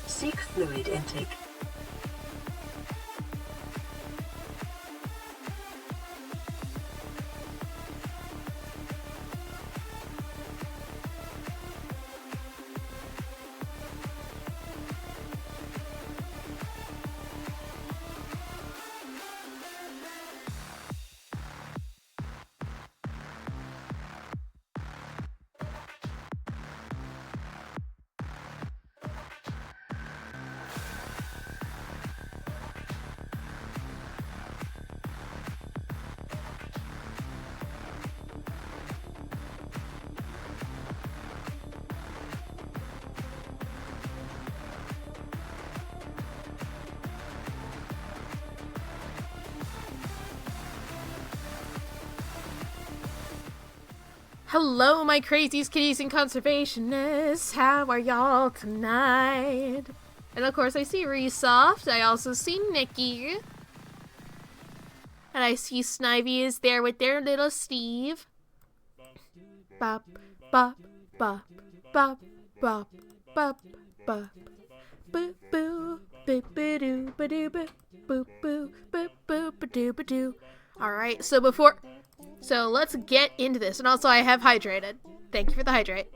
Seek fluid intake. Hello, my crazies, kitties, and conservationists. How are y'all tonight? And of course, I see Resoft. I also see Nikki. And I see Snivy is there with their little Steve. Bop, bop, bop, bop, bop, bop, bop. Boo, boo, boo, boo, doo, ba doo, boo, boo, boo, boo, boo, ba doo, ba doo. Alright, so let's get into this. And also, I have hydrated. Thank you for the hydrate.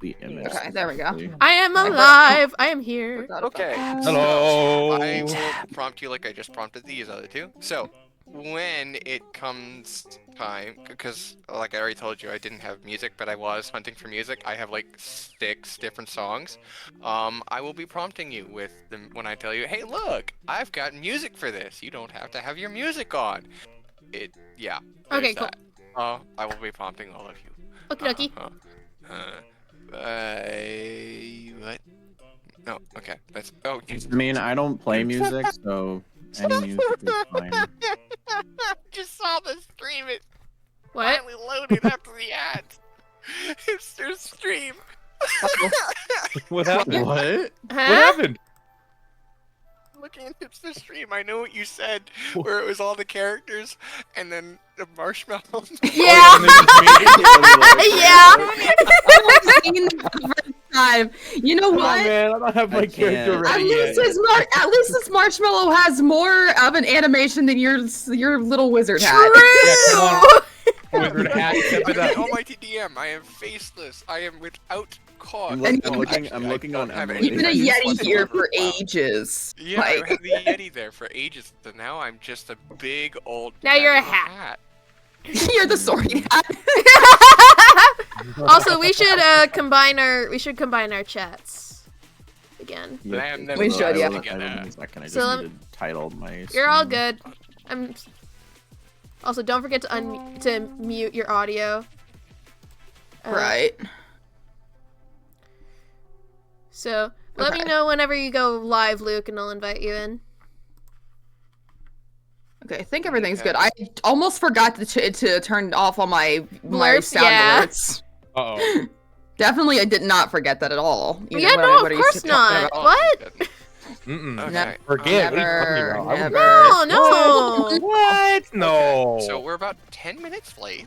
Okay, there we go. I am alive. I am here. Okay. Hello. So I will prompt you like I just prompted these other two. So, when it comes time, because like I already told you, I didn't have music, but I was hunting for music. I have like 6 different songs. I will be prompting you with them when I tell you, hey, look, I've got music for this. You don't have to have your music on. Yeah. Okay, cool. I will be prompting all of you. Okie dokie. What? No, okay. That's. Oh, I mean, I don't play music, so any music is fine. Just saw the stream. It What? finally loaded after the ads. It's their stream. What happened? What? What Huh? happened? Looking at Hipster stream, I know what you said, where it was all the characters and then the marshmallows. Yeah. Yeah. You know Come on, what? man, I don't have my character At ready least, yet. at least this marshmallow has more of an animation than your little wizard hat. True. Wizard hat, step it I'm up. the almighty DM. I am faceless. I am without cause. I'm looking on Emily. You've been a Yeti here for ages. Yeah, I had the Yeti there for ages, so now I'm just a big old. Now you're a magical hat. You're the sorting hat. Also, we should combine our chats again. We should, yeah. I just So, need to title my. You're all stream. good. Also, don't forget to mute your audio. Right. So let me know whenever you go live, Luke, and I'll invite you in. Okay, I think everything's good. I almost forgot to turn off all my Blurps, sound yeah. alerts. Uh-oh. Definitely, I did not forget that at all. You Yeah, know, no, what of I used course to talk not. about. What? Mm-mm. Okay. Forget. Never, What are you talking about? never. No. What? No. So we're about 10 minutes late.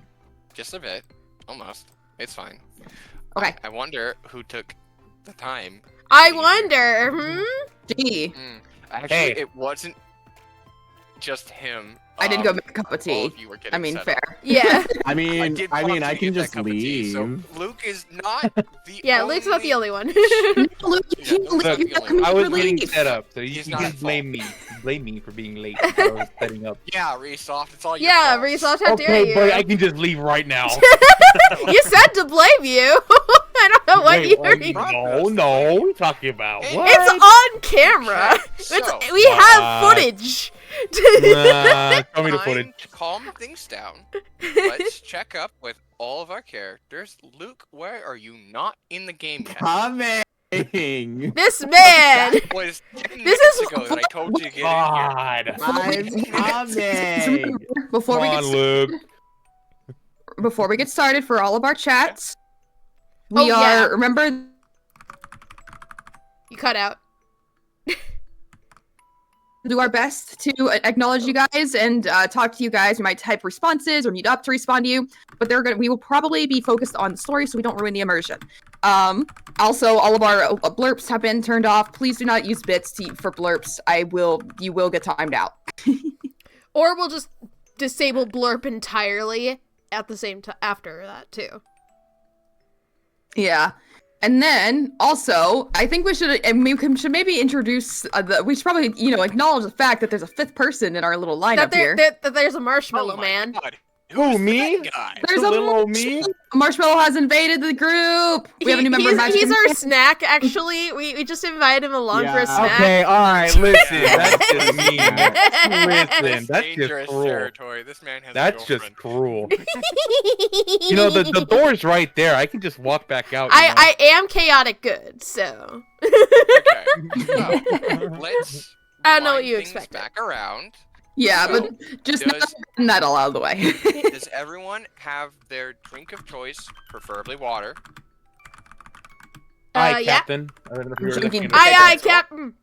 Just a bit. Almost. It's fine. Okay. I wonder who took the time. I wonder. Gee, Actually, Hey. it wasn't just him. I did go make a cup of All tea. of you were getting I mean, set fair. up. Yeah. I mean, did I prompt you can to get that just cup of tea, leave. so Luke is not the Yeah, Luke's not the only one. Luke, you can't Look, leave. You have to I was leave. getting set up, so you He's can not just at blame me. Blame me for being late. I was setting up. Yeah, Resoft, it's all your Yeah, fault. Resoft, how dare Okay, you? but I can just leave right now. You said to blame you. I don't know what you were. No, what are you talking about? Hey, What? It's on camera. So, We have footage. Nah, show me the footage. time to calm things down. Let's check up with all of our characters. Luke, why are you not in the game yet? Coming. This man. That was 10 This minutes is- ago that I told you to get in God. I'm coming. Before Come we on, get Luke. before we get started, for all of our chats, we Oh, yeah. remember. You cut out. Do our best to acknowledge you guys and talk to you guys. We might type responses or meet up to respond to you, but we will probably be focused on the story so we don't ruin the immersion. Also, all of our blurps have been turned off. Please do not use bits for blurps. You will get timed out. Or we'll just disable blurp entirely at the same time after that too. Yeah. And then, also, I think we should maybe introduce, we should probably, acknowledge the fact that there's a 5th person in our little lineup here. That there's a marshmallow Oh my man. God. Who, Who's me? that guy? There's The a little old me? Marshmallow has invaded the group! We have a new member of Magic. He's our snack, actually. We just invited him along for a snack. Okay, alright, listen. That's just mean. Listen, that's just Dangerous cruel. territory. This man has a That's girlfriend. just cruel. You know, the door's right there. I can just walk back out. I am chaotic good, so. Okay. So, let's I don't know what wind you things expected. back around. Yeah, So, but just does- getting that all out of the way. Does everyone have their drink of choice, preferably water? Aye, yeah. Captain. I don't know if you were Drinking- listening. Aye, so- Captain.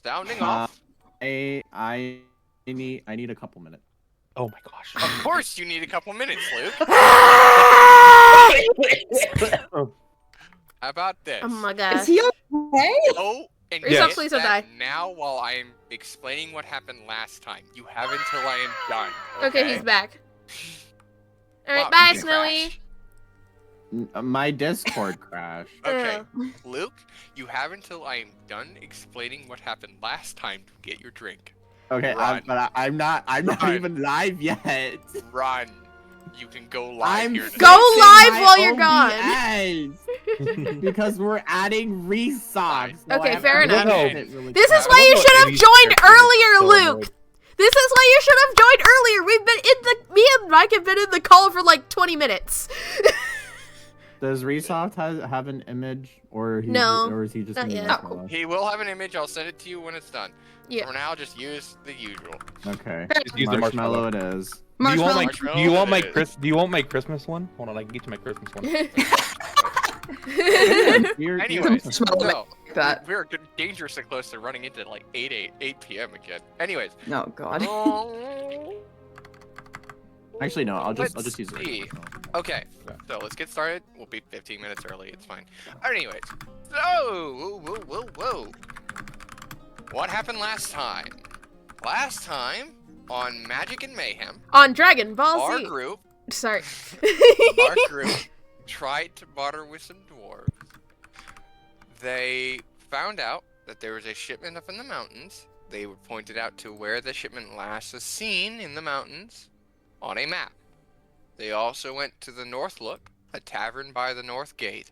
Sounding Uh, off. I need a couple minutes. Oh my gosh. Of course you need a couple minutes, Luke. Oh, How about this? Oh my Is gosh. he okay? Oh, and Resoft, get please don't that die. now while I am explaining what happened last time. You have until I am done. Okay, he's back. Alright, Wow, bye, you Snowy. N- My Discord crashed. Okay, Oh. Luke, you have until I am done explaining what happened last time to get your drink. Okay, Run. I'm not Run. even live yet. Run. You can go live I'm here. Go fixing live my while you're gone. OBS because we're adding Resoft. so Okay, I have fair to enough. fix it really This is fast. why you know should have any joined character is earlier, so Luke. annoyed. This is why you should have joined earlier. We've been in the me and Mike have been in the call for like 20 minutes. Does Resoft have an image, or No, or is he just not gonna yet. marshmallow? He will have an image. I'll send it to you when it's done. Yeah. For now, just use the usual. Okay, Just use the marshmallow it is. Do you want my Marshmallow do you want my it is. Do you want my Christmas one? Hold on, I can get you my Christmas one. You're- Anyways, Marshmallow so, that. we're dangerously close to running into like 8 p.m. again. Anyways. Oh god. Actually, no. I'll just Let's use it. see. Okay, so let's get started. We'll be 15 minutes early. It's fine. Anyways, so whoa. What happened last time? Last time on Magic and Mayhem, On Dragon Ball our Z. group Sorry. tried to barter with some dwarves. They found out that there was a shipment up in the mountains. They were pointed out to where the shipment last was seen in the mountains on a map. They also went to the North Look, a tavern by the North Gate,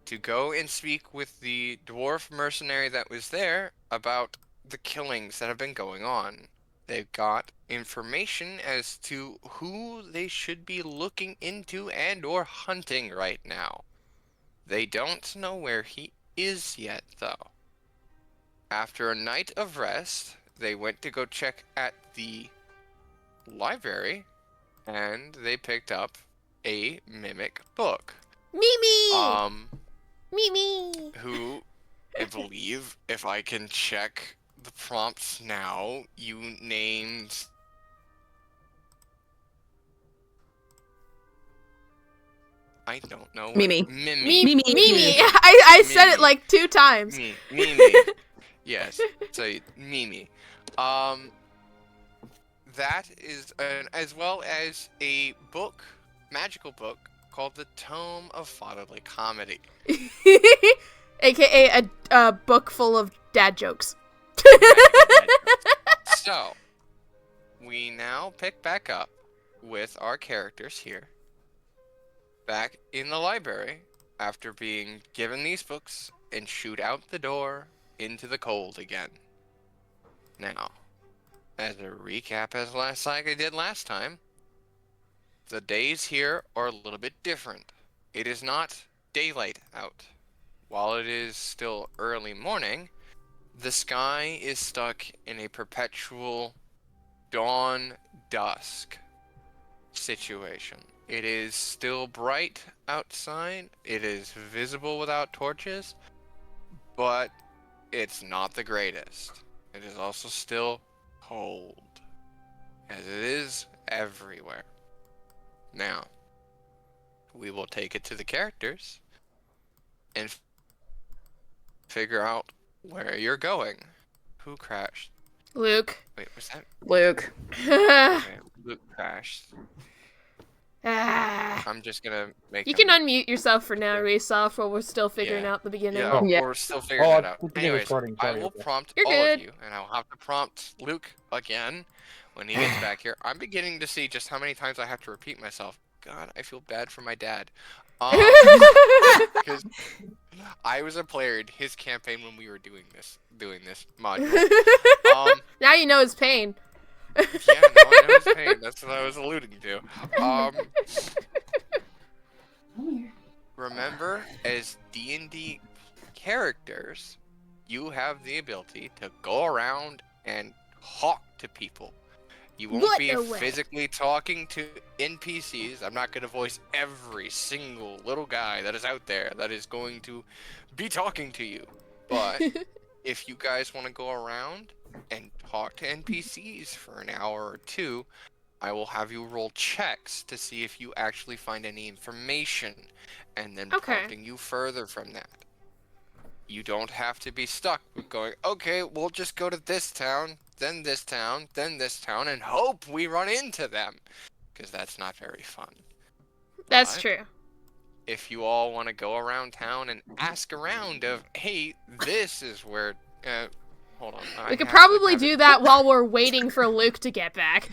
to go and speak with the dwarf mercenary that was there about the killings that have been going on. They've got information as to who they should be looking into and or hunting right now. They don't know where he is yet, though. After a night of rest, they went to go check at the library, and they picked up a mimic book. Mimi. Mimi. Who, I believe, if I can check the prompts now, you named... I don't know. Mimi. Mimi. Mimi. Mimi. I said it Mimi. like 2 times. Mimi. Yes. So Mimi. That is as well as a book, magical book called the Tome of Fatherly Comedy. AKA a book full of dad jokes. So we now pick back up with our characters here, back in the library after being given these books and shoot out the door into the cold again. Now, as a recap, as like I did last time, the days here are a little bit different. It is not daylight out. While it is still early morning, the sky is stuck in a perpetual dawn dusk situation. It is still bright outside. It is visible without torches, but it's not the greatest. It is also still cold, as it is everywhere. Now, we will take it to the characters and figure out where you're going. Who crashed? Luke. Wait, was that Luke. okay, Luke crashed? Ah. I'm just gonna make You him... can unmute yourself for now, Resoft, while we're still figuring Yeah. out the beginning. Yeah, Yeah. we're still figuring that out. Anyways, I will prompt You're all good. of you, and I'll have to prompt Luke again when he gets back here. I'm beginning to see just how many times I have to repeat myself. God, I feel bad for my dad. Because I was a player in his campaign when we were doing this module. Now you know his pain. Yeah, no, I know his pain. That's what I was alluding to. Remember, as D&D characters, you have the ability to go around and talk to people. You won't What be a way. physically talking to NPCs. I'm not going to voice every single little guy that is out there that is going to be talking to you. But if you guys want to go around and talk to NPCs for an hour or two, I will have you roll checks to see if you actually find any information, and then Okay. prompting you further from that. You don't have to be stuck with going, okay, we'll just go to this town, then this town, then this town, and hope we run into them. Because that's not very fun. That's But true. if you all want to go around town and ask around of, hey, this is where... hold on. We could probably do that while we're waiting for Luke to get back.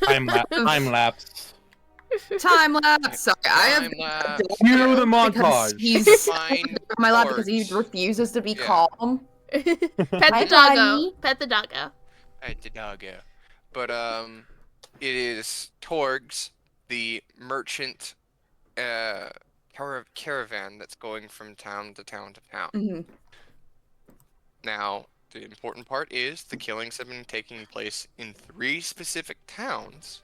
Time lapse. Time lapse. Sorry, I have Time lapse. Cue the because montage. he's Find on my lap because he orcs. refuses to be Yeah. calm. Pet the Hi, doggo. buddy. Pet the doggo. At the doggo. But it is Torgs, the merchant caravan that's going from town to town to town. Mhm. Now, the important part is the killings have been taking place in 3 specific towns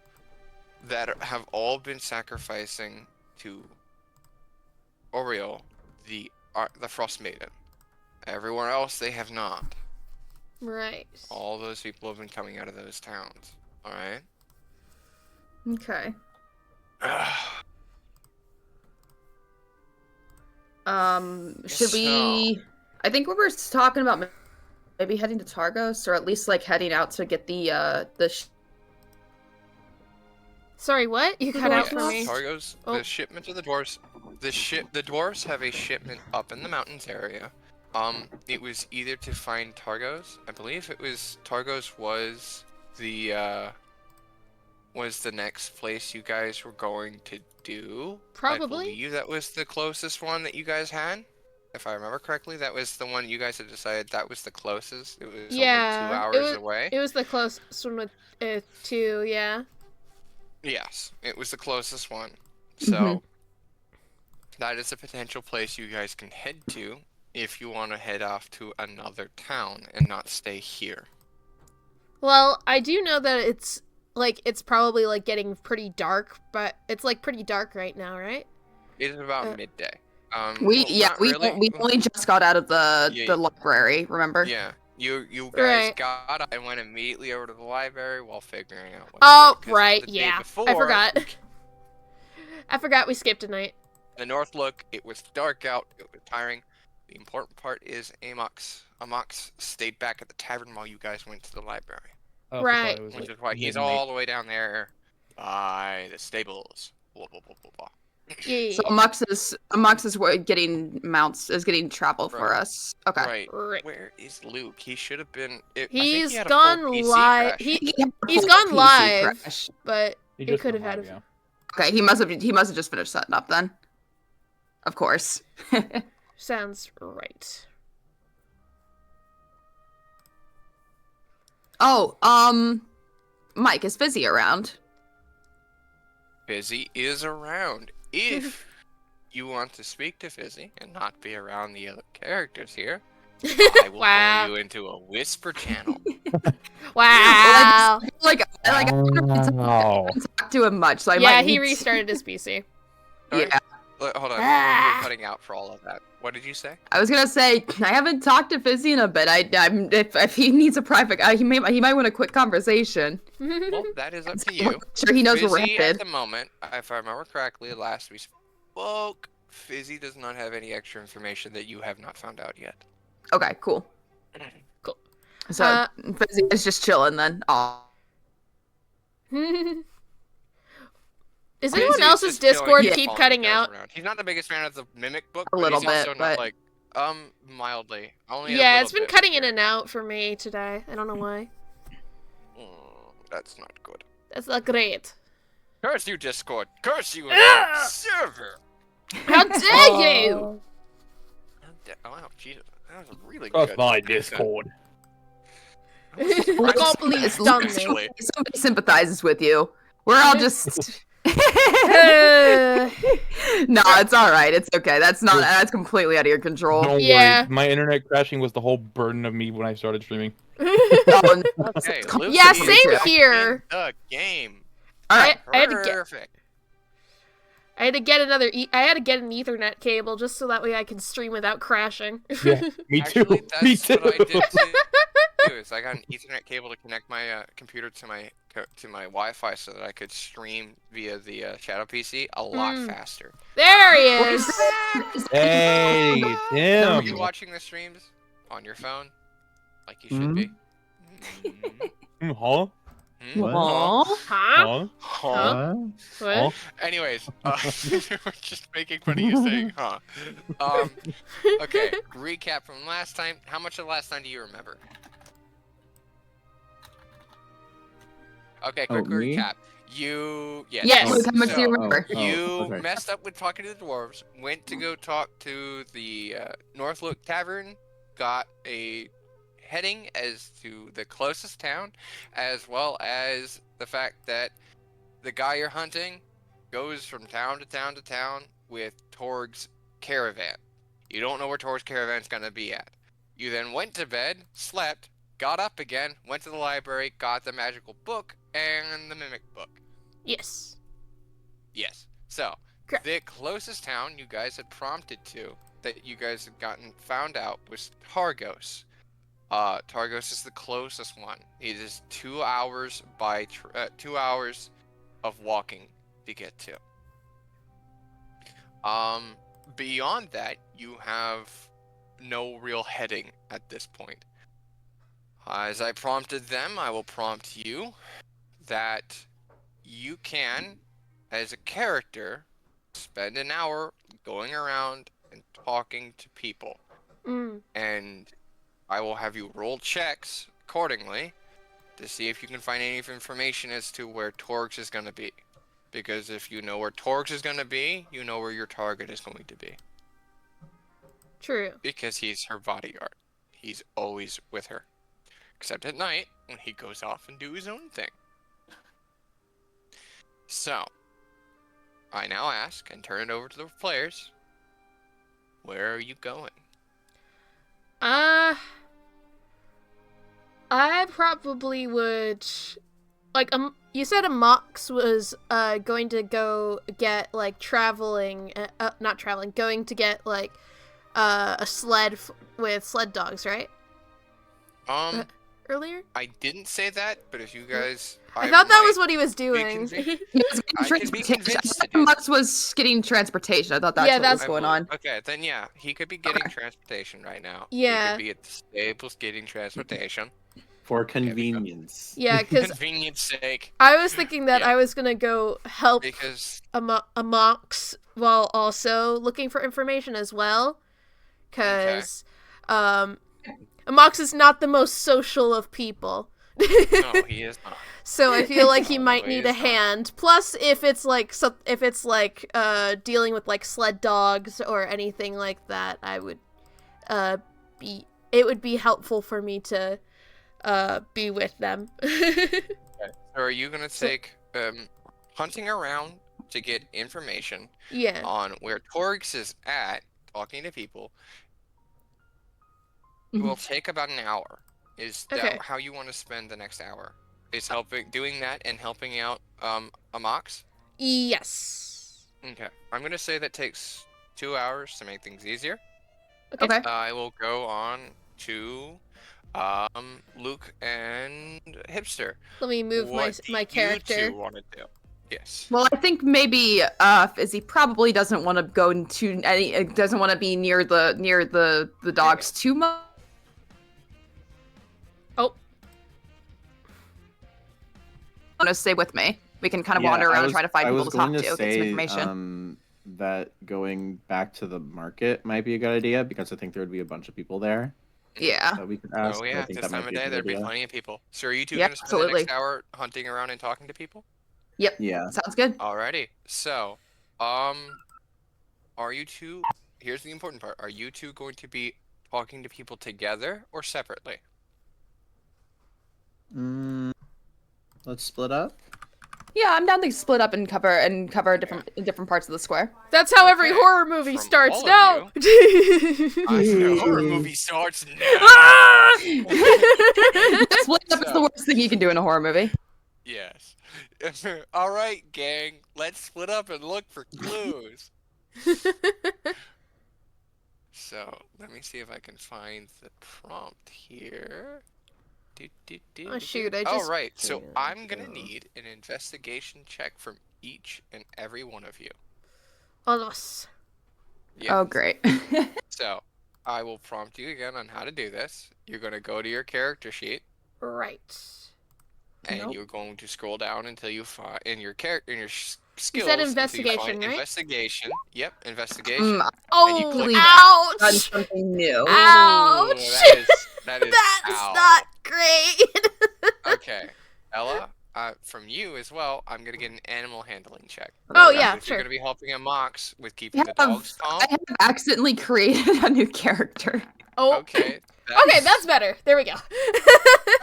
that have all been sacrificing to Oriel, the Frostmaiden. Everywhere else, they have not. Right. All those people have been coming out of those towns. All right. Okay. Should we? I think we were talking about maybe heading to Targos, or at least like heading out to get the Sorry, what? You cut out for me. Targos, Oh. the shipment of the dwarves. The dwarves have a shipment up in the mountains area. It was either to find Targos. I believe it was Targos was the next place you guys were going to do. Probably. I believe that was the closest one that you guys had. If I remember correctly, that was the one you guys had decided that was the closest. It was Yeah, only 2 hours it was, away. It was the closest one with 2, yeah. Yes, it was the closest one. So, Mhm. that is a potential place you guys can head to if you want to head off to another town and not stay here. Well, I do know that it's probably like getting pretty dark, but it's like pretty dark right now, right? It is about midday. Well, we not really. we only just got out of the Yeah. library. Remember? Yeah, you guys Right. got up and went immediately over to the library while figuring out what Oh, to do, 'cause right, the day yeah. before, I forgot. I forgot we skipped a night. The North Look, it was dark out, it was tiring. The important part is Amox stayed back at the tavern while you guys went to the library. Oh, Right. Which is why he's all the way down there by the stables. Blah, blah, blah, blah, blah. Yeah. So Amux is getting travel for Right. us. Okay. Right. Right. Where is Luke? He should have been. I think He's he had a full gone PC live. crash. He's gone PC live, crash. but He it just could have went had live, a. Okay, he must have just finished setting up then. Of course. Sounds right. Oh, Mike, is Fizzy around? Fizzy is around. If you want to speak to Fizzy and not be around the other characters here, I will Wow. pull you into a whisper channel. Wow. Like I've been Wow. talking talk to him much, so I Yeah, might he need restarted his PC. Sorry? Yeah. Hold on, you're cutting out for all of that. What did you say? I was gonna say I haven't talked to Fizzy in a bit. If he needs a private, he might want a quick conversation. Well, that is up to you. Sure, he knows where we're Fizzy headed. at the moment, if I remember correctly, last we spoke, Fizzy does not have any extra information that you have not found out yet. Okay, cool. Cool. So Fizzy is just chilling then. Aw. Is Fizzy anyone is else's just chilling, Discord just keep following cutting you guys out? around. He's not the biggest fan of the Mimic book, A but little he's also bit, not but- like, mildly. Only a Yeah, little it's been bit. cutting in and out for me today. I don't know why. That's not good. That's not great. Curse you, Discord! Curse you, Ugh! server! How dare you! Oh, wow, Jesus. That was really Trust good. my Discord. I can't believe it's done me. Somebody sympathizes with you. We're all just. No, it's all right. It's okay. That's completely out of your control. Don't Yeah. worry. My internet crashing was the whole burden of me when I started streaming. Oh, no. Okay, Yeah, Lucy same is back here. in the game. All right. I had to get Perfect. I had to get another I had to get an Ethernet cable just so that way I can stream without crashing. Yeah, me too. Actually, that's Me too. what I did too. Is I got an Ethernet cable to connect my computer to my Wi-Fi so that I could stream via the Shadow PC a lot faster. There he is. Hey, Are Tim. you watching the streams on your phone? Like you should be. Huh? What? Aw. Huh? Huh? What? Huh? Anyways, we're just making fun of you saying, huh? Okay, recap from last time. How much of last time do you remember? Okay, quick me? recap. You, yes. Yes. How much do you remember? You okay. messed up with talking to the dwarves, went to go talk to the Northlook Tavern, got a heading as to the closest town, as well as the fact that the guy you're hunting goes from town to town to town with Torg's caravan. You don't know where Torg's caravan's gonna be at. You then went to bed, slept, got up again, went to the library, got the magical book and the mimic book. Yes. Yes. So, Correct. the closest town you guys had prompted to, that you guys had found out, was Targos. Targos is the closest one. It is 2 hours by 2 hours of walking to get to. Beyond that, you have no real heading at this point. As I prompted them, I will prompt you that you can, as a character, spend an hour going around and talking to people. And I will have you roll checks accordingly to see if you can find any information as to where Torgs is going to be. Because if you know where Torgs is going to be, you know where your target is going to be. True. Because he's her bodyguard. He's always with her. Except at night, when he goes off and do his own thing. So, I now ask, and turn it over to the players, where are you going? I probably would, like, you said Mox was, going to go get, like, not traveling, going to get, like, a sled with sled dogs, right? Earlier? I didn't say that, but if you guys... I thought that was what he was doing. He was I getting could be transportation. convinced to I do thought Mux was getting transportation. I thought that's Yeah, what that's- was going on. Okay, then yeah, he could be getting transportation right now. Yeah. He could be at the stables getting transportation. For convenience. Yeah, because Convenience sake, I was thinking that Yeah. I was gonna go help because... a Mox while also looking for information as well. Because, a Mox is not the most social of people. No, he is not. So I feel like he No, might he need a is not. hand. Plus, if it's like dealing with like sled dogs or anything like that, I would it would be helpful for me to be with them. So are you gonna take hunting around to get information Yeah. on where Torgs is at, talking to people? It will take about an hour. Is that Okay. how you want to spend the next hour? Is doing that and helping out a mox? Yes. Okay. I'm gonna say that takes 2 hours to make things easier. Okay. I will go on to Luke and Hipster. Let me move What my do character. you two want to do? Yes. Well, I think maybe Fizzy probably doesn't want to go into any. Doesn't want to be near the dogs too much. Oh. Want to stay with me? We can kind of wander around and try to find people to talk to, get some information. That going back to the market might be a good idea because I think there would be a bunch of people there Yeah. that we could ask. Oh I yeah, think this that might time of be a day good there'd be idea. plenty of people. So are you two Yeah, gonna spend the absolutely. next hour hunting around and talking to people? Yep. Yeah. Sounds good. Alrighty. So, are you two? Here's the important part. Are you two going to be talking to people together or separately? Let's split up. Yeah, I'm down to split up and cover different parts of the square. That's how every Okay, horror movie from starts. all No. of The horror movie starts now. Ah! Split up is the worst thing you can do in a horror movie. Yes. All right, gang. Let's split up and look for clues. So let me see if I can find the prompt here. Oh, shoot, I Oh, just- right. So I'm gonna need an investigation check from each and every one of you. All of us. Yeah. Oh, great. So I will prompt you again on how to do this. You're gonna go to your character sheet Right. and Nope. you're going to scroll down until you find in your skills. Is that until you investigation, find right? Investigation. Yep, investigation. I've Oh, click done ouch! something new. Ouch! Ooh, that is That's ow. not great. Okay, Ella, from you as well, I'm gonna get an animal handling check. Oh, Okay. yeah, If sure. You're gonna be helping a Mox with keeping the Yeah, dogs calm. I have accidentally created a new character. Oh. Okay. Okay, that's better. There we go.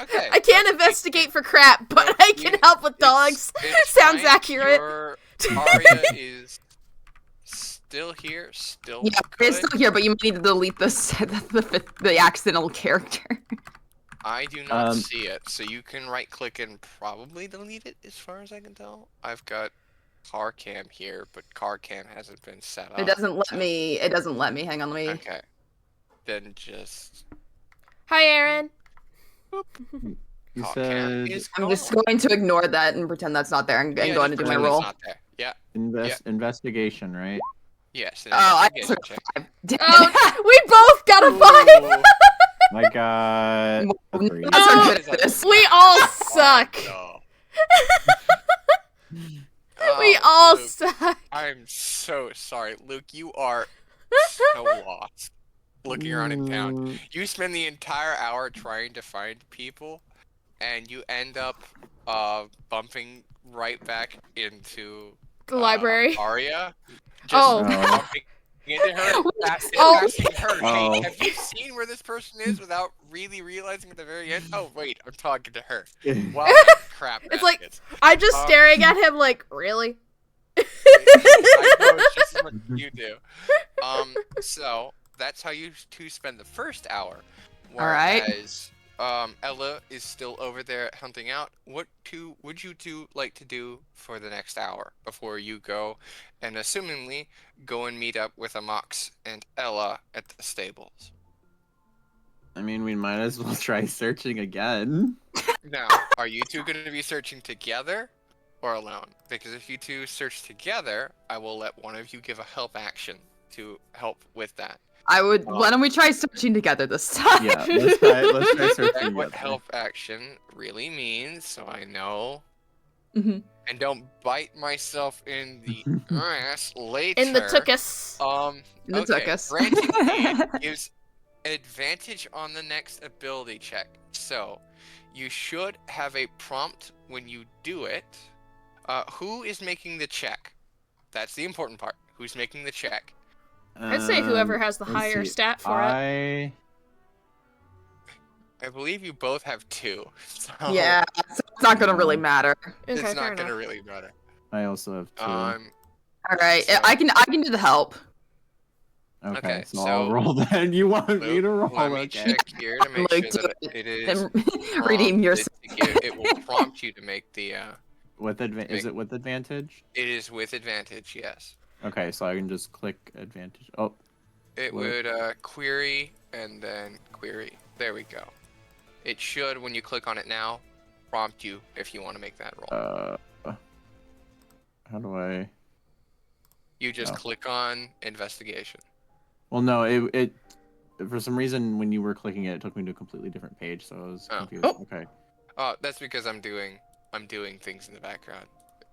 Okay, I can't that's- investigate for crap, but I can help with dogs. It's Sounds fine. accurate. Your Aria is still here, still Yeah, good. it's still here, but you need to delete the accidental character. I do not see it, so you can right-click and probably delete it, as far as I can tell. I've got car cam here, but car cam hasn't been set up. It doesn't let so- me. It doesn't let me. Hang on, let me. Okay. Then just Hi, Aaron. You car said cam is I'm just gone. going to ignore that and pretend that's not there and Yeah, go on to just do my pretend it's roll. not there. Yeah. investigation, right? Yes. an Oh, I investigation took check. 5. Damn Oh, we both got a 5. Ooh. I got a 3. That's so No. good at this. We all suck. Oh, no. We Oh, all Luke, suck. I'm so sorry, Luke. You are so lost. Looking around in town, you spend the entire hour trying to find people, and you end up bumping right back into The library. Aria. Just Oh. bumping into her, asking her, hey, Oh. have you seen where this person is without really realizing at the very end? Oh wait, I'm talking to her. Wow, crap. It's like- baskets. I'm just staring at him like, really? I know it's just as much as you do. So that's how you two spend the first hour. Alright. Whereas, Ella is still over there hunting out. What would you two like to do for the next hour before you go, and assumingly go and meet up with Amox and Ella at the stables? I mean, we might as well try searching again. Now, are you two going to be searching together or alone? Because if you two search together, I will let one of you give a help action to help with that. I would. Why don't we try searching together this time? Yeah, let's try That's searching what together. help action really means, so I know. Mhm. And don't bite myself in the ass later. In the tuchus. In the Okay, tuchus. granting aid gives advantage on the next ability check. So, you should have a prompt when you do it. Who is making the check? That's the important part. Who's making the check? I'd say whoever has the let's higher see. stat for it. I believe you both have 2. So Yeah, so it's not gonna really matter. Okay, it's fair not gonna enough. really matter. I also have 2. All right, So- I can do the help. okay, so so- I'll roll then. You want me to roll? Let me Okay. check here to make Luke, sure do that it. it is And redeem prompted yourself. to give- it will prompt you to make the Is it with advantage? It is with advantage, yes. Okay, so I can just click advantage. Oh. It would query and then query. There we go. It should, when you click on it now, prompt you if you want to make that roll. How do I? You just click on investigation. Well, no, it for some reason when you were clicking it, it took me to a completely different page, so I was confused. Oh. Okay. Oh, that's because I'm doing things in the background,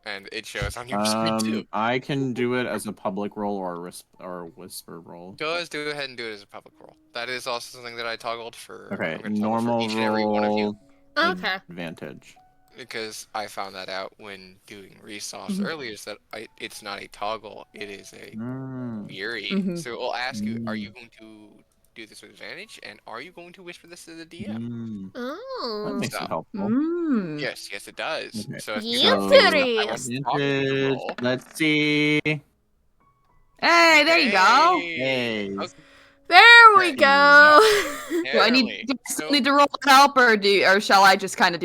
and it shows on your screen too. I can do it as a public roll or a whisper roll. Just do ahead and do it as a public roll. That is also something that I toggled for. Okay, I'm gonna toggle normal for each and every one of you. roll. Okay. Advantage. Because I found that out when doing Resoft earlier, is that it's not a toggle, it is a query. So it will ask you, are you going to do this with advantage, and are you going to whisper this to the DM? That Oh. makes it helpful. Yes, it does. Okay. So if you Yes, Let's see. Hey, there you go. Hey. there we go. Do I need to roll help, or shall I just kind of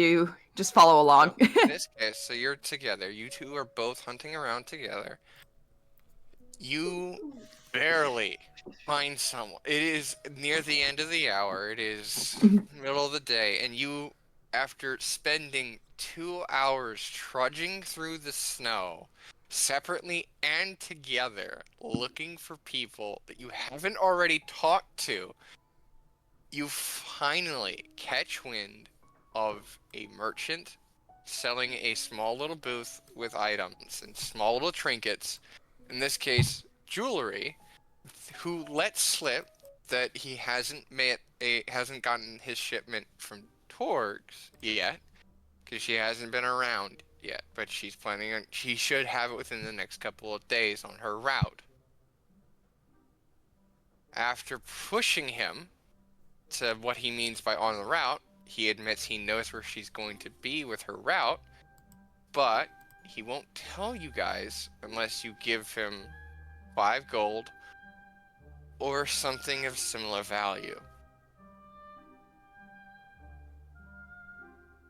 just follow along? In this case, so you're together. You two are both hunting around together. You barely find someone. It is near the end of the hour. It is middle of the day, and you, after spending 2 hours trudging through the snow, separately and together, looking for people that you haven't already talked to, you finally catch wind of a merchant selling a small little booth with items and small little trinkets, in this case jewelry, who let slip that he hasn't gotten his shipment from Torgs yet, because she hasn't been around yet, but she should have it within the next couple of days on her route. After pushing him to what he means by on the route, he admits he knows where she's going to be with her route, but he won't tell you guys unless you give him 5 gold or something of similar value.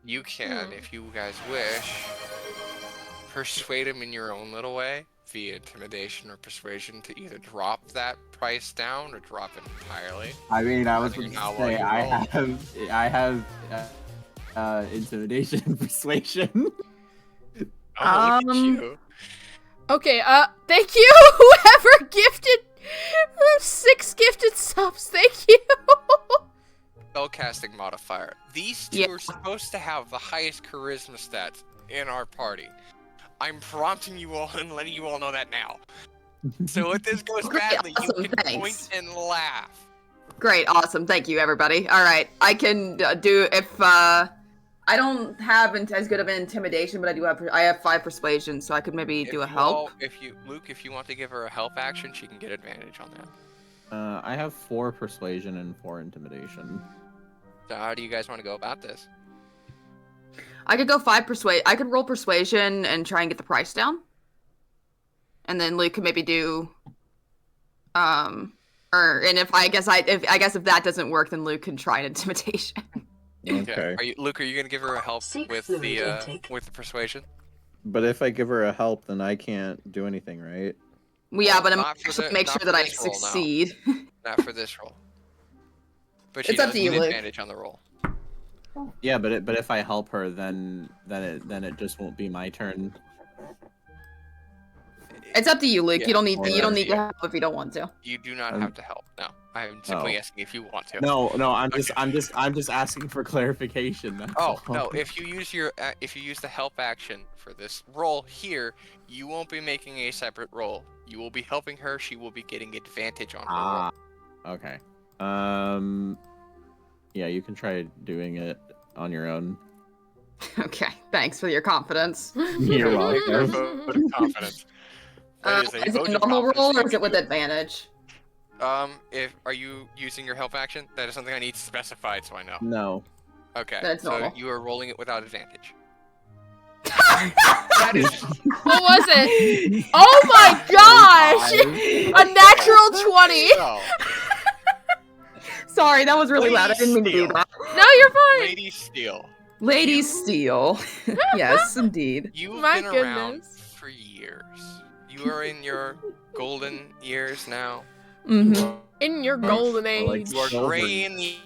You can, if you guys wish, persuade him in your own little way via intimidation or persuasion to either drop that price down or drop it entirely. I mean, I was going to Depending on say how I have intimidation and persuasion. Look at you. Okay, thank you, whoever gifted 6 gifted subs, thank you. Spellcasting modifier. These two are supposed to have the highest charisma stats in our party. I'm prompting you all and letting you all know that now. So if this goes badly, Awesome, you can thanks. point and laugh. Great, awesome. Thank you, everybody. All right, I can do if I don't have as good of an intimidation, but I have 5 persuasion, so I could maybe do a help. Luke, if you want to give her a help action, she can get advantage on that. I have 4 persuasion and 4 intimidation. So how do you guys want to go about this? I could go 5 persuade. I could roll persuasion and try and get the price down, and then Luke could maybe do, and if if that doesn't work, then Luke can try an intimidation. Okay. Luke, are you gonna give her a help Seek with fluid the intake. with the persuasion? But if I give her a help, then I can't do anything, right? Well, yeah, but I'm Not for actually the- make not sure for that I this roll, no. succeed. Not for this roll. But she It's up does to you, get Luke. advantage on the roll. Yeah, but if I help her, then it just won't be my turn. It's up to you, Luke. Yeah, you don't need or- to help if you don't want to. You do not have to help. No, I am simply asking if you want to. No, I'm just asking for clarification. That's Oh all. no! If you use the help action for this roll here, you won't be making a separate roll. You will be helping her. She will be getting advantage on her roll. Okay. Yeah, you can try doing it on your own. Okay, thanks for your confidence. You're Your welcome. vote of confidence. That is a Is it vote a of normal confidence roll you or is can it with do. advantage? Are you using your help action? That is something I need specified so I know. No. Okay. That's so normal. you are rolling it without advantage. What was it? Oh my gosh! A natural 20! So, Sorry, that was really loud. I didn't mean to do Steele. that. No, you're fine! Lady Steele, Lady Steele. Yes, indeed. You've My been around goodness. for years. You are in your golden years now. Mm-hmm. In your golden Or like age. You are Silver. gray in the.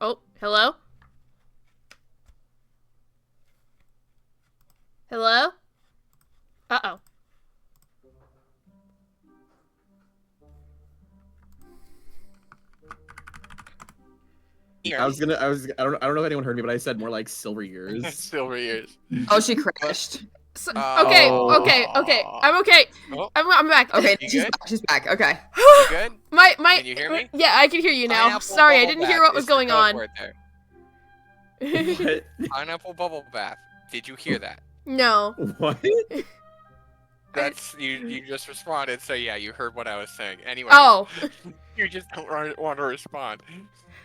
Oh, hello? Hello? Uh-oh. I don't know if anyone heard me, but I said more like silver years. Silver years. Oh, she crashed. So, Oh. okay. I'm okay. Oh. I'm back. Okay, You she's good? back. She's back. Okay. You good? My Can you hear me? Yeah, I can hear you now. Pineapple Sorry, I bubble didn't hear bath what was is the going code on. word there. What? Pineapple bubble bath. Did you hear that? No. What? That's you just responded, so yeah, you heard what I was saying. Anyway. Oh. You just don't want to respond.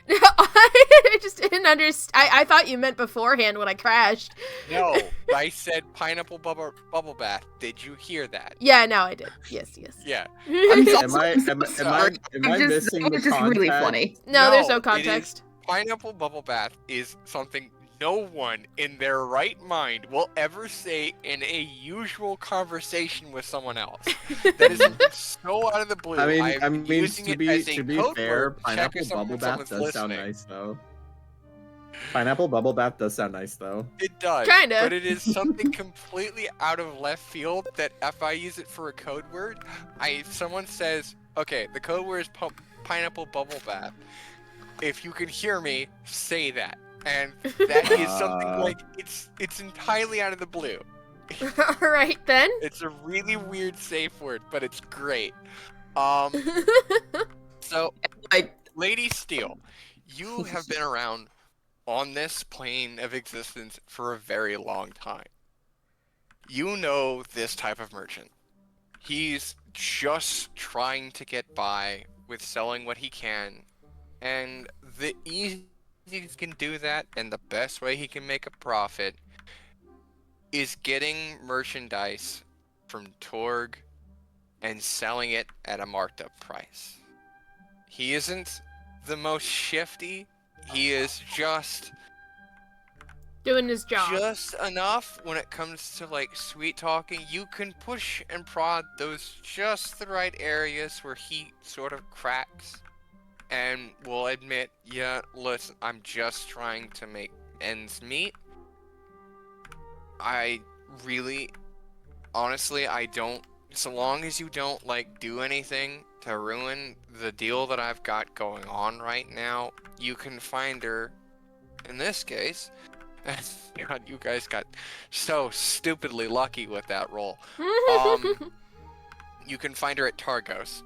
I just didn't understand. I thought you meant beforehand when I crashed. No, I said pineapple bubble bath. Did you hear that? Yeah, now I did. Yes. Yeah. I'm so Am I sorry. missing the It's just really context? funny. No, there's No, no it context. Pineapple bubble bath is something no one in their right mind will ever say in a usual conversation with someone else. That is something so out of the blue. I I'm mean, using to it be as a code fair, word to check pineapple if bubble bath does sound listening. nice though. Pineapple bubble bath does sound nice though. It does, Kinda. but it is something completely out of left field that if I use it for a code word, someone says, okay, the code word is pineapple bubble bath. If you can hear me, say that. And that is something like, it's entirely out of the blue. All right then. It's a really weird safe word, but it's great. So, Like, Lady Steele, you have been around on this plane of existence for a very long time. You know this type of merchant. He's just trying to get by with selling what he can, and the easiest he can do that, and the best way he can make a profit, is getting merchandise from Torg and selling it at a marked up price. He isn't the most shifty. He is just Doing his job. just enough when it comes to like sweet talking. You can push and prod those just the right areas where he sort of cracks and will admit, yeah, listen, I'm just trying to make ends meet. I really, honestly, I don't, so long as you don't like do anything to ruin the deal that I've got going on right now, you can find her, in this case, God, you guys got so stupidly lucky with that roll. You can find her at Targos.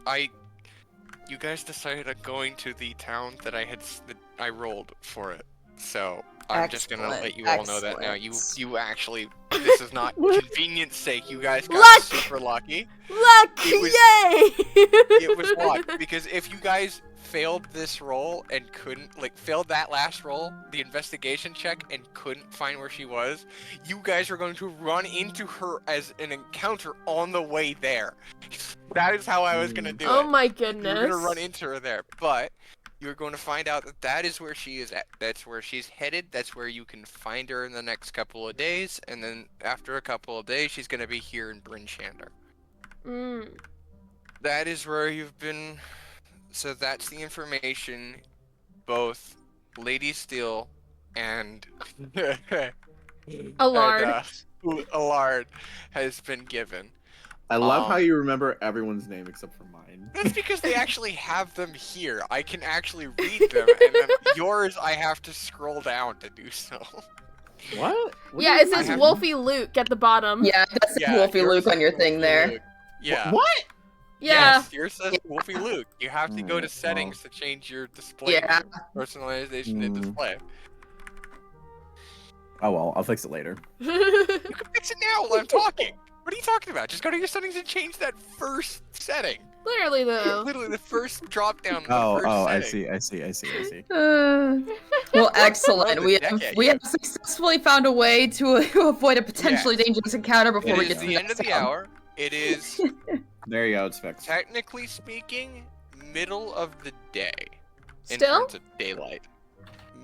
You guys decided on going to the town that I rolled for it. So I'm just gonna let you all know that now. You actually, this is not convenience sake. You guys got Luck! super lucky. Luck! It Yay! It was luck, because if you guys failed this roll and failed that last roll, the investigation check, and couldn't find where she was, you guys are going to run into her as an encounter on the way there. That is how I was gonna do it. Oh my You're goodness. gonna run into her there, but you're going to find out that is where she is at. That's where she's headed. That's where you can find her in the next couple of days, and then after a couple of days, she's gonna be here in Bryn Shander. That is where you've been. So that's the information both Lady Steele and Allard. Allard has been given. I love how you remember everyone's name except for mine. That's because they actually have them here. I can actually read them, and then yours I have to scroll down to do so. What? Yeah, it says Wolfie Luke at the bottom. yeah, that's Yeah, Wolfie yours Luke on your says thing Wolfie there. Luke. Yeah. What? Yeah. Yes, yours says Wolfie Luke. You have to go to settings to change your display. Yeah. Personalization and display. Oh well, I'll fix it later. You can fix it now while I'm talking. What are you talking about? Just go to your settings and change that first setting. Literally though. Literally the first drop down. I see. Well, excellent. Throw We the have, deck at we you. have successfully found a way to avoid a potentially dangerous encounter before It we is get to the end of the town. hour. It is, There you go, it's fixed. technically speaking, middle of the day. In Still? terms of daylight.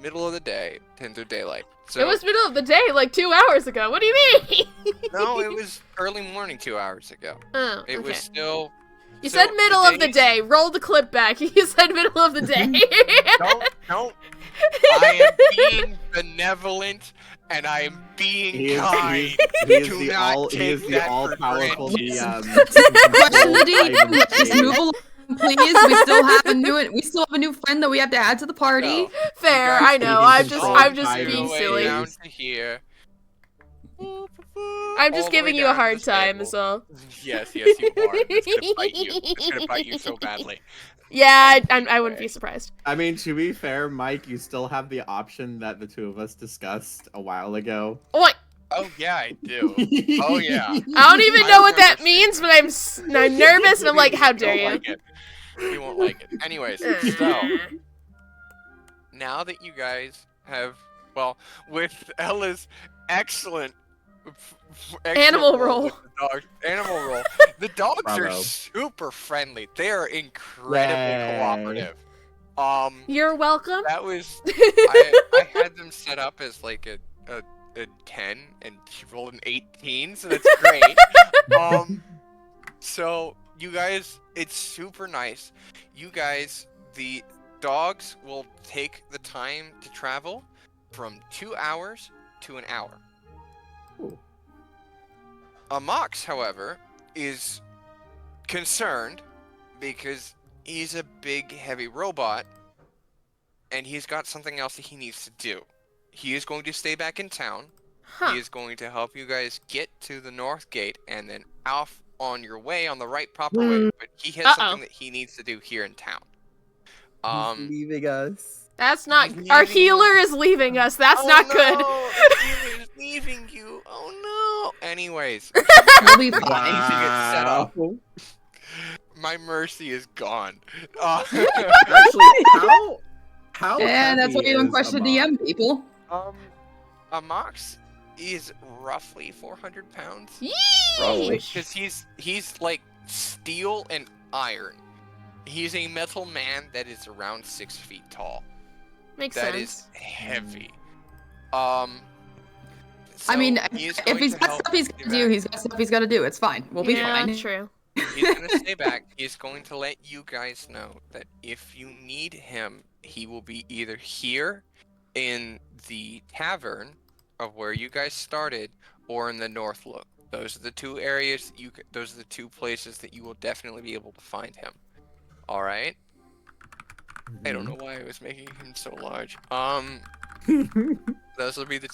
middle of the day, Tinder daylight. So It was middle of the day, like 2 hours ago. What do you mean? no, it was early morning 2 hours ago. Oh, It okay. was still. You so said middle of the days- day. Roll the clip back. You said middle of the day. Don't. I am being benevolent and I am being He is, kind. he is Do the not all he take is the that for all-powerful granted. DM. Question to DM. Just move along, please. We still have a new friend that we have to add to the party. So, Fair, you guys I know. can I'm control just time being and silly. Down to here. I'm just All the way giving you a down to hard the time, table. is all. Yes, you are. It's gonna bite you. It's gonna bite you so badly. Yeah, I wouldn't be surprised. I mean, to be fair, Mike, you still have the option that the two of us discussed a while ago. What? Oh yeah, I do. Oh yeah. I don't even I know what that remember means, but I'm nervous and I'm like, how dare You you? won't like it. You won't like it. Anyways, so now that you guys have, well, with Ella's excellent Animal roll. with the dogs, animal roll. The dogs are Bravo. super friendly. They are incredibly Yay. cooperative. You're welcome. That was I had them set up as like a 10, and she rolled an 18, so that's great. So you guys, it's super nice. You guys, the dogs will take the time to travel from 2 hours to an hour. Ooh. Mox, however, is concerned because he's a big, heavy robot, and he's got something else that he needs to do. He is going to stay back in town. Huh. He is going to help you guys get to the north gate and then off on your way on the right proper way. But he has something that he needs to do here in town. He's leaving us. That's not. He's Our leaving healer is leaving us. That's not good. The healer is leaving you. Oh no. Anyways, We'll be anything fine. is set up. My mercy is gone. Actually, how? And that's what heavy you don't is question Amok? DM, people. A Mox is roughly 400 pounds. Yeesh. Because he's like steel and iron. He's a metal man that is around 6 feet tall. Makes That sense. is heavy. I So mean, he is if going he's to got help stuff he's you gonna do, back. he's got stuff he's gotta do. It's fine. We'll be Yeah, fine. true. He's gonna stay back. He's going to let you guys know that if you need him, he will be either here in the tavern of where you guys started, or in the North Look. Those are the two areas those are the two places that you will definitely be able to find him. All right. I don't know why I was making him so large. Those will be the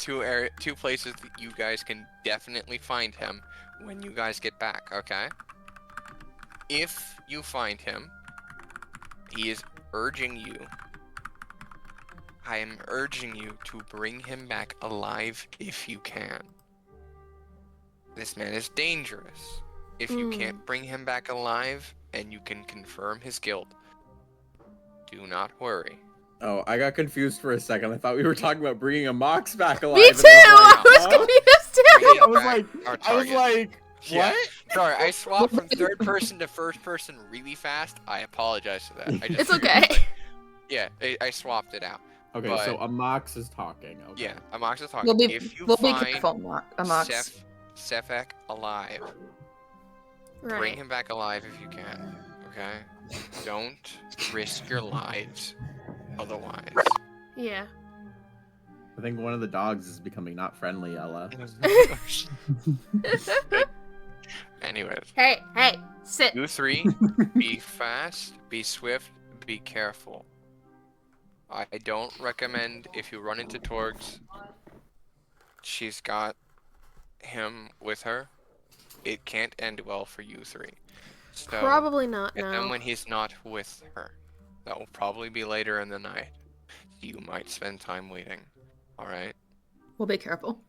two places that you guys can definitely find him when you guys get back, okay? If you find him, he is urging you. I am urging you to bring him back alive if you can. This man is dangerous. If you can't bring him back alive and you can confirm his guilt, do not worry. Oh, I got confused for a second. I thought we were talking about bringing a Mox back alive. Me and too. I I was huh? confused too. Bringing I was back like, our I was target. like, Yeah. what? Sorry, I swapped from third person to first person really fast. I apologize for that. I just It's okay. Yeah, I swapped it out. Okay, But- so a Mox is talking. Okay. Yeah, Amox is talking. We'll be If you we'll be find careful, Amox. Sephek alive, bring Right. him back alive if you can. Okay? Don't risk your lives otherwise. Yeah. I think one of the dogs is becoming not friendly, Ella. Anyways, Hey, sit. you three, be fast, be swift, be careful. I don't recommend if you run into Torgs, she's got him with her. It can't end well for you three. So, Probably not and then now. when he's not with her, that will probably be later in the night. You might spend time waiting. Alright? We'll be careful.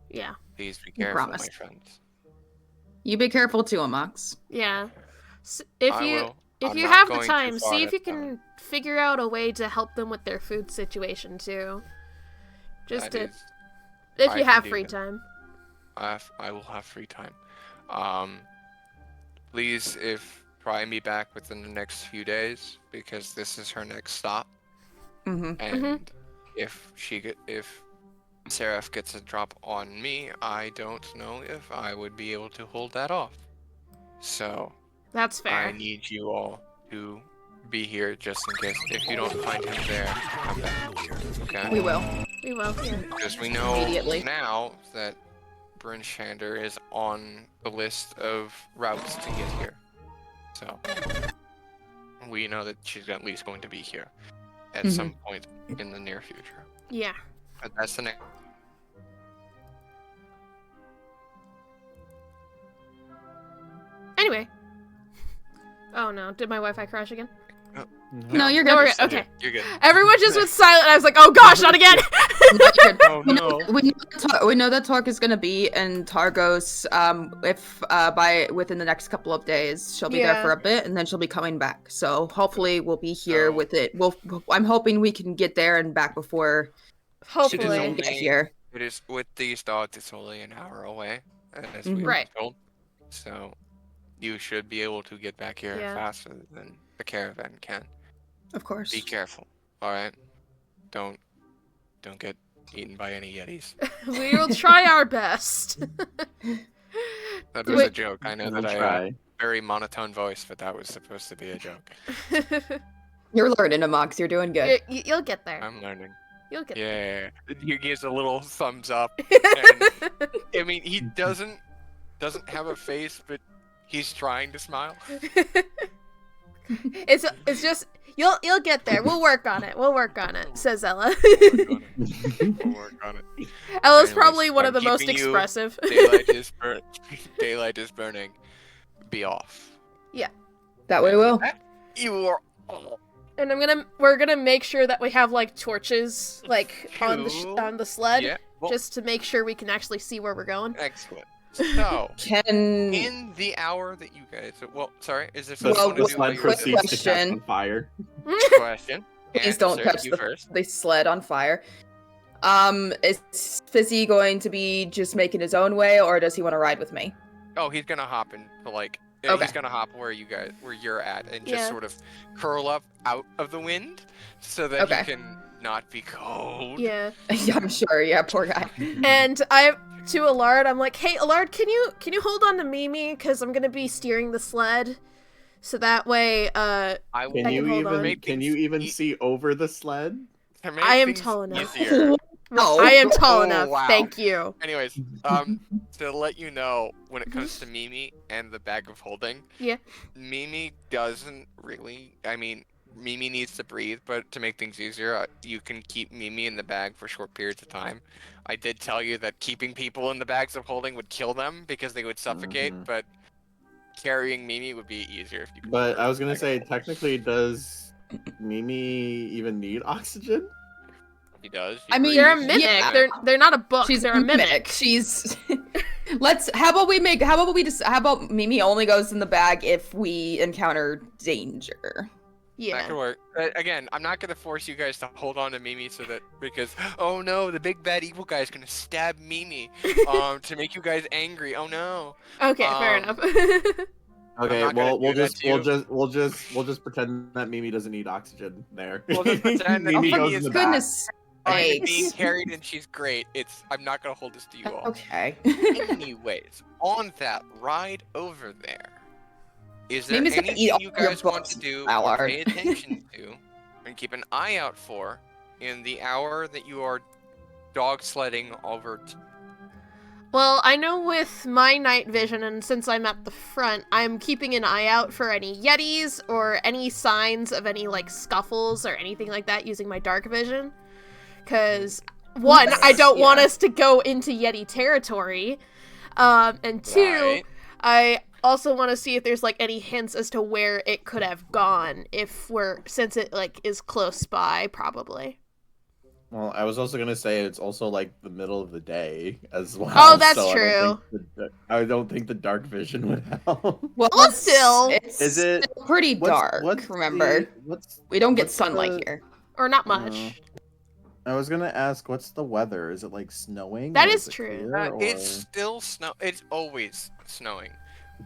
Yeah. Please be We careful, promise. my friends. You be careful too, Amox. Yeah. If I you will. if I'm you not have the going too time, far see if to you can figure out a way to help them with their food situation too. Just That to, is- if I you can have do free that. time. I will have free time. Please, try and be back within the next few days, because this is her next stop. Mm-hmm. And if Seraph gets a drop on me, I don't know if I would be able to hold that off. So That's fair. I need you all to be here just in case. If you don't find him there, come back. Okay? We will. We will. Yeah. Because we know Immediately. now that Brinchander is on the list of routes to get here. So we know that she's at least going to be here at some point in the near future. Yeah. But that's the next. Anyway. Oh no, did my Wi-Fi crash again? No, you're good. No, we're good. Okay. You're good. Everyone just went silent. I was like, oh gosh, not again. No, you're good. Oh no. We know that talk is gonna be in Targos. If within the next couple of days, she'll be there Yeah. for a bit, and then she'll be coming back. So hopefully we'll be here Oh. with it. I'm hoping we can get there and back before she Hopefully. can only- get here. It is with these dogs. It's only an hour away, as we were Right. told. So you should be able to get back here Yeah. faster than the caravan can. Of course. Be careful. All right. Don't get eaten by any yetis. We will try our best. That was a Wait. joke. I know We'll that I try. very monotone voice, but that was supposed to be a joke. You're learning, Amox. You're doing good. You'll get there. I'm learning. You'll get there. Yeah. He gives a little thumbs up. And I mean, he doesn't have a face, but he's trying to smile. It's just you'll get there. We'll work on it. We'll work on it, says Ella. We'll work on it. Ella's Anyways, probably one of the I'm most keeping you- expressive. Daylight is burning. Be off. That way, will. You are. And we're gonna make sure that we have like torches like on the sled, Yeah. Well, just to make sure we can actually see where we're going. excellent. So, Can in the hour that you guys, well, sorry, is there So Well, something the to do sled while you're quick proceeds to catch question. on fire. question? please And, don't sir, touch you the first. sled on fire? Is Fizzy going to be just making his own way, or does he want to ride with me? Oh, he's gonna hop into like. Okay. He's gonna hop where you're at, and just Yeah. sort of curl up out of the wind, so that Okay. he can not be cold. Yeah. Yeah, I'm sure. Yeah, poor guy. And to Allard, I'm like, hey Allard, can you hold on to Mimi, because I'm gonna be steering the sled, so that way I will Can I you can hold on. even eat- see over the sled? to make I am things tall enough. easier. No. I am tall Oh, enough. wow. Thank you. Anyways, to let you know, when it comes to Mimi and the bag of holding, Yeah. Mimi doesn't really. I mean, Mimi needs to breathe, but to make things easier, you can keep Mimi in the bag for short periods of time. I did tell you that keeping people in the bags of holding would kill them because they would suffocate, Mhm. but carrying Mimi would be easier if you could. But put her I in was the gonna bag say, of holding. technically, does Mimi even need oxygen? He does. I mean, They're a breathes. mimic. Yeah. They're not a book. She's they're a mimic. She's. How about Mimi only goes in the bag if we encounter danger? That Yeah. could work. Again, I'm not gonna force you guys to hold on to Mimi because oh no, the big bad evil guy is gonna stab Mimi to make you guys angry. Oh no. Okay, fair Um, enough. Okay, not gonna well, we'll do that just pretend that Mimi doesn't need oxygen there. We'll just pretend that Mimi Mimi goes is in the back. Goodness being sakes. carried and she's great. I'm not gonna hold this to you all. Okay. Anyways, on that ride over there, is there Mimi's gonna eat anything all you your guys want books, to do or Allard. pay attention to and keep an eye out for in the hour that you are dog sledding over Well, I know with my night vision, and since I'm at the front, I'm keeping an eye out for any yetis or any signs of any like scuffles or anything like that using my dark vision. Because one, I don't want Yeah. us to go into yeti territory, and two, Right. I also want to see if there's like any hints as to where it could have gone since it like is close by, probably. Well, I was also gonna say it's also like the middle of the day as well. Oh, that's so true. I don't think the dark vision would help. Well, Well, still. it's Is it- still pretty dark. Remember, we don't get what's sunlight the- here. Or not much. I was gonna ask, what's the weather? Is it like snowing? That or is it true. clear, It's or- still snow. It's always snowing.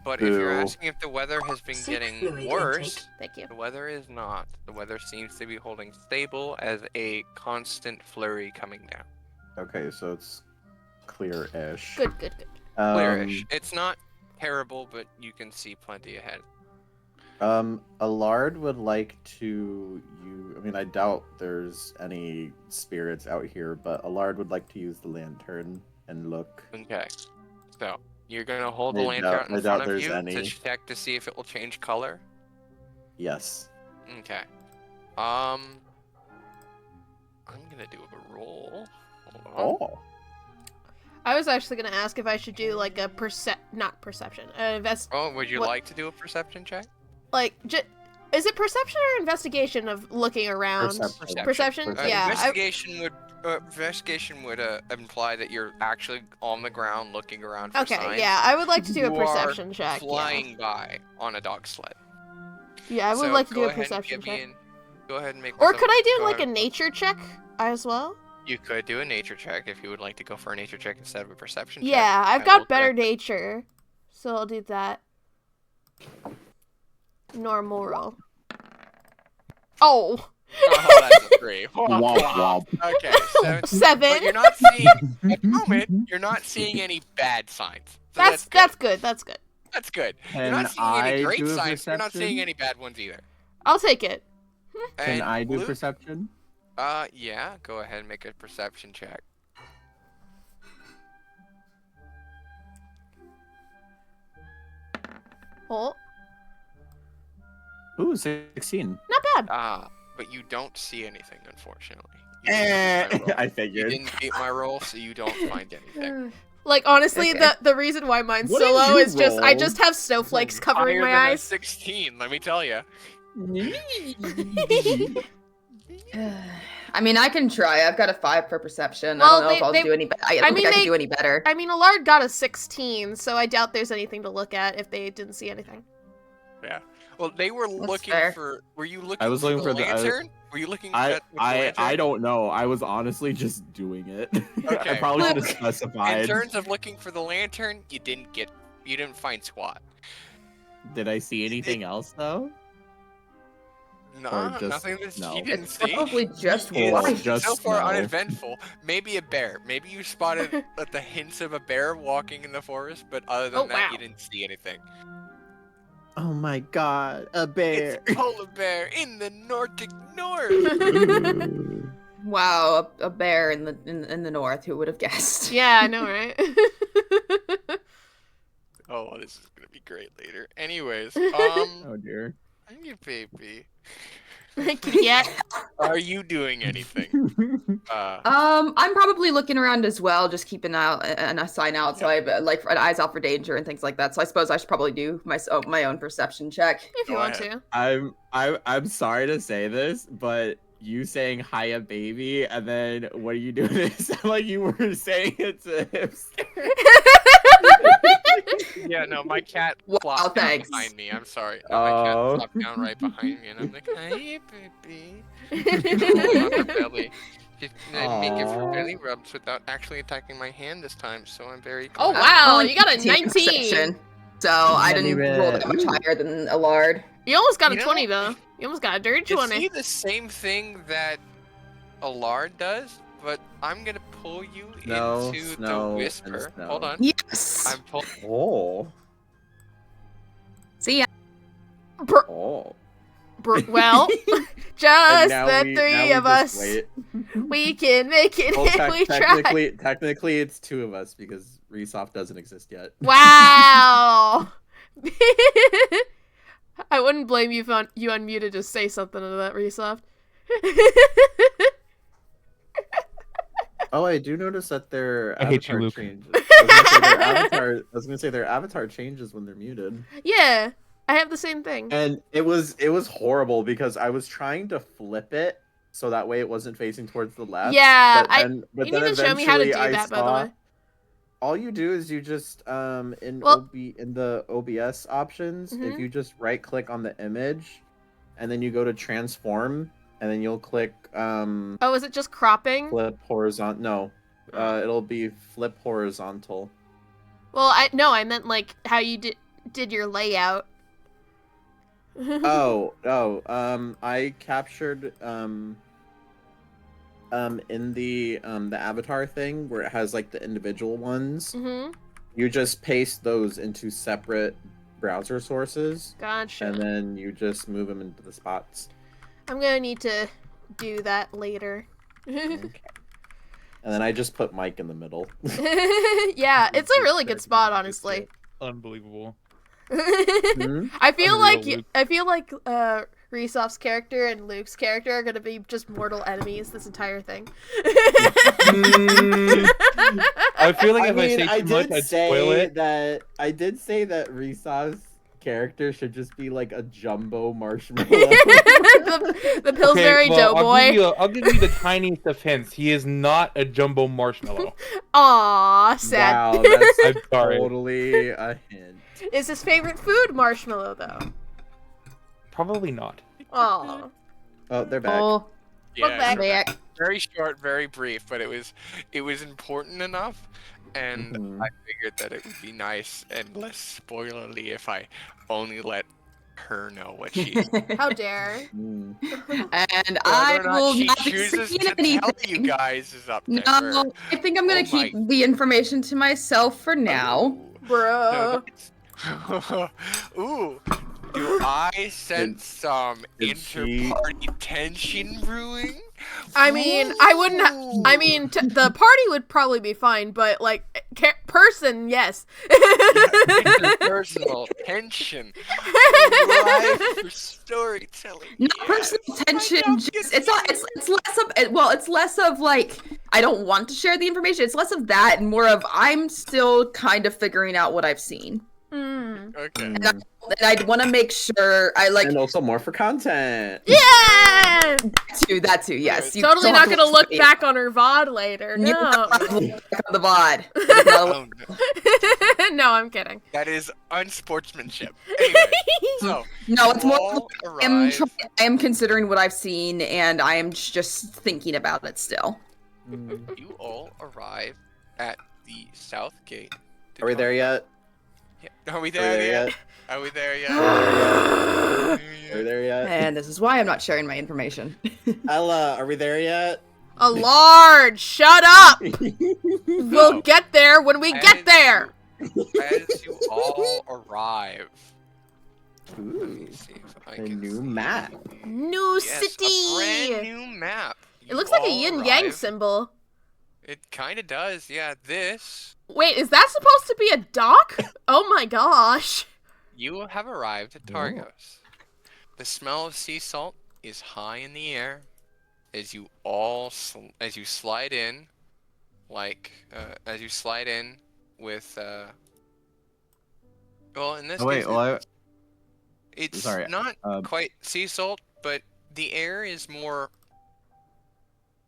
But if you're Boo. asking if the weather has been Seek getting fluid worse, intake. Thank you. the weather is not. The weather seems to be holding stable as a constant flurry coming down. Okay, so it's clear-ish. Good, good, good. Clearish. It's not terrible, but you can see plenty ahead. Allard would like to I mean, I doubt there's any spirits out here, but Allard would like to use the lantern and look. Okay. So, you're gonna hold the I lantern doubt in front of there's you to any. check to see if it will change color? Yes. Okay. I'm gonna do a roll. Hold on. Oh. I was actually gonna ask if I should do like a not perception, Oh, would you what- like to do a perception check? like is it perception or investigation of looking around? Perception? Yeah. Investigation would imply that you're actually on the ground looking around for Okay, signs. yeah, I would like to do a You are perception check. Flying by on a dog sled. Yeah, I would So like to go do a ahead and perception give me check. go ahead and make. Or myself- could I do go like a ahead. nature check as well? You could do a nature check if you would like to go for a nature check instead of a perception check. Yeah, I've I got will better correct it. nature, so I'll do that. Normal roll. Oh, Oh, that's a 3. Womp womp. Okay, so 7. but you're not seeing at the moment. You're not seeing any bad signs. So That's good. That's good. That's good. You're Can not seeing any I great do a signs. You're not seeing perception? any bad ones either. I'll take it. Can And I do Luke, perception? Yeah. Go ahead and make a perception check. Oh, Ooh, 16. not bad. But you don't see anything, unfortunately. You didn't beat my roll. I You figured. didn't beat my roll, so you don't find anything. Like honestly, Okay. the reason why mine's What so did low you is just I roll? just have snowflakes covering Higher my than a eyes. 16, let me tell you. I mean, I can try. I've got a 5 for perception. Well, I don't know if I'll they- do any. I I don't mean, think I they- can do any better. I mean, Allard got a 16, so I doubt there's anything to look at if they didn't see anything. Yeah. Well, they were That's looking fair. for. Were you looking? I was looking for the- lantern. Were you looking I at the lantern? I don't know. I was honestly just doing it. I Okay. probably should have Look, In specified. terms of looking for the lantern, you didn't find squat. Did I see anything else though? No, Or just- nothing that no. you didn't It's see. probably just It's Well, white. just so far snow. uneventful. Maybe a bear. Maybe you spotted the hints of a bear walking in the forest, but other than Oh, that, wow. you didn't see anything. Oh my god, a bear. It's a polar bear in the Nordic North. Wow, a bear in the north. Who would have guessed? Yeah, I know, right? Oh, this is gonna be great later. Anyways, Oh dear. you baby, Yeah. are you doing anything? I'm probably looking around as well, just keeping a sign out, so I have like eyes out for danger and things like that. So I suppose I should probably do my own perception check. If you Go want ahead. to. I'm sorry to say this, but you saying hiya baby and then what are you doing? It sounded like you were saying it's a hipster. Yeah, no, my cat Wow, flopped down thanks. behind me. I'm sorry. No, my cat Oh. flopped down right behind me, and I'm like, hi, baby. Hold on her belly. She's gonna make it for Aw. belly rubs without actually attacking my hand this time, so I'm very Oh, glad. wow, Only you got a 15 19. perception, so I didn't roll that much Ooh. higher than Allard. You almost got a You know- 20, though. You almost got a dirty It's 20. the same thing that Allard does, but I'm gonna pull you Snow, into snow, the and whisper. snow. Hold on. Yes. I'm pulling. Oh. See ya. Br- Oh. well, And just now the we- three now we of just us. wait. We can make it Well, if we try. technically it's 2 of us because Resoft doesn't exist yet. Wow. I wouldn't blame you if you unmuted to say something to that, Resoft. Oh, I do notice that their I hate you, avatar Luke. changes. I was gonna say their avatar changes when they're muted. Yeah, I have the same thing. And it was horrible because I was trying to flip it so that way it wasn't facing towards the left. Yeah, but then You didn't even show me how to do eventually I that, by the saw- way. All you do is you just in Well- in the OBS options, Mhm. if you just right click on the image, and then you go to transform, and then you'll click Oh, is it just cropping? flip horizontal. No, it'll be flip horizontal. Well, I meant like how you did. did your layout. I captured in the avatar thing where it has like the individual ones. Mm-hmm. You just paste those into separate browser sources, Gotcha. and then you just move them into the spots. I'm gonna need to do that later. Okay. And then I just put Mike in the middle. Yeah, it's a really good spot, honestly. Unbelievable. I feel Unreal, like Resoft's character and Luke's character are gonna be just mortal enemies this entire thing. I feel like if I say too much, I'd spoil it. I did say that Resoft's character should just be like a jumbo marshmallow. the Pillsbury Doughboy. I'll give you the tiniest of hints. He is not a jumbo marshmallow. Aw, sad. Wow, that's I'm sorry. totally a hint. Is his favorite food marshmallow, though? Probably not. Aw. Oh, they're back. Oh, Look back. back. Very short, very brief, but it was important enough, and I figured that it would be nice and less spoilerly if I only let her know what she is. How dare. Mm. And Whether I or not will she not be chooses saying to tell anything. you guys is up to No, her. I think I'm gonna Oh my- keep the information to myself for now. Bro. No, ooh, do I sense some did she- inter-party tension brewing? I mean, I wouldn't. I mean, the party would probably be fine, but like person, yes. Interpersonal tension. Live for storytelling. Not Yes. personal tension. I don't Just, get it's not. It's less of. It's less of like I don't want to share the information. It's less of that and more of I'm still kind of figuring out what I've seen. Okay. And I want to make sure I like And also more for content. Yeah. that too. Yes, you Totally don't not have gonna look to- back on her VOD later. You No. don't have to look back on the VOD. It's not a- Oh, no. No, I'm kidding. That is unsportsmanship. Anyway, so No, it's more. all I am arrive- I am considering what I've seen, and I am just thinking about it still. You all arrive at the south gate. Are we there yet? Yeah. Are we Are we there there yet? yet? Are we there yet? Are we there yet? And this is why I'm not sharing my information. Ella, are we there yet? Allard, shut up. We'll get there when we get there. As you all arrive. Let Ooh, me see if I a can new see. New map. Yes, city. a brand new map. It looks like a You all yin-yang arrive- symbol. It kind of does, yeah. This, Wait, is that supposed to be a dock? Oh my gosh. you have arrived at Targos. The smell of sea salt is high in the air as you all as you slide in, with well, in this Oh, wait, case, well, it's sorry, not uh, quite sea salt, but the air is more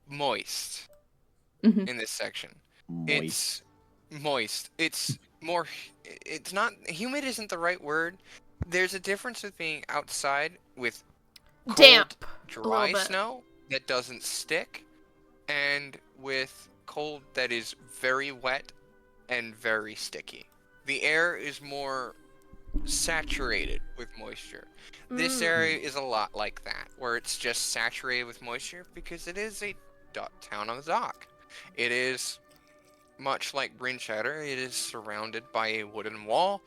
moist Mhm. in this section. moist. It's moist. It's more. It's not humid. Isn't the right word. There's a difference with being outside with cold, Damp. dry bit. snow that doesn't stick, and with cold that is very wet and very sticky. The air is more saturated with moisture. This area is a lot like that, where it's just saturated with moisture because it is a town on the dock. It is much like Bryn Shatter. It is surrounded by a wooden wall.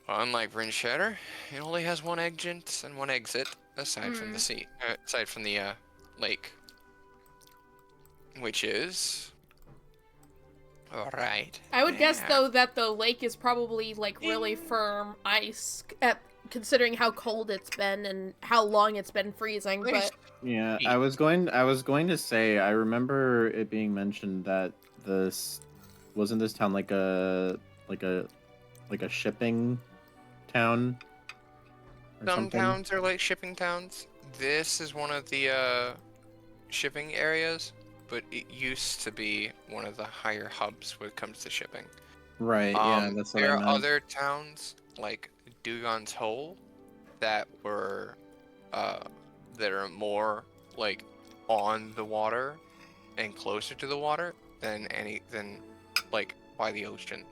Unlike Bryn Shatter, it only has one entrance and one exit aside from the sea, aside from the lake, which is right. I would guess there. though that the lake is probably like really firm ice, considering how cold it's been and how long it's been freezing. But Yeah, I was going to say I remember it being mentioned that wasn't this town like a shipping town or Some something? towns are like shipping towns. This is one of the shipping areas, but it used to be one of the higher hubs when it comes to shipping. Right, yeah, that's what There I are meant. other towns like Dugon's Hole that were that are more like on the water and closer to the water than like by the ocean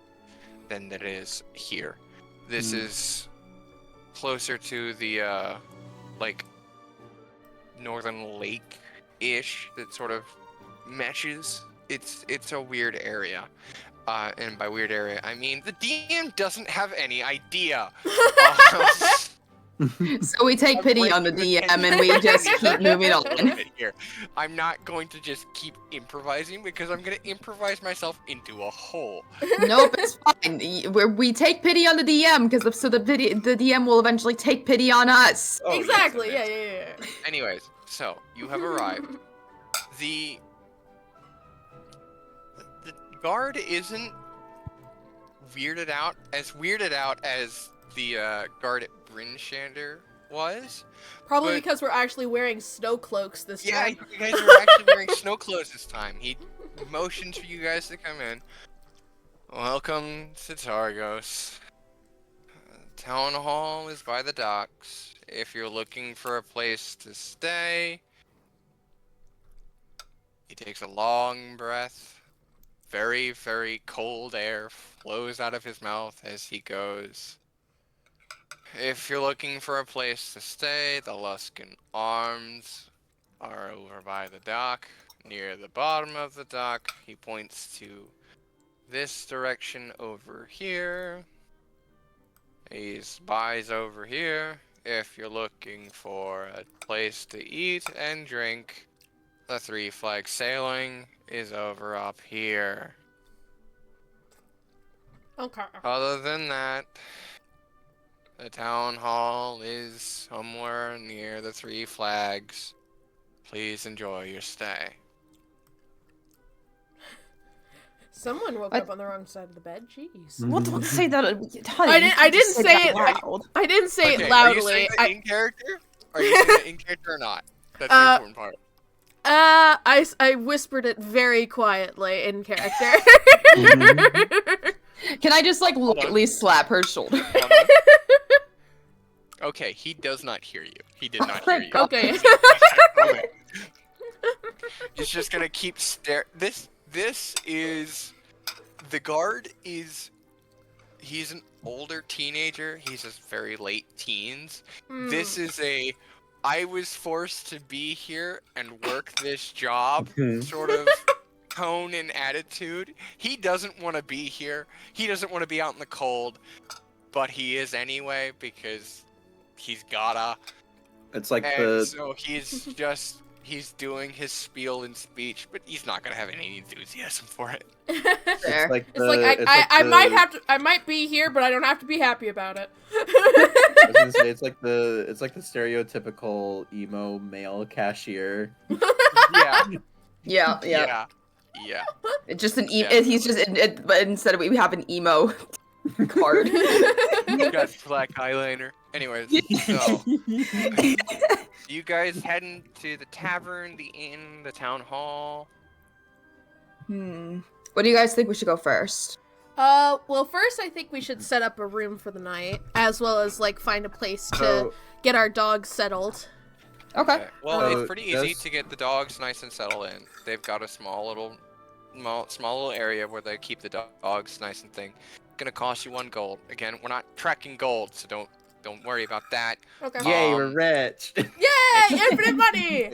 than it is here. This is closer to the like northern lake-ish that sort of meshes. It's a weird area. And by weird area, I mean the DM doesn't have any idea. So we take pity on the DM and we just keep moving on. Here. I'm not going to just keep improvising because I'm going to improvise myself into a hole. Nope, it's fine. We take pity on the DM because the DM will eventually take pity on us. Oh, Exactly. yes, Yeah. Anyways, so you have arrived. The guard isn't weirded out as the guard at Brinshander was. Probably But- because we're actually wearing snow cloaks this Yeah, time. you guys are actually wearing snow clothes this time. He motioned for you guys to come in. Welcome to Targos. Town Hall is by the docks. If you're looking for a place to stay, he takes a long breath. Very, very cold air flows out of his mouth as he goes. If you're looking for a place to stay, the Luskan Arms are over by the dock, near the bottom of the dock. He points to this direction over here. He's buys over here. If you're looking for a place to eat and drink, the Three Flag Sailing is over up here. Okay. Other than that, the town hall is somewhere near the Three Flags. Please enjoy your stay. Someone woke What? up on the wrong side of the bed. Jeez. What? Don't say that. Honey, I didn't say that it. loud. I didn't say Okay, it Are you loudly. saying that in character? Are you saying that in character or not? That's the important part. I whispered it very quietly in character. Can I just like lightly slap her shoulder? Hold on. Okay, he does not hear you. He did not hear you. Okay. Okay. He's just gonna keep stare. This is the guard is. He's an older teenager. He's just very late teens. This is a. I was forced to be here and work this job sort of tone and attitude. He doesn't want to be here. He doesn't want to be out in the cold, but he is anyway because he's gotta. It's like And the so he's doing his spiel and speech, but he's not gonna have any enthusiasm for it. There. it's like It's like I might be here, but I don't have to be happy about it. I was gonna say it's like the stereotypical emo male cashier. Yeah, Yeah. It's just an Yeah. he's just but instead of we have an emo card. You got black eyeliner. Anyways, so you guys heading to the tavern, the inn, the town hall? What do you guys think we should go first? Well, first I think we should set up a room for the night, as well as like find a place to So get our dogs settled. Okay. Well, So it's pretty easy just- to get the dogs nice and settled in. They've got a small little area where they keep the dogs nice and thing. Gonna cost you 1 gold. Again, we're not tracking gold, so don't worry about that. Okay. yay, we're rich. Yay! Infinite money.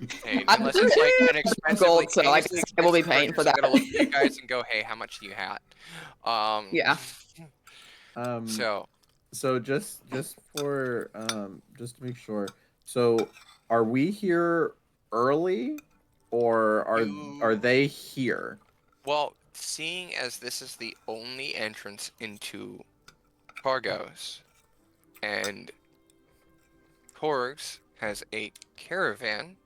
It's paid, I'm unless it's like an expensively gold, so I famously guess I will be expensive paying for purchase, I'm that. gonna look at you guys and go, hey, how much do you have? Yeah. So just for just to make sure. So are we here early or are they here? well, seeing as this is the only entrance into Targos, and Torgs has a caravan,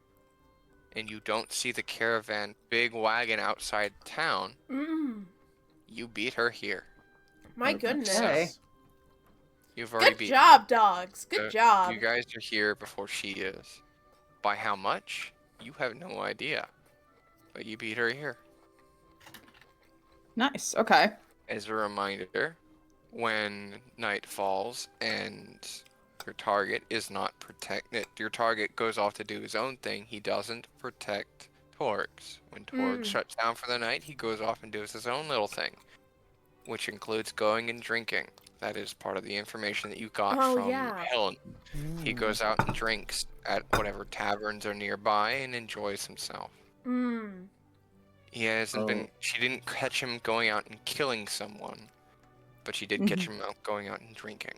and you don't see the caravan big wagon outside town, you beat her here. My Okay. goodness. You've already Good beat job, dogs. Good job. You guys are here before she is. By how much? You have no idea. But you beat her here. Nice. Okay. As a reminder, when night falls and your target is not protected, your target goes off to do his own thing, he doesn't protect Torgs. When Torgs shuts down for the night, he goes off and does his own little thing. which includes going and drinking. That is part of the information that you got Oh, from yeah. Helen. He goes out and drinks at whatever taverns are nearby and enjoys himself. Mm. He hasn't been. She didn't catch him going out and killing someone, but she did catch him out going out and drinking.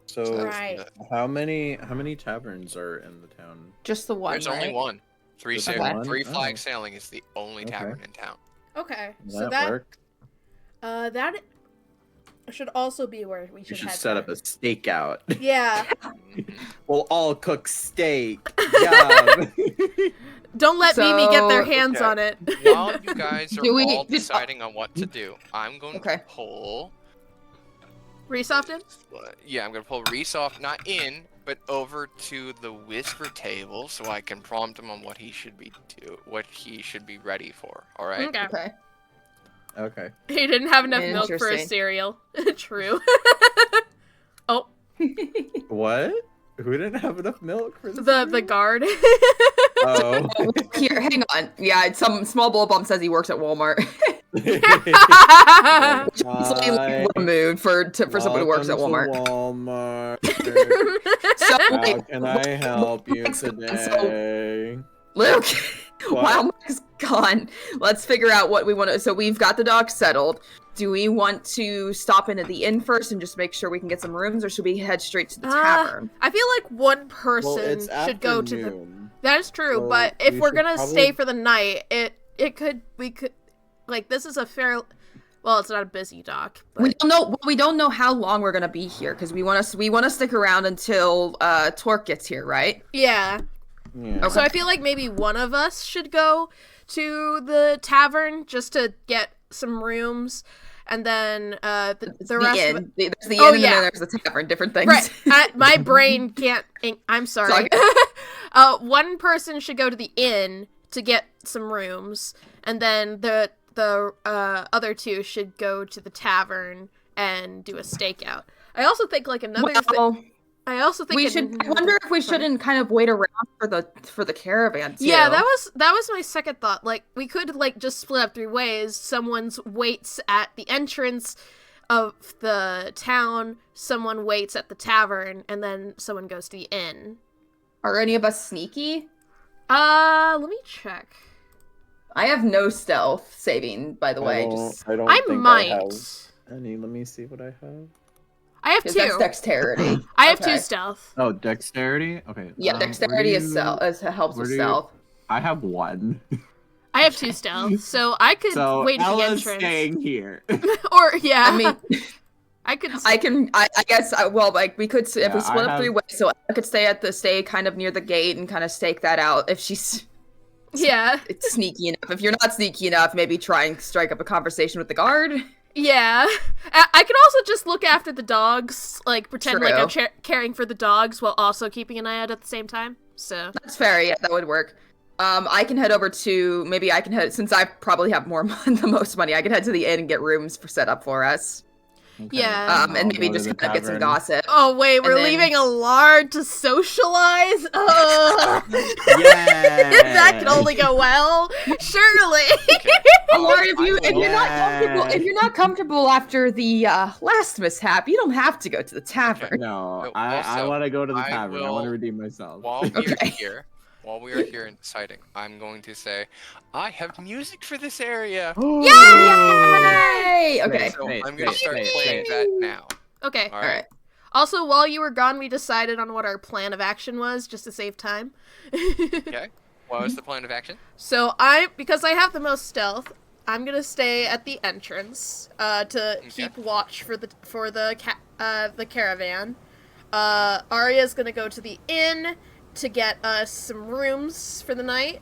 So that's Right. how many taverns are in the town? Just the one. There's only right? one. Just one? Three flag Oh. sailing is the only Okay. tavern in town. Okay, Will so that work? that should also be where we You should should head set to. up a stakeout. Yeah. We'll all cook steak. Yum. Don't let Mimi get their So- hands Okay. on it. While you guys are Do we- all did- deciding on what to do, I'm going Okay. to pull. Resoft in? Yeah, I'm gonna pull Resoft not in, but over to the whisper table so I can prompt him on what he should be ready for. All right. Okay. Okay. Okay. He didn't have enough milk for his Interesting. cereal. True. Oh, What? Who didn't have enough milk for this? the guard. Oh. Here, hang on. Yeah, some small bull bump says he works at Walmart. Slightly Hi. mood for someone who works at Welcome Walmart. to Walmart. So, How wait, can I help you So- today? Luke, What? while Mike's gone, let's figure out what we want to. So we've got the dock settled. Do we want to stop into the inn first and just make sure we can get some rooms, or should we head straight to the tavern? I feel like one Well, person it's should go to the. afternoon. That is true, so but if we we're should gonna probably- stay for the night, we could like this is a fair. Well, it's not a busy dock, We but don't know. We don't know how long we're gonna be here because we want to stick around until Torque gets here, right? yeah. Yeah. So I feel like maybe one of us should go to the tavern just to get some rooms, and then the rest of it. inn. There's the Oh, inn, yeah. and then there's the tavern. Different things. Right. My brain can't. I'm sorry. One person should go to the inn to get some rooms, and then the other two should go to the tavern and do a stakeout. I also think like another. Well, I also think we should. I wonder if we shouldn't kind of wait around for the caravan too. Yeah, that was my second thought. Like we could like just split up 3 ways. Someone's waits at the entrance of the town, someone waits at the tavern, and then someone goes to the inn. Are any of us sneaky? Let me check. I have no stealth saving, by the way. Just I don't I think might. I have any. Let me see what I have. I have 'cause 2. that's dexterity. I have Okay. 2 stealth. Oh, dexterity. Okay. Yeah, dexterity is helps with stealth. I have 1. I have 2 stealth, so I could wait at the entrance. here. Or yeah, I mean, I could. I guess. Well, like we could if Yeah, we split I up 3 have- ways, so I could stay kind of near the gate and kind of stake that out. If she's Yeah, it's sneaky enough. If you're not sneaky enough, maybe try and strike up a conversation with the guard. yeah. I could also just look after the dogs, like pretend like I'm True. caring for the dogs while also keeping an eye out at the same time. So That's fair. Yeah, that would work. I can head over to maybe I can head since I probably have the most money. I can head to the inn and get rooms set up for us. Yeah. And maybe just kind of get some gossip. Oh wait, we're And then- leaving Allard to socialize. Ugh. Yeah. That can only go well. Surely. Allard, if will. you're not comfortable after the last mishap, you don't have to go to the tavern. No, No, I also, want to go to the I tavern. I want to will- redeem myself. While we Okay. are here, and deciding, I'm going to say, I have music for this area. Yay! Okay. So Hey, I'm gonna hey, start hey, playing hey. that now. Okay. All All right. Also, while you were gone, we decided on what our plan of action was, just to save time. Okay. What was the plan of action? So because I have the most stealth, I'm gonna stay at the entrance to keep watch for the caravan. Aria's gonna go to the inn to get us some rooms for the night,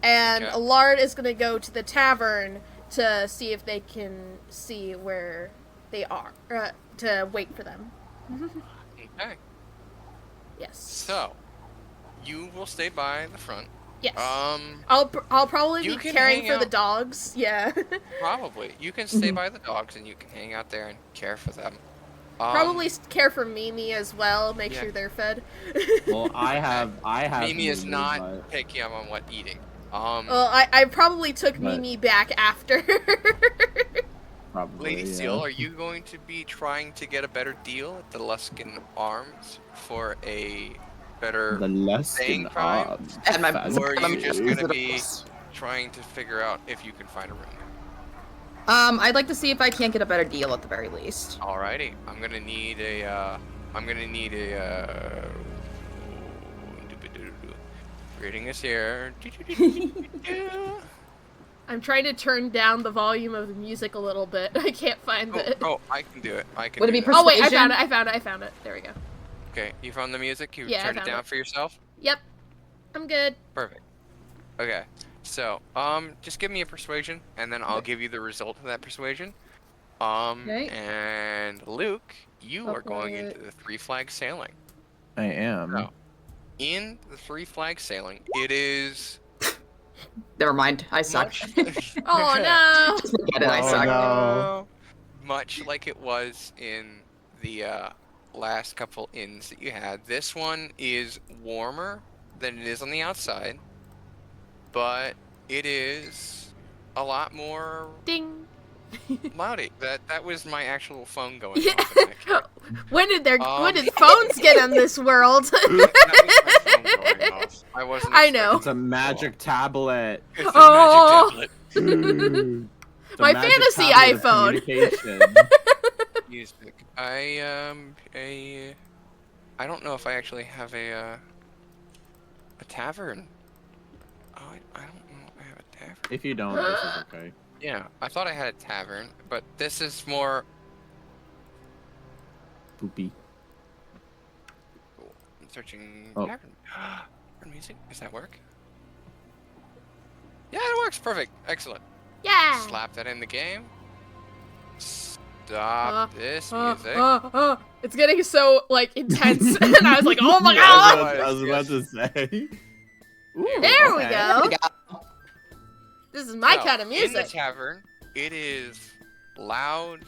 and Okay. Allard is gonna go to the tavern to see if they can see where they are, to wait for them. Okay. Yes. So, you will stay by the front. Yes. Um, I'll probably you be can caring hang for the out- dogs. Yeah. probably. You can stay by the dogs and you can hang out there and care for them. Probably care for Mimi as well. Make yeah. sure they're fed. Well, I have. Mimi is Mimi, not but- picky on what eating. Well, I probably took But- Mimi back after. Probably, Lady yeah. Steele, are you going to be trying to get a better deal at the Luskin Arms for a better The paying Luskin crime? odds. And my Or are you just fancy- gonna be trying to figure out if you can find a room? I'd like to see if I can't get a better deal at the very least. Alrighty, I'm gonna need a, reading is here. I'm trying to turn down the volume of the music a little bit. I can't find it. Oh, I can do it. I can Would it do be that. Oh wait, I Persuasion? found it. There we go. Okay, you found the music? You Yeah, I turned it found down it. for yourself? Yep. I'm good. Perfect. Okay, so, just give me a persuasion, and then I'll give you the result of that persuasion. Okay. And Luke, you Go are going for it. into the Three Flag Sailing. I am. No. In the Three Flag Sailing, it is Never mind. I suck. much... Oh no. Just forget it. I Oh, suck. no. Much like it was in the last couple inns that you had, this one is warmer than it is on the outside, but it is a lot more Ding. loudy. That was my actual phone going Yeah. off. in that case. When did Um, phones get in this world? That was my phone going off. I wasn't. I know. It's a magic tablet. It's a Oh. magic Dude. It's a My magic fantasy tablet of iPhone. communication. tablet. Music. I don't know if I actually have a tavern. Oh, I don't know if I have a tavern. If you don't, this is okay. Yeah, I thought I had a tavern, but this is more. Poopy. Cool. I'm searching Oh. tavern. Tavern music. Does that work? Yeah, it works. Perfect. Excellent. Yeah. Slap that in the game. Stop this music. It's getting so like intense, and I was like, "Oh my Yeah, god!" I was about to say. Ooh, There we okay. go. This is my So, kind of In the music. tavern, it is loud,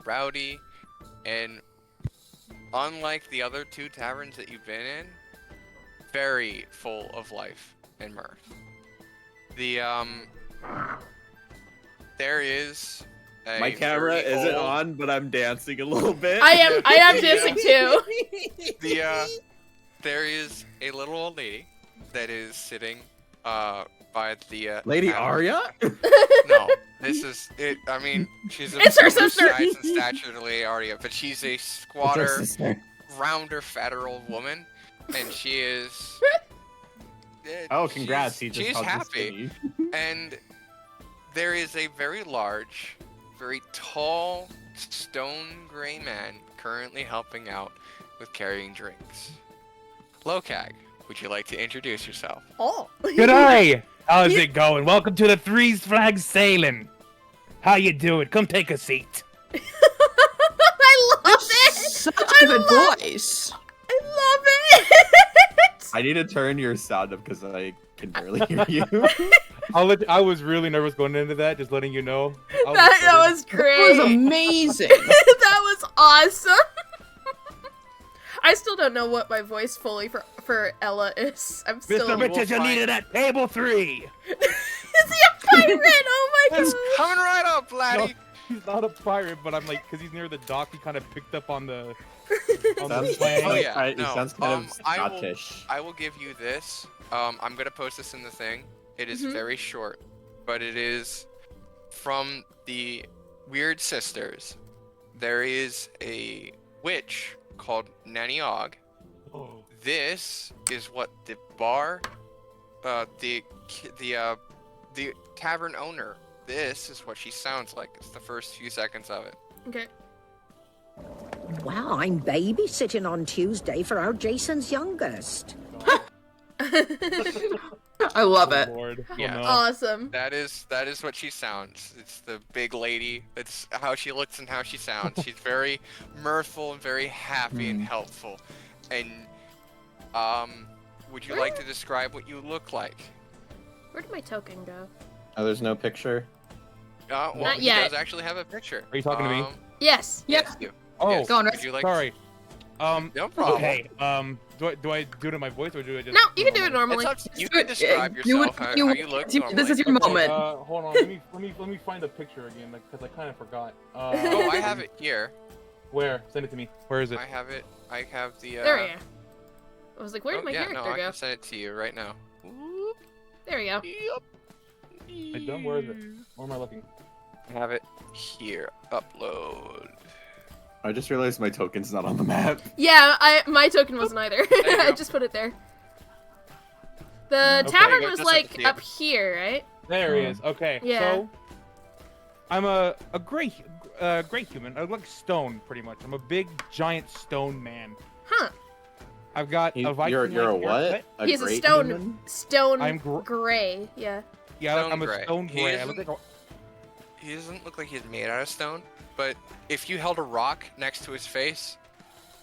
rowdy, and unlike the other two taverns that you've been in, very full of life and mirth. The there is a My camera very isn't old- on, but I'm dancing a little bit. I am dancing too. There is a little old lady that is sitting by the Lady tavern. Aria? No, this is it. I mean, she's a It's her similar sister. size and stature to Lady Aria, but she's a squatter, rounder, fatter old woman, and she is. Oh, congrats. She's, He just she's hugged his happy, titty. and there is a very large, very tall, stone gray man currently helping out with carrying drinks. Lo-Kag, would you like to introduce yourself? Oh. G'day! How's it going? Welcome to the Three Flag Sailing. How you doing? Come take a seat. I love it. Such a good voice. I love it. I need to turn your sound up because I can barely hear you. I was really nervous going into that, just letting you know. That was That great. was amazing. That was awesome. I still don't know what my voice fully for Ella is. I'm still. Mr. Richards, you find- needed at table 3. Is he a pirate? Oh my It's god. coming right up, laddie. He's not a pirate, but I'm like, because he's near the dock, he kind of picked up on the Sounds, slang. Oh, yeah, it no, sounds kind of I will- Scottish. I will give you this. I'm gonna post this in the thing. It is very short, but it is from the Weird Sisters. There is a witch called Nanny Og. Oh. This is what the the tavern owner. This is what she sounds like. It's the first few seconds of it. Okay. Well, I'm babysitting on Tuesday for our Jason's youngest. I love it. Lord. Oh, Yeah. no. Awesome. That is what she sounds. It's the big lady. It's how she looks and how she sounds. She's very mirthful and very happy and helpful. And would you like to describe what you look like? Where did my token go? Oh, there's no picture? Well, Not he yet. does actually have a picture. Are you talking to me? Yes. Yes, you. Oh, Yes. Go on, Would Rick. you like sorry. No problem. Okay. Do I do it in my voice or do I just? No, you can do it normally. It's up to you. Can describe Do yourself. what How you you look. want to. normally. This is your moment. Hold on. Let me find the picture again, because I kind of forgot. Oh, I have it here. Where? Send it to me. Where is it? I have it. I have the. There we go. I was like, where'd my yeah, character no, I go? can send it to you right now. Whoop. There we go. Yep. I done? Where is it? Where am I looking? I have it here. Upload. I just realized my token's not on the map. Yeah, my token wasn't either. you I go. just put it there. The Okay. tavern Go, was just like up to up here, right? There he is. Okay. Yeah. So, I'm a gray human. I look like stone, pretty much. I'm a big, giant stone man. Huh. I've got a Viking. You're a what? haircut. He's a great stone. human? Stone I'm gray. Yeah. Yeah, Stone I'm gray. a stone He gray. I look isn't- like He doesn't look like he's made out of stone, but if you held a rock next to his face,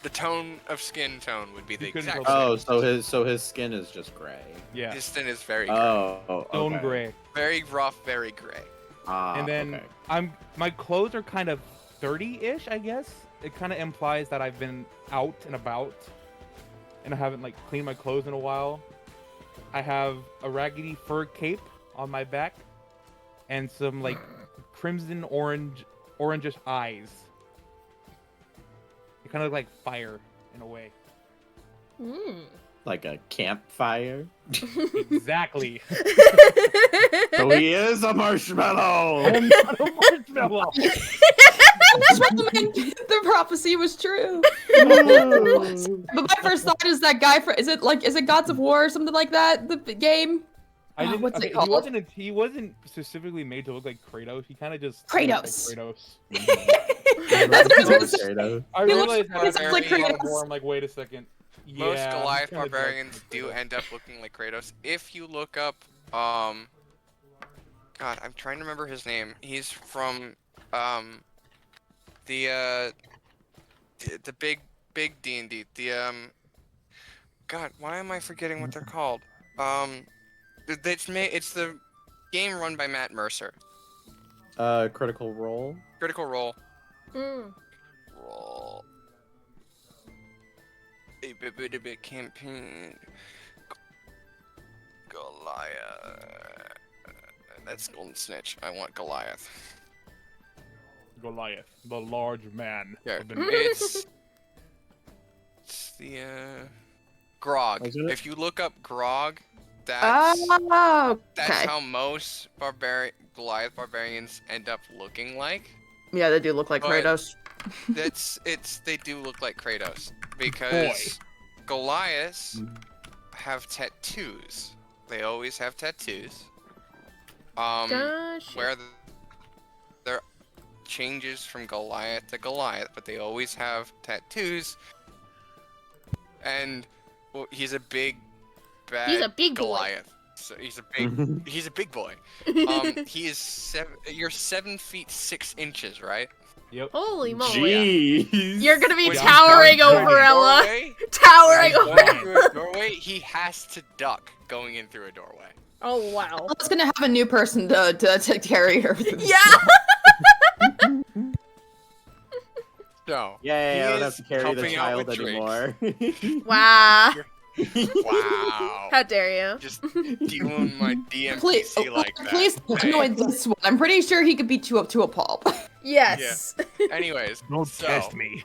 the tone of skin tone would be the You couldn't exact tell same. Oh, so his skin is just gray. yeah, His skin is very gray. Oh, stone okay. gray. Very rough, very gray. Ah, And then okay. my clothes are kind of dirty-ish, I guess. It kind of implies that I've been out and about, and I haven't like cleaned my clothes in a while. I have a raggedy fur cape on my back, and some like crimson orangish eyes. They kind of look like fire in a way. Mm. Like a campfire. Exactly. So he is a marshmallow. I'm not a marshmallow. The prophecy was true. But my first thought is that guy is it Gods of War or something like that? The game. I didn't, what's it okay, called? He wasn't specifically made to look like Kratos. He kind of just Kratos. looked like Kratos. That's what it was. Kratos. I He looks realized that just like after God of Kratos. War, I'm like, wait a second. Most Yeah, Goliath he kinda does barbarians look do like end up looking like Kratos. If you look up, God, I'm trying to remember his name. He's from, the big D&D. God, why am I forgetting what they're called? It's the game run by Matt Mercer. Critical Role. Critical Role. Mm. Roll. A bit campaign. Goliath. That's Golden Snitch. I want Goliath. Goliath, the large man. Yeah, of the- it's the Grog. Is it? If you look up Grog, that's Oh, that's okay. how most Goliath barbarians end up looking like. Yeah, they do look like But- Kratos. They do look like Kratos because Goliaths have tattoos. They always have tattoos. Gotcha. Where there changes from Goliath to Goliath, but they always have tattoos. And well, he's a big, bad He's a big boy. Goliath. So he's a big boy. He is you're 7 feet 6 inches, right? Yep. Holy moly. Jeez. You're gonna be When he's towering going through over a Ella. doorway- Towering when he's over. going through a doorway, he has to duck going in through a doorway. Oh wow. I was gonna have a new person to carry her. through this. Yeah. So Yay, he I don't have is to carry the helping out child with Drake. anymore. Wow. Wow. How dare you? Just doing my Please, DMPC like that. please don't annoy this one. I'm pretty sure he could beat you up to a pulp. Yes. Anyways, Don't so, test me.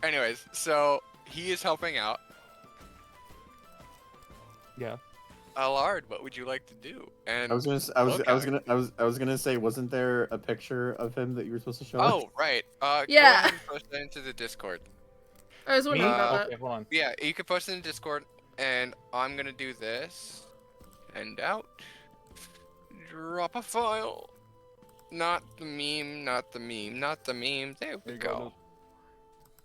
Anyways, so he is helping out. Yeah. Allard, what would you like to do? And I was gonna say, wasn't there a picture of him that you were supposed to show us? oh right, go Yeah. ahead and post that into the Discord. I was wondering about Okay, hold on. Yeah, you can post it in Discord, and I'm gonna do this. Send out. Drop a file. Not the meme, not the meme, not the meme. There we There you go. that.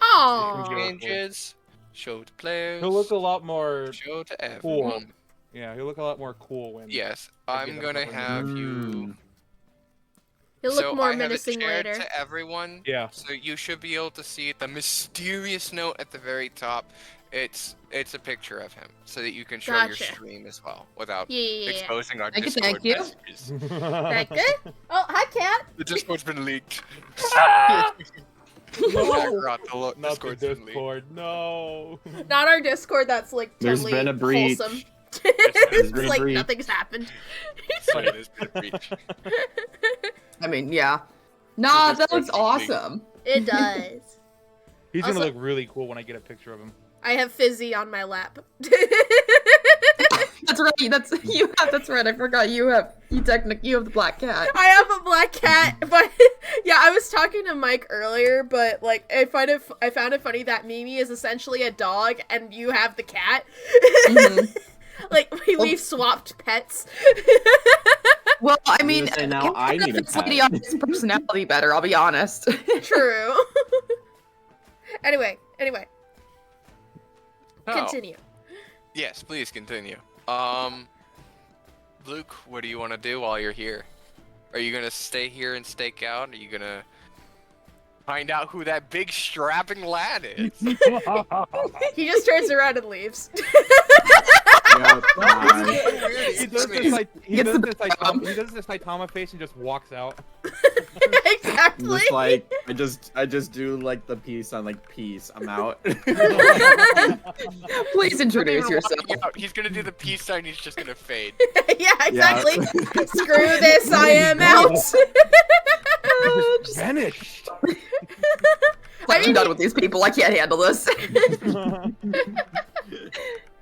Oh. Go. Changes. Show to players. He'll look a lot more. Show to cool. everyone. Yeah, he'll look a lot more cool when. Yes, I I'm get gonna that properly. have you. He'll look So more I have it menacing shared later. to everyone. Yeah. So you should be able to see the mysterious note at the very top. It's a picture of him, so that you can show your Gotcha. stream as well without Yeah. exposing our Thank you, Discord thank you. messages. That good? Oh, hi, cat. The Discord's been leaked. Not the Discord. Discord. No. Not our Discord. That's like There's totally been a breach. wholesome. been It's a like breach. nothing's happened. There's been a breach. I mean, yeah. Nah, So that this looks person's awesome. It does. He's Also- gonna look really cool when I get a picture of him. I have Fizzy on my lap. That's right. That's right. I forgot you have the black cat. I have a black cat, but yeah, I was talking to Mike earlier, but like I found it funny that Mimi is essentially a dog and you have the cat. Mhm. Like we've swapped pets. Well, I was mean, gonna say, now I need a this lady pet. on his personality better. I'll be honest. True. Anyway, Oh, continue. yes, please continue. Luke, what do you want to do while you're here? Are you gonna stay here and stake out? Are you gonna find out who that big strapping lad is? He just turns around and leaves. Yep, bye. He does this Saitama face and just walks out. Exactly. Just like I just do like the peace on like peace. I'm out. Please introduce Even yourself. walking out, he's gonna do the peace sign. He's just gonna fade. Yeah, exactly. Screw this, I am out. Vanished. Like, I'm done with these people. I can't handle this.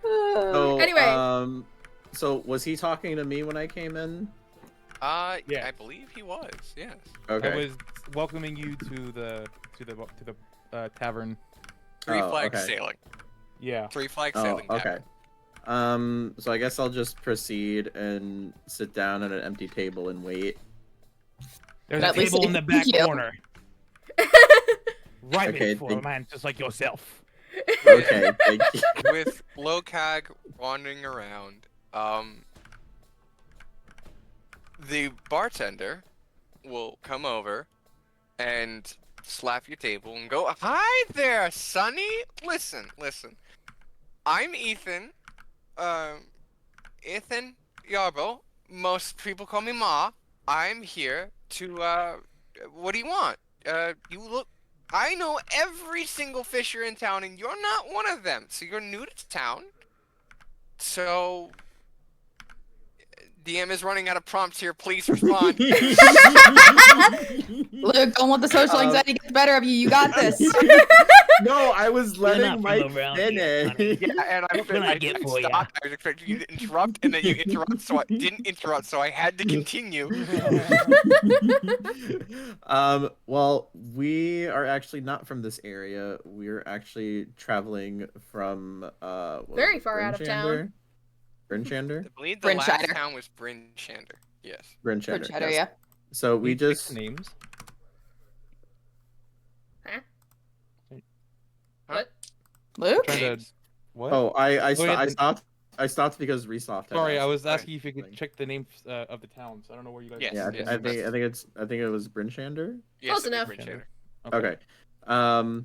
So, Anyway. So was he talking to me when I came in? Yeah. I believe he was. Yes. Okay. I was welcoming you to the tavern. Three Oh, flags okay. sailing. Yeah. Three flags Oh, sailing. okay. So I guess I'll just proceed and sit down at an empty table and wait. There's At a least table in the back thank you. corner. Right Okay, for a thank- man just like yourself. Okay, thank you. With Lo-Kag wandering around, the bartender will come over and slap your table and go, "Hi there, Sonny. Listen. I'm Ethan. Ethan Yarbo. Most people call me Ma. I'm here to, what do you want? I know every single fisher in town, and you're not one of them. So you're new to town. So, DM is running out of prompts here. Please respond." Luke, don't let the social anxiety get the better of you. You got this. No, I was letting not Mike from around here, finish. Yeah, and What can I get for ya? stopped. I was expecting you to interrupt, and then you interrupt, so I didn't interrupt, so I had to continue. Well, we are actually not from this area. We're actually traveling from what was Very it, far out of town. Brinchander? I believe the last Brinshander. town was Brinshander. Yes. Brinchander. Cheddar, yes. yeah. So we You pick just names. Luke? Trying to what? Oh, I Go ahead. stopped because Resoft. had Sorry, I asked was for asking if you could something. check the names of the towns. I don't know where you guys. Yes, Yeah, yes, I think it was Brinshander. Yes, Close it was enough. Brinshander. Okay.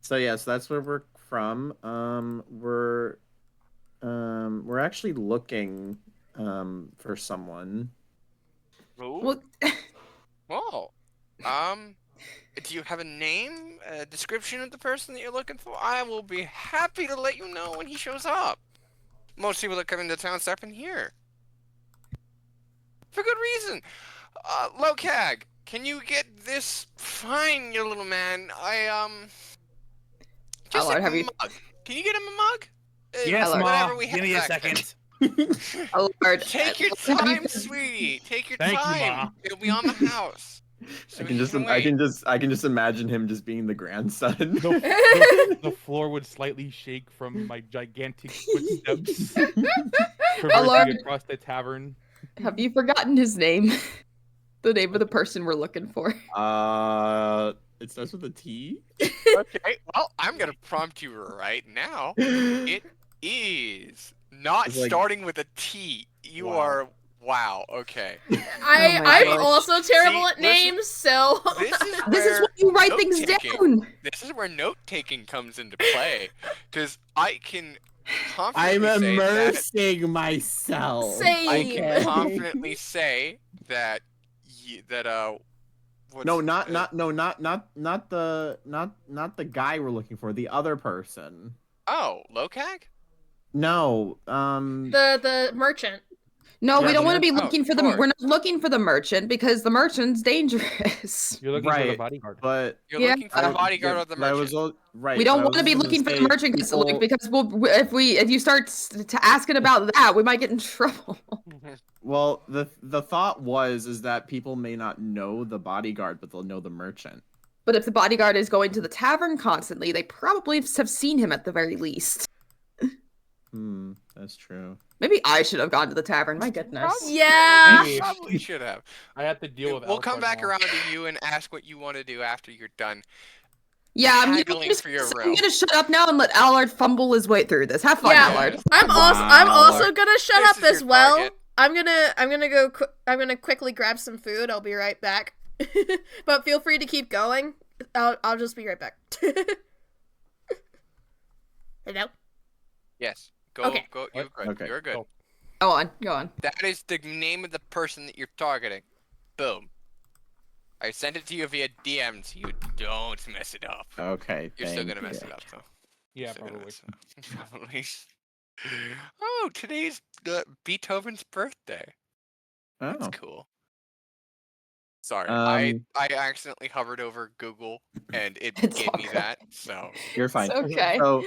So yes, that's where we're from. We're actually looking for someone. Ooh. Well, Oh. Do you have a name, a description of the person that you're looking for? I will be happy to let you know when he shows up. Most people that come into town stop in here. For good reason. Lo-Kag, can you get this? Fine, you little man. Just Allard, a have you- mug. Can you get him a mug? Yes, Allard. Ma. Whatever we Give have me a back then. second. Allard, Take your have you- time, sweetie. Take your Thank you, time. Ma. It'll be on the house. So I can just wait. I can just imagine him just being the grandson. The floor would slightly shake from my gigantic footsteps Allard. traversing across the tavern. Have you forgotten his name? The name of the person we're looking for. It starts with a T. Okay, well, I'm gonna prompt you right now. It is not It's like- starting with a T. You Wow. are wow. Okay. my I'm gosh. also terrible See, at listen. names, so This is This is where when you write things note-taking- down. This is where note taking comes into play, because I can I'm confidently say that immersing myself. Same. I can confidently say that No, not the guy we're looking for. The other person. Oh, Lo-Kag? No. The merchant. No, we Yeah, don't the want to be merchant- looking for the. sure. We're not looking for the merchant because the merchant's dangerous. You're looking for the Right, bodyguard. but You're Yeah. looking for the bodyguard or the but I merchant? was right. We don't but I want to was be gonna looking for the say merchant because, people- because if you start to asking about that, we might get in trouble. Well, the thought is that people may not know the bodyguard, but they'll know the merchant. But if the bodyguard is going to the tavern constantly, they probably have seen him at the very least. That's true. Maybe I should have gone to the tavern. My goodness. Yeah. Maybe. You probably should have. I have to deal with. We'll come Alfred back now. around to you and ask what you want to do after you're done. Yeah, I'm Haggling just for your I'm room. gonna shut up now and let Allard fumble his way through this. Have fun, Yeah. Allard. I'm Wow. also gonna shut This up is as your well. target. I'm gonna quickly grab some food. I'll be right back. But feel free to keep going. I'll just be right back. Hello? Yes. Go. Okay. Go. You're good. Okay. You're good. Go. Go on, go on. That is the name of the person that you're targeting. Boom. I sent it to you via DM, so you don't mess it up. Okay. You're still thank gonna mess you. it up, though. Yeah, Still gonna probably. mess it up. Probably. Oh, today's Beethoven's birthday. That's Oh. cool. Sorry, Um, I accidentally hovered over Google and it It's gave all me good. that. So You're fine. It's okay. So,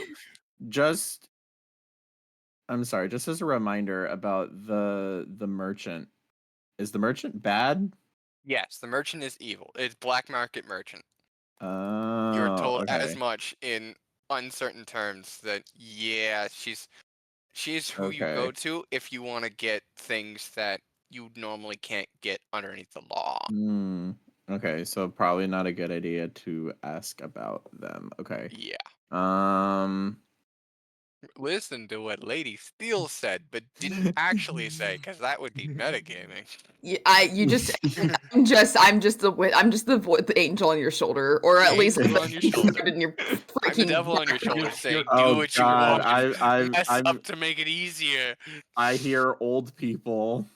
I'm sorry. Just as a reminder about the merchant. Is the merchant bad? yes, the merchant is evil. It's black market merchant. Oh, You're told okay. as much in uncertain terms that yeah, she's who you go Okay. to if you want to get things that you normally can't get underneath the law. Okay, so probably not a good idea to ask about them. Okay. Yeah. Listen to what Lady Steele said, but didn't actually say, because that would be metagaming. I'm just the angel on your shoulder, or at least Angel on your shoulder. in your I'm the freaking devil on your shoulder saying, do Oh what you God, want. Mess I'm up to make it easier. I hear old people.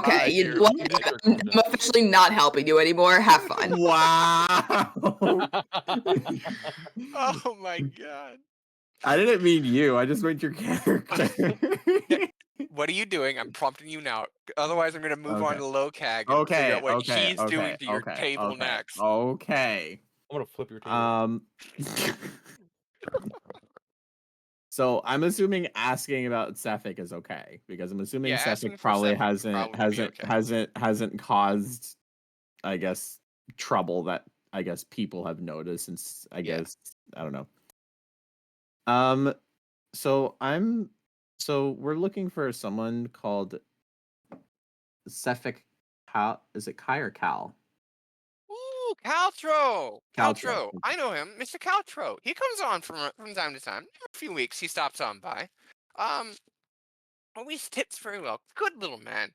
Okay, you know what? District I'm Agent. officially not helping you anymore. Have fun. Wow. Oh my god. I didn't mean you. I just meant your character. What are you doing? I'm prompting you now. Otherwise, I'm going to move on Okay. to Lo-Kag and figure out what he's doing to your table okay, next. Okay. I'm gonna flip your table. So I'm assuming asking about Sephek is okay because I'm assuming Yeah, asking Sephek for probably Sephek would probably be okay. hasn't caused, I guess, trouble that I guess people have noticed since I Yeah. guess I don't know. So we're looking for someone called Sephek. Is it Kai or Cal? Ooh, Caltro! Caltro. I know him, Mr. Caltro. He comes on from time to time. Every few weeks, he stops on by. Always tips very well. Good little man.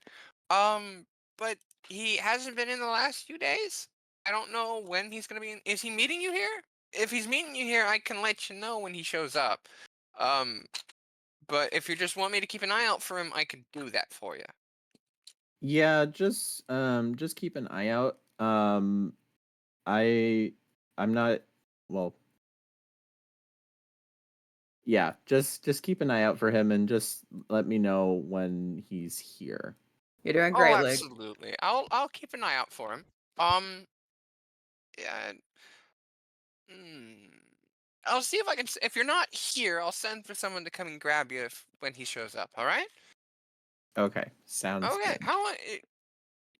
But he hasn't been in the last few days. I don't know when he's gonna be in. Is he meeting you here? If he's meeting you here, I can let you know when he shows up. But if you just want me to keep an eye out for him, I could do that for you. Yeah, just keep an eye out. I'm not well. Yeah, just keep an eye out for him and just let me know when he's here. You're doing great, Luke. Absolutely. I'll keep an eye out for him. Yeah. I'll see if I can. If you're not here, I'll send for someone to come and grab you when he shows up. All right? Okay, sounds Okay. good.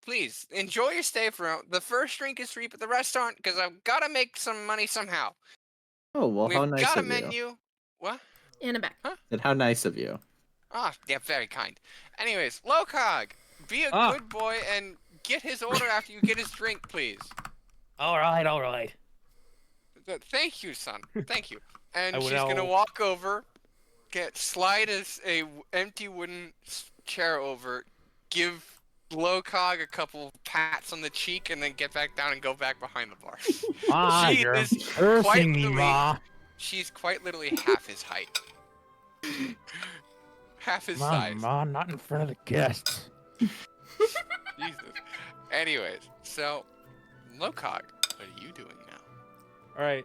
Please enjoy your stay for the first drink is free, but the rest aren't because I've got to make some money somehow. Oh well, how We've nice got a of you. menu. What? In a back. And how nice of you. Ah, yeah, very kind. Anyways, Lo-Kag, be a good boy and get his order after you get his drink, please. All right. Thank you, son. Thank you. And I she's will gonna now- walk over, slide a empty wooden chair over, give Lo-Kag a couple pats on the cheek, and then get back down and go back behind the bar. Ah, She you're is cursing quite me, literally- Ma. She's quite literally half his height. Half his size. Ma, not in front of the guests. Jesus. Anyways, so Lo-Kag, what are you doing now? All right.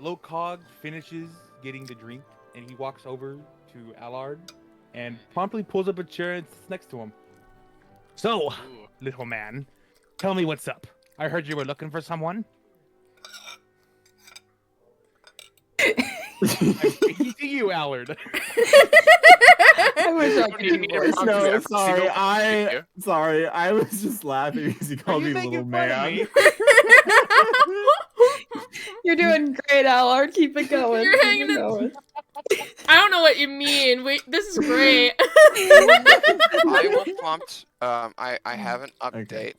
Lo-Kag finishes getting the drink, and he walks over to Allard, and promptly pulls up a chair and sits next to him. So, Ooh. little man, tell me what's up. I heard you were looking for someone. I'm speaking to you, Allard. I wish I What do you could need do to voice. prompt No, you? sorry, I was just laughing because he called you me making little fun of man. me? You're doing great, Allard. Keep it going. You're Keep hanging it in- going. I don't know what you mean. Wait, this is great. I will prompt. I have an update. Okay.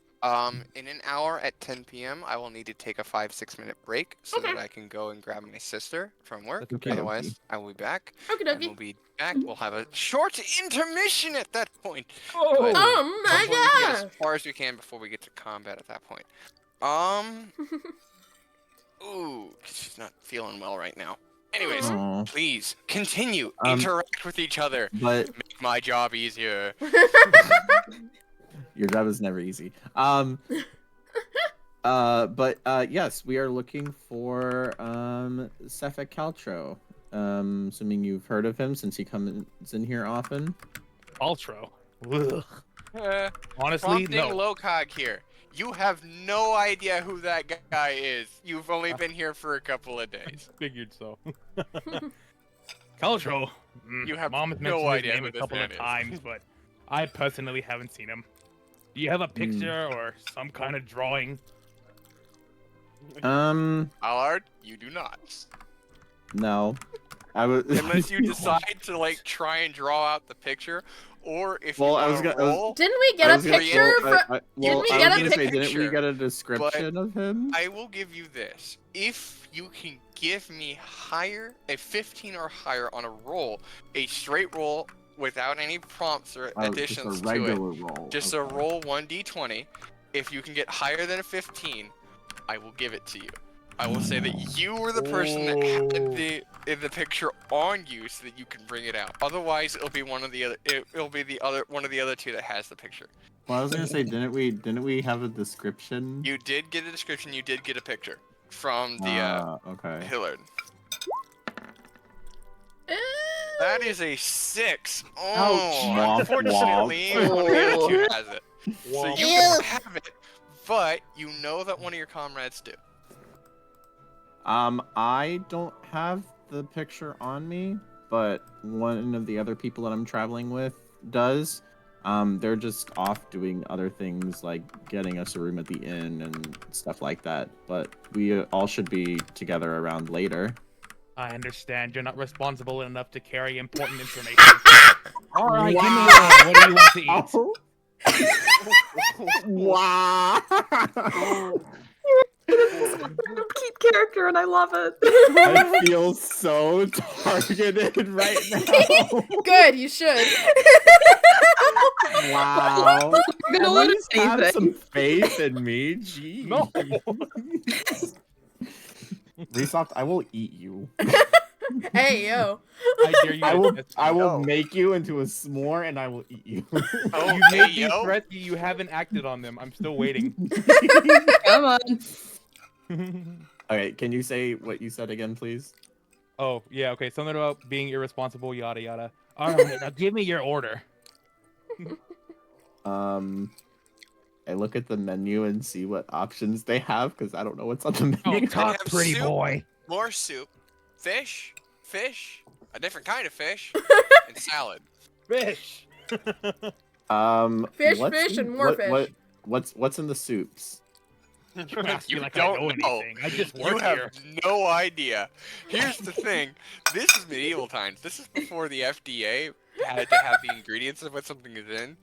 In an hour at 10 p.m., I will need to take a 5-6 minute break so Okay. that I can go and grab my sister from work. That's okay. Otherwise, I will be back. Okie And we'll dokie. be back. We'll have a short intermission at that point. Oh, But Oh my hopefully we can get god. as far as we can before we get to combat at that point. Ooh, she's not feeling well right now. Anyways, Aw, please continue. Um, Interact with each other. but Make my job easier. your job is never easy. Yes, we are looking for Sephek Caltro. Assuming you've heard of him since he comes in here often. Ultro. Ugh. Uh, Honestly, Prompting no. Lo-Kag here. You have no idea who that guy is. You've only been here for a couple of days. Figured so. Caltro. You have Mom has no mentioned idea his name who a this couple man of is. times, but I personally haven't seen him. Do you have a picture or some kind of drawing? Allard, you do not. No. I was Unless you decide to like try and draw out the picture, or if Well, you I want was to gonna- I was- roll, Didn't we get I a was gonna- picture? well, Didn't we I get was a gonna say, didn't we picture? get a description of him? I will give you this. If you can give me a 15 or higher on a roll, a straight roll without any prompts or additions just a to it, regular roll. just a roll 1d20. If you can get higher than a 15, I will give it to you. I will say that you were the person that had the picture on you, so that you can bring it out. Otherwise, it'll be one of the other. It'll be one of the other two that has the picture. Well, I was gonna say, didn't we have a description? You did get a description. You did get a picture from the okay. Hillard. Eh, That is a 6. Ouch. Oh, Womp, unfortunately, womp. one of the other two has it. So you Ew. don't have it, but you know that one of your comrades do. I don't have the picture on me, but one of the other people that I'm traveling with does. They're just off doing other things like getting us a room at the inn and stuff like that. But we all should be together around later. I understand you're not responsible enough to carry important information. All right, give me one. What do you want to eat? Wow! Cute character, and I love it. I feel so targeted right now. Good, you should. Wow! You're gonna At let least us have say some faith in me. Gee. No. Resoft, I will eat you. Hey, yo. I dare you. I will make you into a s'more and I will eat you. Oh, You hey, made these yo. threats. You haven't acted on them. I'm still waiting. Come on. Okay, can you say what you said again, please? Oh, yeah, okay. Something about being irresponsible, yada yada. All right, now give me your order. I look at the menu and see what options they have because I don't know what's on the Oh, menu. talk, talk, pretty pretty soup. boy. More soup, fish, a different kind of fish, and salad. Fish. Fish, what's fish, in- and more fish. What's in the soups? You ask me You like don't I know know. anything. I just You work have here. no idea. Here's the thing. This is medieval times. This is before the FDA had to have the ingredients of what something is in.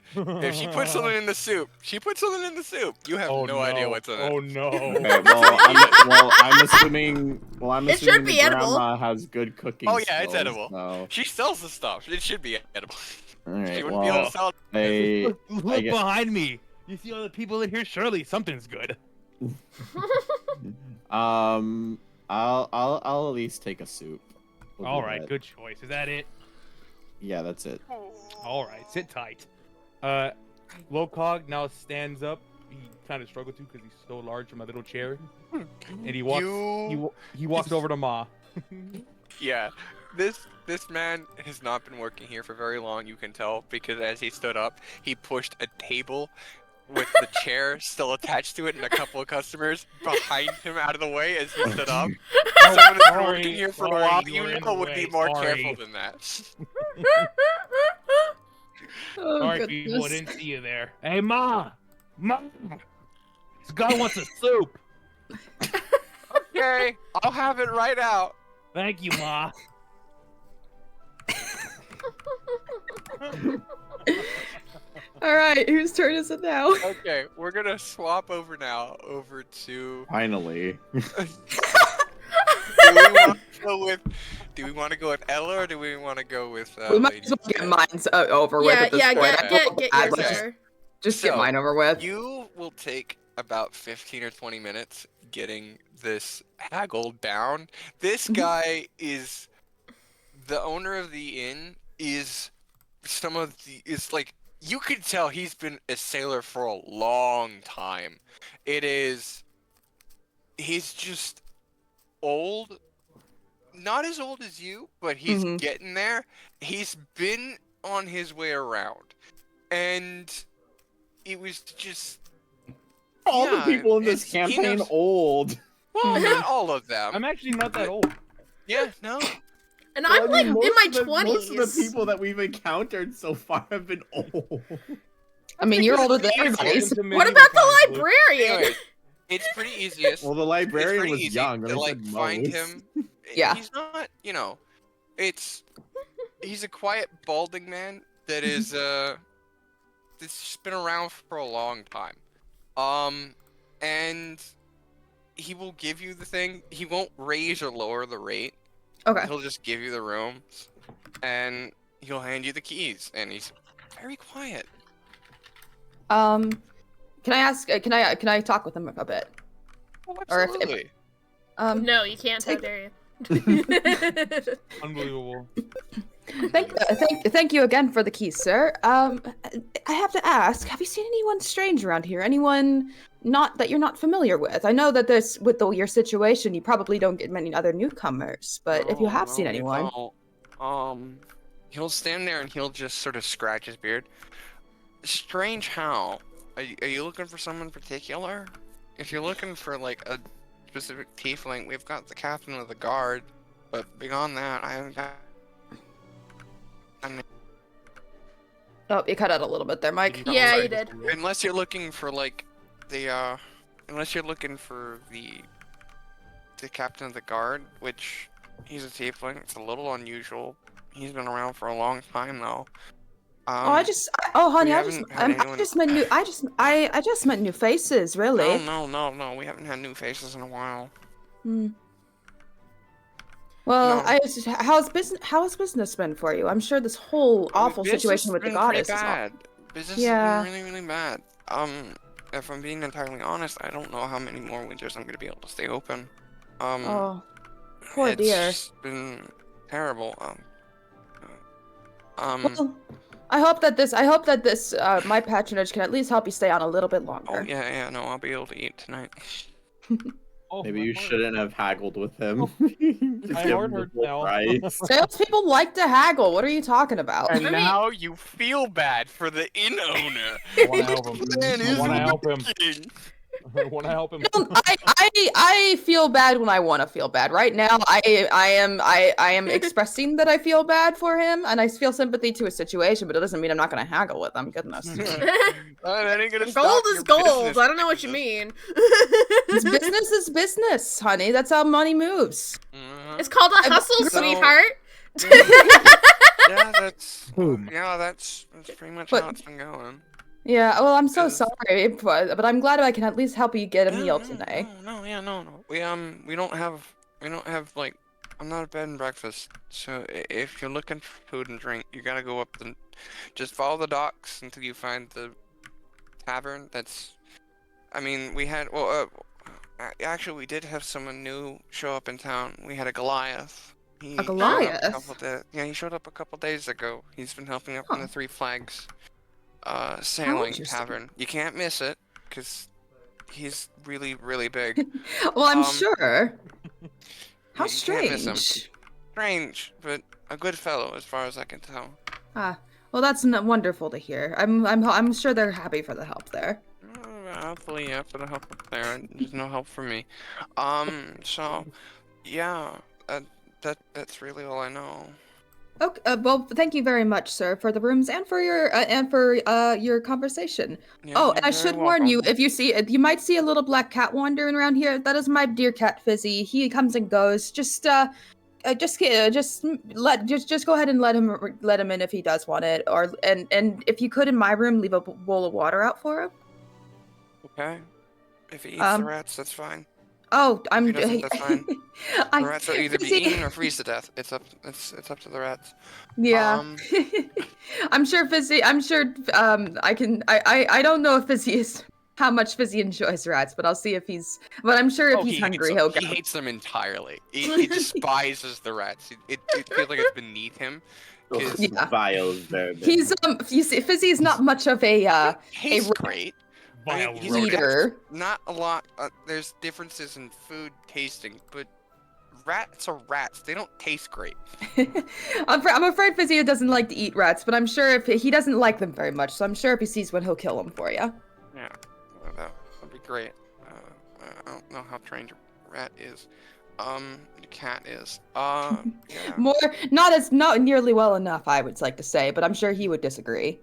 If she puts something in the soup, she puts something in the soup. You have Oh, no idea what's in Oh it. no. Okay, I'm assuming. It should be the edible. grandma has good cooking. Oh, yeah, it's skills, edible. So. She sells the stuff. It should be edible. All right. She wouldn't be able Well, to sell it. Look I get- behind me. You see all the people in here? Surely something's good. I'll at least take a soup. We'll do All right, that. good choice. Is that it? Yeah, that's it. All right, sit tight. Lo-Kag now stands up kind of struggled to because he's so large in my little chair. And he walks over to Ma. Yeah, this man has not been working here for very long. You can tell because as he stood up, he pushed a table with the chair still attached to it and a couple of customers behind him out of the way as he stood up. Someone who's been working here for a while, you know, would be more careful than that. Oh, Sorry, people, I didn't see you there. Hey, Ma! Ma! This guy wants a soup! Okay, I'll have it right out. Thank you, Ma. All right, whose turn is it now? Okay, we're gonna swap over to. Finally. Do we want to go with Ella or do we want to go with? We might Lady as well get J? mine over with at this point. I feel get bad. yours Let's over. just get mine over with. You will take about 15 or 20 minutes getting this haggled down. This guy is the owner of the inn. Is like you could tell he's been a sailor for a long time. He's just old. Not as old as you, but he's getting there. He's been on his way around. And it was just... All the people in this campaign old. Well, not all of them. I'm actually not that old. Yeah, no. And I'm like in my 20s. Most of the people that we've encountered so far have been old. I mean, you're older than everybody. So What about the librarian? Anyway, it's pretty easiest. Well, the librarian was easy young. to like find him. Yeah. He's not, he's a quiet balding man that is that's just been around for a long time. And he will give you the thing. He won't raise or lower the rate. Okay. He'll just give you the rooms, and he'll hand you the keys, and he's very quiet. Can I ask? Can I talk with him a bit? Oh, Or absolutely. No, you can't. How dare you? Unbelievable. Thank you again for the keys, sir. I have to ask, have you seen anyone strange around here? Anyone that you're not familiar with? I know that with your situation, you probably don't get many other newcomers, but if you have seen anyone... He'll stand there and he'll just sort of scratch his beard. Strange how? Are you looking for someone particular? If you're looking for, like, a specific tiefling, we've got the captain of the guard, but beyond that, I haven't got... Oh, you cut out a little bit there, Mike. Yeah, you did. Unless you're looking for, like, unless you're looking for the captain of the guard, which he's a tiefling. It's a little unusual. He's been around for a long time, though. Honey, I just meant new faces, really. No, we haven't had new faces in a while. Well, No. How has business been for you? I'm sure this whole awful situation with the goddess is bad. Business has been really, really bad. If I'm being entirely honest, I don't know how many more winters I'm gonna be able to stay open. Oh, poor dear. It's been terrible. Well, I hope that this my patronage can at least help you stay on a little bit longer. Oh yeah, no, I'll be able to eat tonight. Maybe you shouldn't have haggled with him. My heart hurts now. Salespeople like to haggle. What are you talking about? And now you feel bad for the inn owner. I want to help him. I want to help him. I want to help him. I feel bad when I want to feel bad. Right now, I am expressing that I feel bad for him, and I feel sympathy to his situation, but it doesn't mean I'm not going to haggle with him. Goodness. That ain't gonna stop Gold your is gold. business. I don't know what you mean. Business is business, honey. That's how money moves. It's called a hustle, So- sweetheart. Yeah, that's pretty much how it's been going. Yeah, well, I'm so sorry, but I'm glad I can at least help you get a meal today. No. We don't have like, I'm not a bed and breakfast. So if you're looking for food and drink, you gotta go up just follow the docks until you find the tavern. Actually, we did have someone new show up in town. We had a Goliath. A Goliath? He showed up a couple days ago. He's been helping up in the Three Flags sailing interesting. tavern. You can't miss it because he's really, really big. Well, I'm sure. How You can't miss him. strange. Strange, but a good fellow as far as I can tell. Ah, well, that's wonderful to hear. I'm sure they're happy for the help there. Hopefully, yeah, for the help up there. There's no help for me. So, yeah, that's really all I know. Okay, well, thank you very much, sir, for the rooms and for your conversation. Yeah, Oh, you're and I very should warn you, welcome. if you might see a little black cat wandering around here. That is my dear cat Fizzy. He comes and goes. Just go ahead and let him in if he does want it, and if you could in my room, leave a bowl of water out for him. Okay. If he eats the rats, that's fine. Oh, If he doesn't, that's fine. The rats will either be Fizzy- eaten or freeze to death. It's up to the rats. Yeah. I'm sure Fizzy. I don't know if Fizzy is how much Fizzy enjoys rats, but I'll see if he's. But I'm sure if he's hungry, he'll go. He hates them entirely. He despises the rats. It feels like it's beneath him. Yeah. Vile vermin. He's you see, Fizzy's not much of a Tastes great. Vile He's eater. not a lot. There's differences in food tasting, but rats are rats. They don't taste great. I'm afraid Fizzy doesn't like to eat rats, but I'm sure if he doesn't like them very much, so I'm sure if he sees one, he'll kill them for you. Yeah, that would be great. I don't know how trained a rat is. The cat is. Yeah. Not nearly well enough, I would like to say, but I'm sure he would disagree.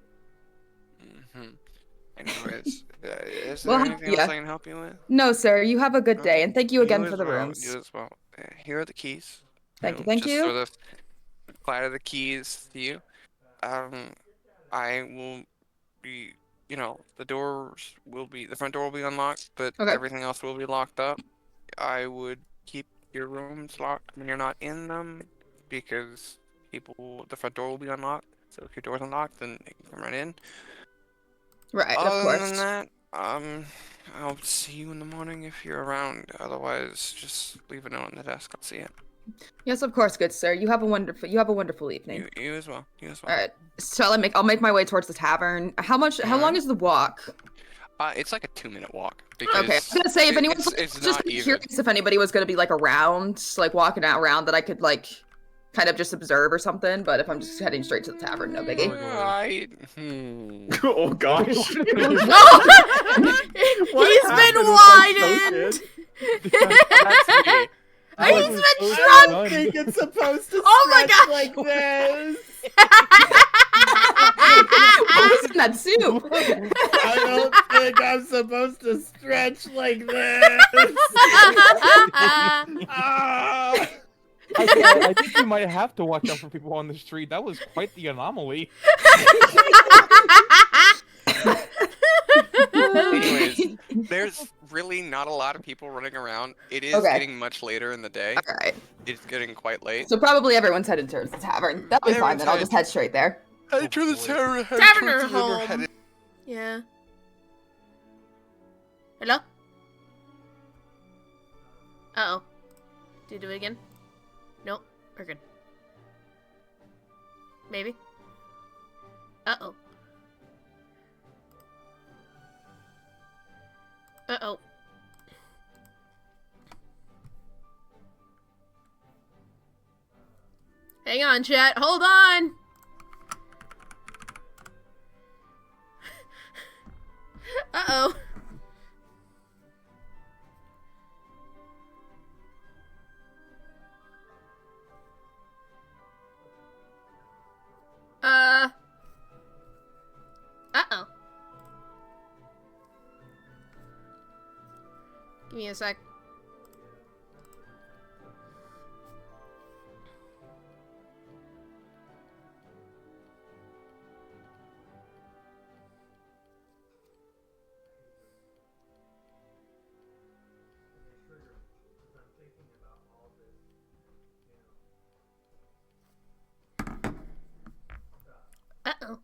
Anyways, is Well, there anything yeah. else I can help you with? No, sir. You have a good day, and thank you again as for the well, rooms. You as well. Here are the keys. Thank you. Just sort of clatter the keys to you. I will be, the front door will be unlocked, but Okay. everything else will be locked up. I would keep your rooms locked when you're not in them, because the front door will be unlocked. So if your door's unlocked, then they can come right in. Right, of Other course. than that, I'll see you in the morning if you're around. Otherwise, just leave a note on the desk. I'll see it. Yes, of course, good sir. You have a wonderful evening. You as well. All right. So I'll make my way towards the tavern. How long is the walk? It's like a 2-minute walk. Okay, I was gonna say if anyone's it's just not even. curious if anybody was gonna be like around, like walking around that I could like kind of just observe or something. But if I'm just heading straight to the tavern, no biggie. Oh gosh. He's been whining. He's been I drunk. don't think it's supposed to Oh my stretch gosh. like this. What was in that soup? I don't think I'm supposed to stretch like this. Ah. I think you might have to watch out for people on the street. That was quite the anomaly. Anyways, there's really not a lot of people running around. It is getting much later in the day. All right. It's getting quite late. So probably everyone's headed towards the tavern. That'll be fine then. I'll just head straight there. Head to the tavern. Tavern or home? Yeah. Hello? Uh-oh. Do you do it again? Nope. We're good. Maybe. Uh-oh. Uh-oh. Hang on, chat. Hold on! Uh-oh. Uh-oh. Give me a sec. Uh-oh.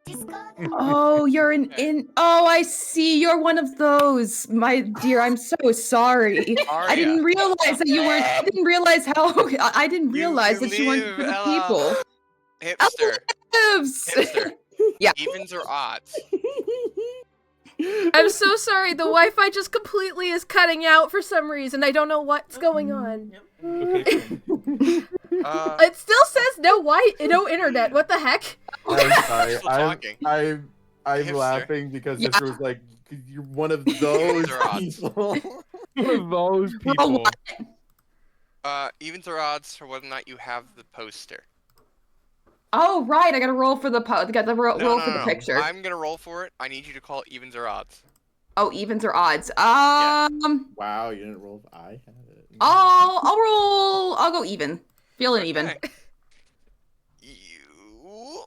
Oh, you're in. Oh, I see. You're one of those. My dear, I'm so sorry. I didn't Aria. realize that you weren't. I didn't realize how. I didn't realize that you weren't live, good Ella. people. Hipster. Lives. Hipster. Yeah. Evens or odds? I'm so sorry. The Wi-Fi just completely is cutting out for some reason. I don't know what's going on. Okay. It still says no internet. What the heck? I'm sorry. Still I'm talking. I'm Hipster. laughing because Yeah. this was like you're one of those or odds? people. Those people. Evens or odds for whether or not you have the poster. Oh right, I gotta roll for the roll for the No. picture. I'm gonna roll for it. I need you to call evens or odds. Oh, evens or odds? Yeah. Wow, you didn't roll. I had it. I'll roll. I'll go even. Feeling even. Okay. You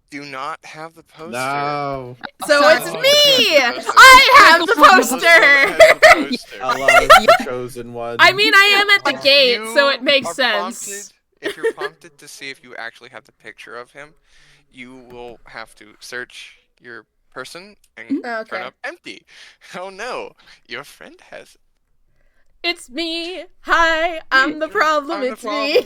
do not have the poster. No. So Sorry. it's Oh, me! okay. I have the Someone has poster! the poster. Allah's the chosen one. I mean, I am at the If gate, you so it makes are sense. prompted- if you're prompted to see if you actually have the picture of him, you will have to search your person and Okay. turn up empty. Oh no, your friend has it. It's me! Hi! I'm the problem, I'm the it's problem, me!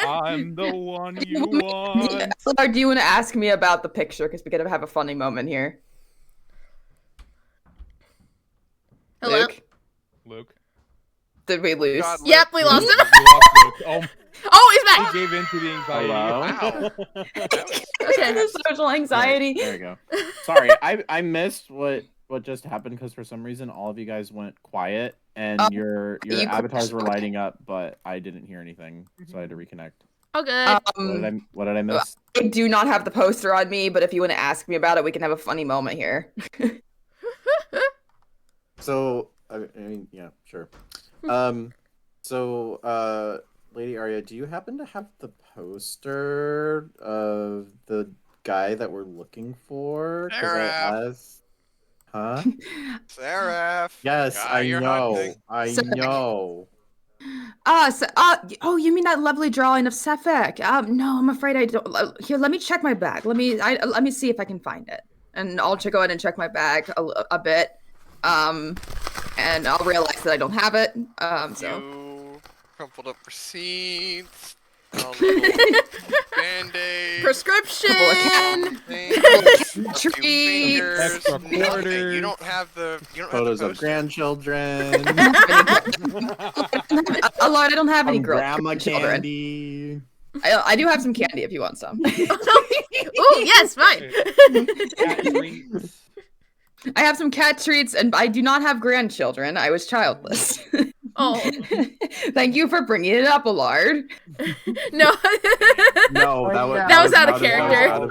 I'm the one you want. Or do you want to ask me about the picture? Because we gotta have a funny moment here. Hello? Luke? Luke. Did we lose? God, Yep, we lost him! We lost Luke. Oh, Oh, he's back! he gave in to the anxiety. Wow. Okay. The social anxiety. There we go. Sorry, I missed what just happened because for some reason all of you guys went quiet and your you avatars were crashed. lighting up, but I didn't hear anything, so I had to reconnect. Oh, good. What did I miss? I do not have the poster on me, but if you want to ask me about it, we can have a funny moment here. So I mean, yeah, sure. Lady Aria, do you happen to have the poster of the guy that we're looking for? 'Cause I Seraph. asked. Huh? Seraph. Yes, Guy I you're know. hunting. I So- know. Oh, you mean that lovely drawing of Sephek? No, I'm afraid I don't. Here, let me check my bag. Let me see if I can find it, and I'll go ahead and check my bag a bit, and I'll realize that I don't have it. So. You crumpled up receipts. A little Band-aid. Prescription! Treats. Extra Nothing. quarters. You don't have the. You don't Photos have of the poster. grandchildren. Allard, I don't have any Some grandma children. candy. I do have some candy if you want some. Ooh, yes, fine! Cat treats. I have some cat treats, and I do not have grandchildren. I was childless. Oh, Thank you for bringing it up, Allard. No, no. That was out of character.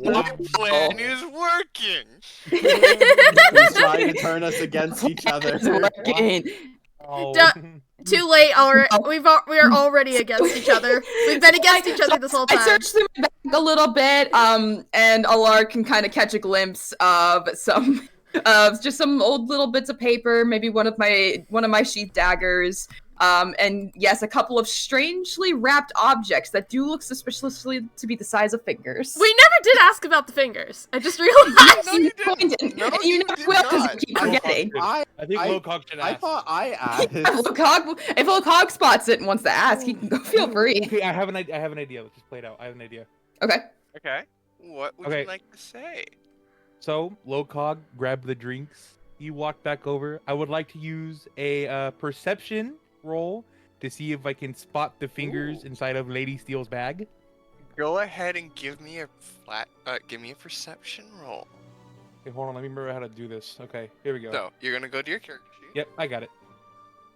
My plan is working. He's trying to turn us against each other. It's working. Oh. Too late already. We are already against each other. We've been against each other this whole I time. searched through my bag a little bit, and Allard can kind of catch a glimpse of just some old little bits of paper, maybe one of my sheath daggers, and yes, a couple of strangely wrapped objects that do look suspiciously to be the size of fingers. We never did ask about the fingers. I just realized. No, you didn't. No, you you never did will because you not. keep forgetting. I think Lo-Kag should I ask. thought I asked. If Lo-Kag spots it and wants to ask, he can go. Feel free. Okay, I have an idea. Let's just play it out. I have an idea. Okay. Okay. What would Okay. you like to say? So, Lo-Kag, grab the drinks. You walk back over. I would like to use a perception roll to see if I can spot the fingers inside of Lady Steele's bag. Go ahead and give me a perception roll. Okay, hold on. Let me remember how to do this. Okay, here we go. So you're gonna go to your character sheet. Yep, I got it.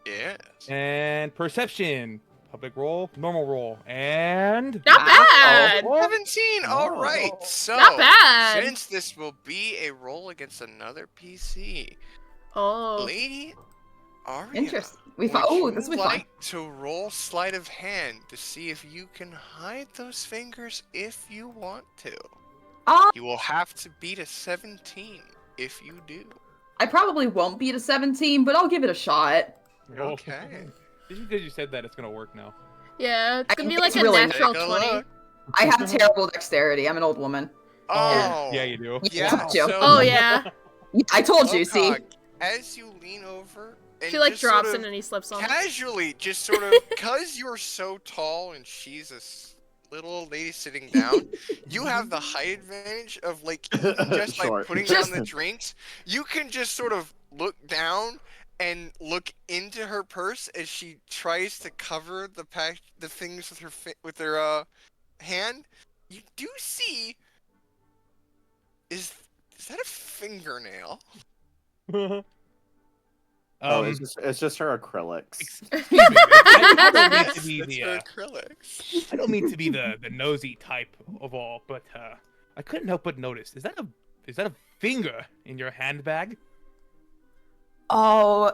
Yes. And perception. Public roll, normal roll, and Not bad. 17. All right. So Not bad. since this will be a roll against another PC, Oh. Lady Aria, Interesting. would This will you be fun. like to roll sleight of hand to see if you can hide those fingers if you want to? You will have to beat a 17 if you do. I probably won't beat a 17, but I'll give it a shot. Okay. Just because you said that, it's gonna work now. Yeah, it's gonna be like It's a really- natural Take a 20. look. I have terrible dexterity. I'm an old woman. Oh. Yeah, you do. Yeah. I told you. So, Oh yeah. I told you. See. Lo-Kag, as you lean over, and She like just drops sort it of and he slips on it. casually, just sort of, because you're so tall and she's a little old lady sitting down, you have the height advantage of like just like putting down the drinks. You can just sort of look down and look into her purse as she tries to cover the things with her hand. You do see. Is that a fingernail? It's just her acrylics. Excuse me, I don't mean to be It's the her acrylics. I don't mean to be the nosy type of all, but I couldn't help but notice. Is that a finger in your handbag? Oh.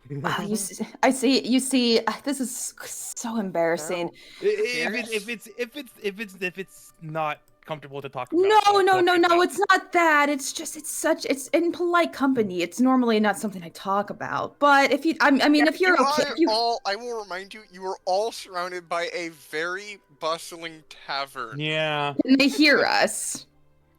You see, I see. You see, this is so embarrassing. If it's not comfortable to talk about. No. It's not that. It's in polite company. It's normally not something I talk about. But if you, I mean, if you're okay, I will remind you, you are all surrounded by a very bustling tavern. Yeah. and they hear us.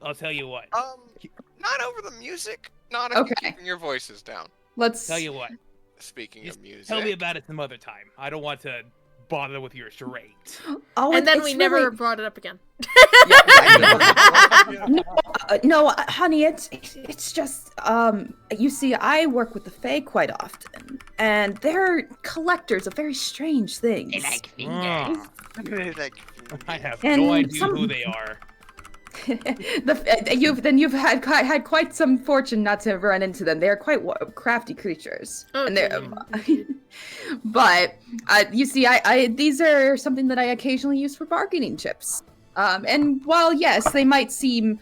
I'll tell you what. Not over the music. Not if you're Okay. keeping your voices down. Let's Tell you what. Speaking of music. Tell me about it some other time. I don't want to bother with your charades. Oh, And then it's we never really- brought it up again. No, honey, it's just you see, I work with the Fae quite often, and they're collectors of very strange things. Ah, Like, I have And no idea some- who they are. You've had quite some fortune not to run into them. They are quite crafty creatures, and they're. But you see, I these are something that I occasionally use for bargaining chips. And while yes, they might seem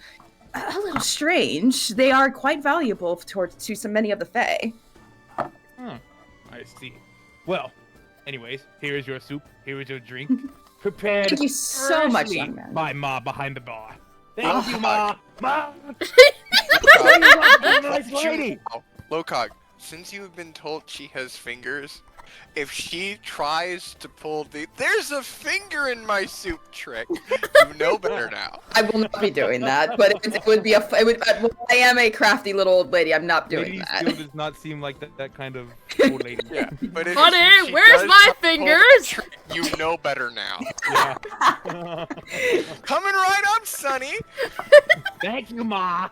a little strange, they are quite valuable to so many of the Fae. I see. Well, anyways, here is your soup. Here is your drink. Prepared. Thank you so much, freshly young man. by Ma behind the bar. Thank you, Ma. Ma. Nice lady. Lo-Kag, since you have been told she has fingers, if she tries to pull there's a finger in my soup trick, you know better now. I will not be doing that, but it would be I am a crafty little old lady. I'm not doing Lady that. Steele does not seem like that kind of old lady. Yeah, but if Honey, she where's does my pull the fingers? trick, you know better now. Yeah. Coming right up, Sonny. Thank you, Ma.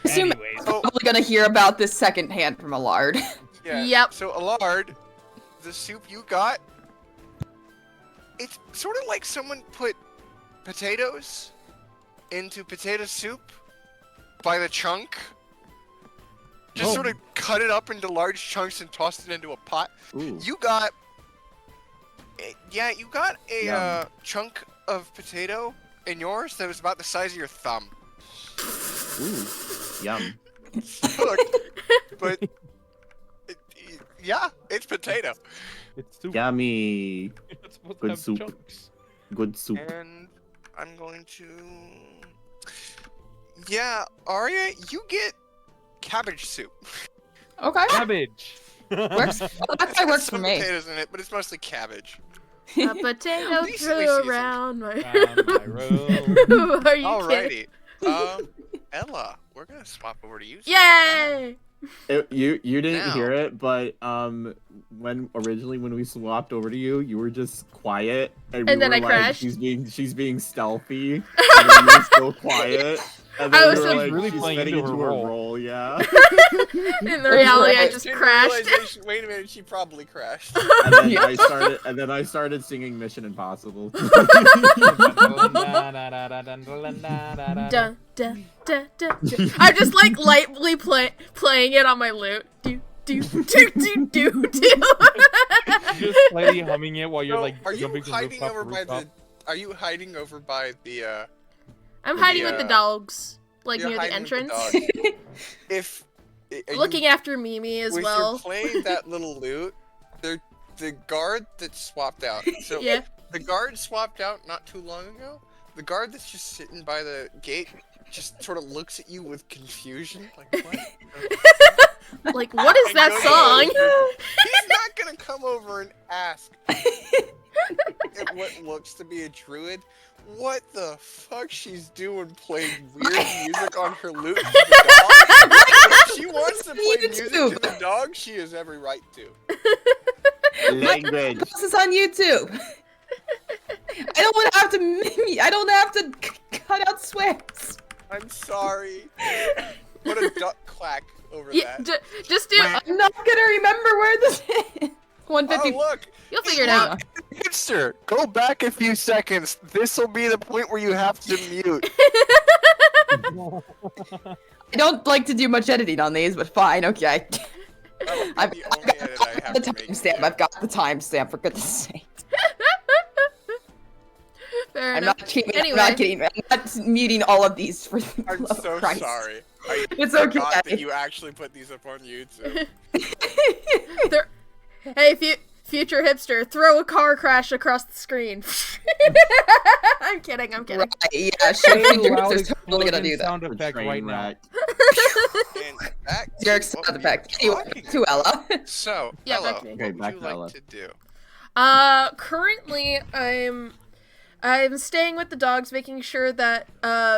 Assume Anyways, I'm probably gonna hear about this secondhand from Allard. Yeah. Yep. So Allard, the soup you got, it's sort of like someone put potatoes into potato soup by the chunk. Just sort of cut it up into large chunks and tossed it into a pot. Ooh. You got, you got a Yum. chunk of potato in yours that was about the size of your thumb. Ooh. Yum. Look, but yeah, it's potato. it's soup. Yummy. It's supposed to Good have soup. chunks. Good soup. And I'm going to... Yeah, Aria, you get cabbage soup. Okay, Cabbage. works. That guy works for Some me. potatoes in it, but it's mostly cabbage. A potato Recently flew seasoned. around my Down my road. Are you kidding? Alrighty. Ella, we're gonna swap over to you. Yay! You didn't Now. hear it, but when we swapped over to you, you were just quiet, and And we then were I like, crashed. she's being stealthy, and then you were still quiet. And then I we was were so- like, really she's playing getting into her into her role. role, yeah. In the reality, I right. just Didn't crashed. realize wait a minute, she probably crashed. And then I started singing Mission Impossible. Dun, dun, dun, dun, dun. I'm just like lightly playing it on my lute. Do do do do do do. Just slightly humming it while you're So, like are you jumping from hiding rooftop over to by rooftop. the? Are you hiding over by the? I'm hiding with the Yeah. dogs, like You're near the hiding with the entrance, dogs. If are looking you, after Mimi as if well. you're playing that little loot, the guard that swapped out. So Yeah. the guard swapped out not too long ago. The guard that's just sitting by the gate just sort of looks at you with confusion, like what? Like, what is that Go song? over. He's not gonna come over and ask. at what looks to be a druid. What the fuck she's doing playing weird music on her lute to the dog? If she wants to play music to the dog, she has every right to. Language. This is on YouTube. I don't want to have to. I don't have to cut out swears. I'm sorry. Put a duck clack over Yeah, that. just do. I'm not gonna remember where this is. 150. Oh, look. You'll figure it out. Hipster, go back a few seconds. This will be the point where you have to mute. I don't like to do much editing on these, but fine, okay. I've got the timestamp. I've got the timestamp, for goodness sake. Fair I'm enough. not cheating. Anyway. I'm not kidding. I'm not muting all of these for the I'm love so of Christ. sorry. I It's forgot okay. that you actually put these up on YouTube. Hey, future hipster, throw a car crash across the screen. I'm kidding. Right, yeah, sure. Hey, loud There's totally gonna explosion do that. sound effect right now. And back to Derek's what sound we effect. were Anyway, talking to Ella. So, Yeah, Ella, back to me. what Okay, would back you to like Ella. to do? Currently I'm staying with the dogs, making sure that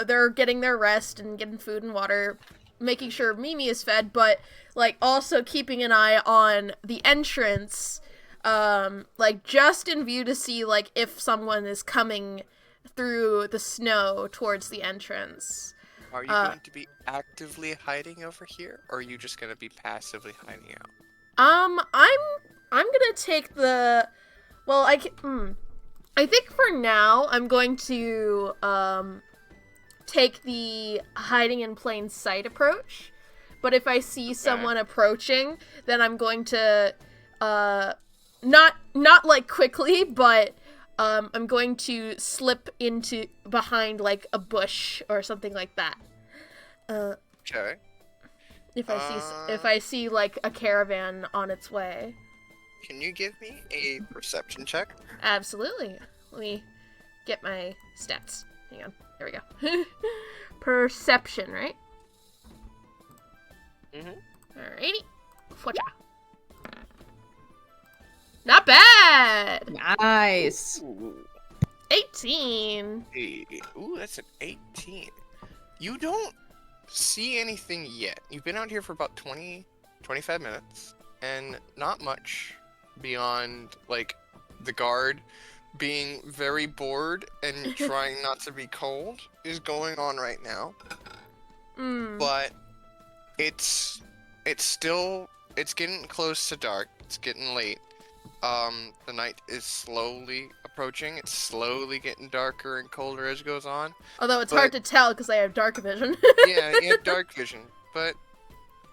they're getting their rest and getting food and water, making sure Mimi is fed, but like also keeping an eye on the entrance, like just in view to see like if someone is coming through the snow towards the entrance. Are you going to be actively hiding over here, or are you just going to be passively hiding out? I'm gonna take the, well, I think for now I'm going to take the hiding in plain sight approach. But if I see someone approaching, then I'm going to not like quickly, but I'm going to slip into behind like a bush or something like that. Okay. If I see like a caravan on its way. Can you give me a perception check? Absolutely. Let me get my stats. Hang on. There we go. Perception, right? Alrighty. Fwatcha. Not bad! Nice. Ooh. 18. Ooh, that's an 18. You don't see anything yet. You've been out here for about 25 minutes, and not much beyond, like, the guard being very bored and trying not to be cold is going on right now. But it's getting close to dark. It's getting late. The night is slowly approaching. It's slowly getting darker and colder as it goes on. Although it's hard to tell because I have dark vision. Yeah, you have dark vision, but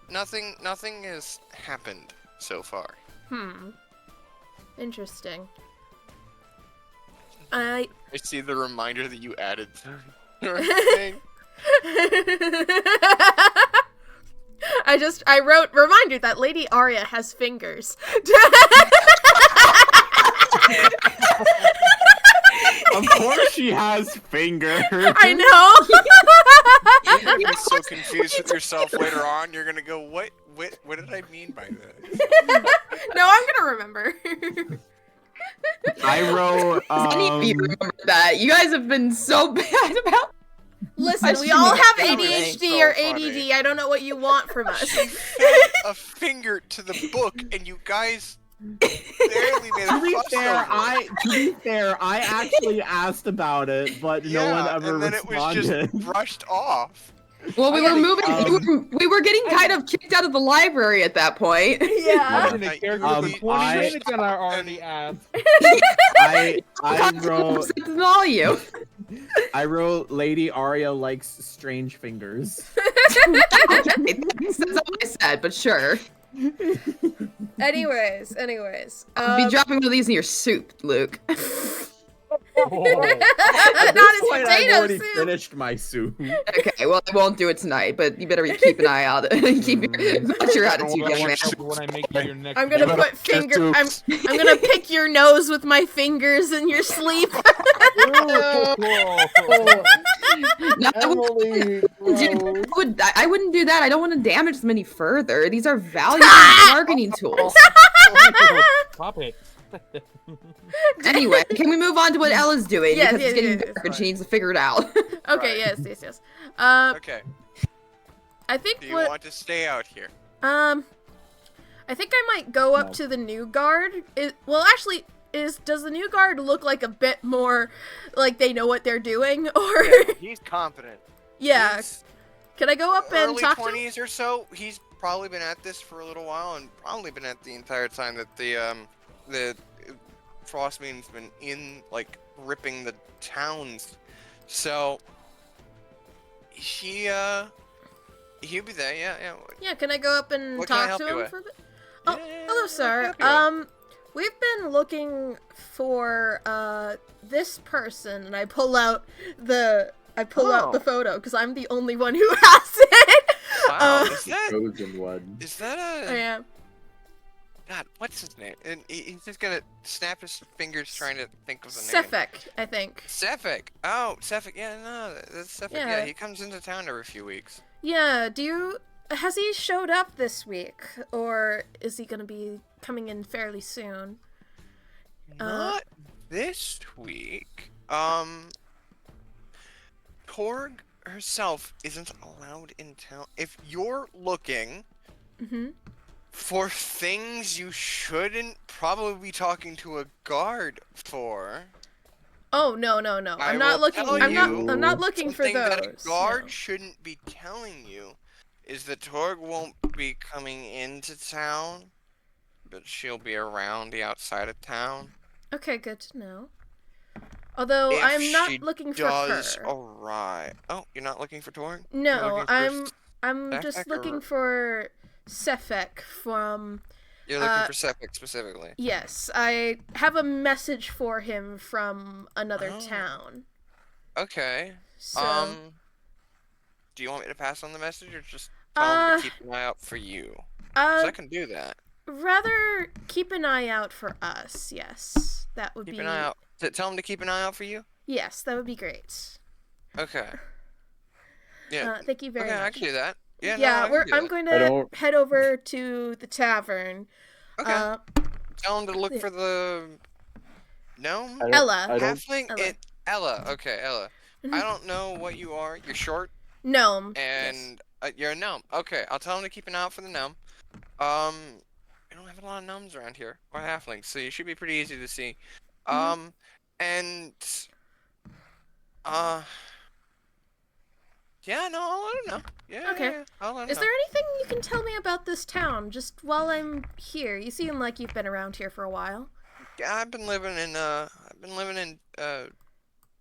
nothing has happened so far. Interesting. I see the reminder that you added to your thing. I wrote reminder that Lady Aria has fingers. Of course she has fingers. I know. You're gonna be so confused with yourself later on. You're gonna go, what did I mean by this? No, I'm gonna remember. I wrote. I need to remember that. You guys have been so bad about. Listen, we shouldn't all have have done ADHD So or funny. ADD. I don't know what you want from us. She fed a finger to the book, and you guys barely made a To be fuss fair, over it. I actually asked about it, but no one ever and then responded. it was just brushed off. Well, we I were think, moving. We were getting kind of kicked out of the library at that point. Yeah. Been a character Um, for 20 I- minutes and I already asked. I wrote. Than all you. I wrote. Lady Aria likes strange fingers. That's not what I said, but sure. Anyways. I'll be dropping one of these in your soup, Luke. At Not this his point, I've potato already soup. finished my soup. Okay, well, I won't do it tonight, but you better keep an eye out. Watch your attitude, young man. When I make your next I'm gonna put finger. I'm gonna pick your nose with my fingers in your sleep. No, I wouldn't do that. I don't want to damage them any further. These are valuable bargaining tools. topics. Anyway, can we move on to what Ella's doing? Yes, because yes, it's getting yes, dark it's and she needs to figure it out. Okay, Right. yes. Okay. I think Do you want to stay out here? I think I might go up No. to the new guard. Does the new guard look like a bit more like they know what they're doing, or Yeah, he's competent. yeah? He's Can I go up and early talk to him? 20s or so. He's probably been at this for a little while, and probably been at the entire time that the Frostmaiden's been in, like, ripping the towns. So he'll be there. Yeah. Yeah, can I go up and What can I talk help to you him with? for a bit? Yeah, Oh, yeah, hello, yeah, sir. what can I help you with? We've been looking for this person, and I pull out the Oh. photo because I'm the only one who has it. Wow, Chosen one. is that I a am. God? What's his name? And he's just gonna snap his fingers trying to think of the name. Sephek, I think. Sephek. Oh, Sephek. Yeah, no, that's Sephek. Yeah. Yeah, he comes into town every few weeks. Yeah, has he showed up this week, or is he gonna be coming in fairly soon? Not this week. Torg herself isn't allowed in town. If you're looking Mm-hmm. for things you shouldn't probably be talking to a guard for, Oh no! I I'm not will looking. tell I'm not looking for something those. that a guard no. shouldn't be telling you is that Torg won't be coming into town, but she'll be around the outside of town. Okay, good to know. Although If I'm not she looking for does her. arrive. Oh, you're not looking for Torg? You're No, looking for I'm just Sephek looking or- for Sephek from. You're looking for Sephek specifically. Yes, I have a message for him from another Oh. town. Okay. So, Do you want me to pass on the message or just tell him to keep an eye out for you? 'Cause I can do that. rather keep an eye out for us. Yes, that would Keep be. an eye out. Tell him to keep an eye out for you? Yes, that would be great. Okay. Yeah. Thank you very Okay, I much. can do that. Yeah, no, Yeah, I can do I'm that. going I to don't- head over to the tavern. Okay. Tell him to look yeah. for the gnome? Ella. Halfling? Ella. Ella. Okay, Ella. Mhm. I don't know what you are. You're short Gnome. and you're a gnome. Okay, I'll tell him to keep an eye out for the gnome. We don't have a lot of gnomes around here or halflings, so you should be pretty easy to see. And yeah, no, I'll let him know. Yeah, Okay. yeah, I'll let him Is know. there anything you can tell me about this town just while I'm here? You seem like you've been around here for a while. Yeah, I've been living in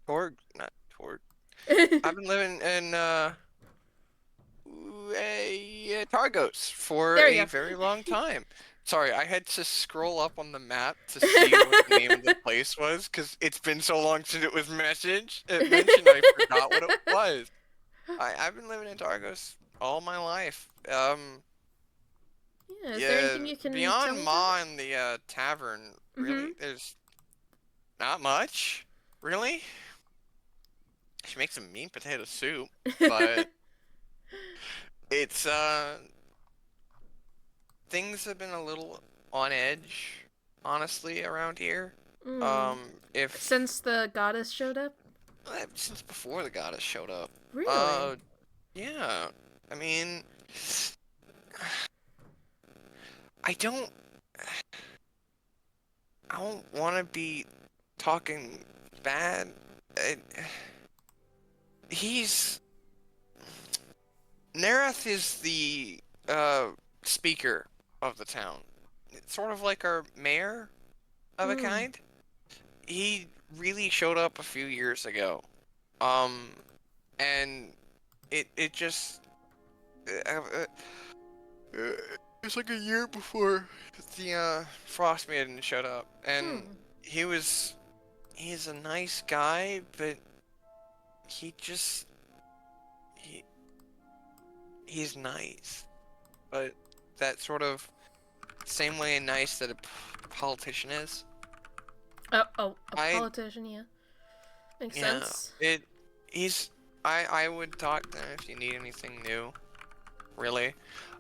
Torg, not Torg. I've been living in Targos for There you a go. very long time. Sorry, I had to scroll up on the map to see what the name of the place was because it's been so long since it was mentioned. I forgot what it was. I've been living in Targos all my life. Yeah, is there anything you can tell beyond me Ma and the tavern, really, Mm-hmm. there's not much. Really, she makes some mean potato soup, but it's things have been a little on edge, honestly, around here. If Since the goddess showed up? since before the goddess showed up. Really? Yeah. I mean, I don't want to be talking bad. Nereth is the speaker of the town. It's sort of like our mayor of a kind. He really showed up a few years ago. And it just it's like a year before the Frostmaiden showed up, and he's a nice guy, but he's nice, but that sort of same way nice that a politician is. A politician, yeah. Makes sense. I would talk to him if you need anything new, really.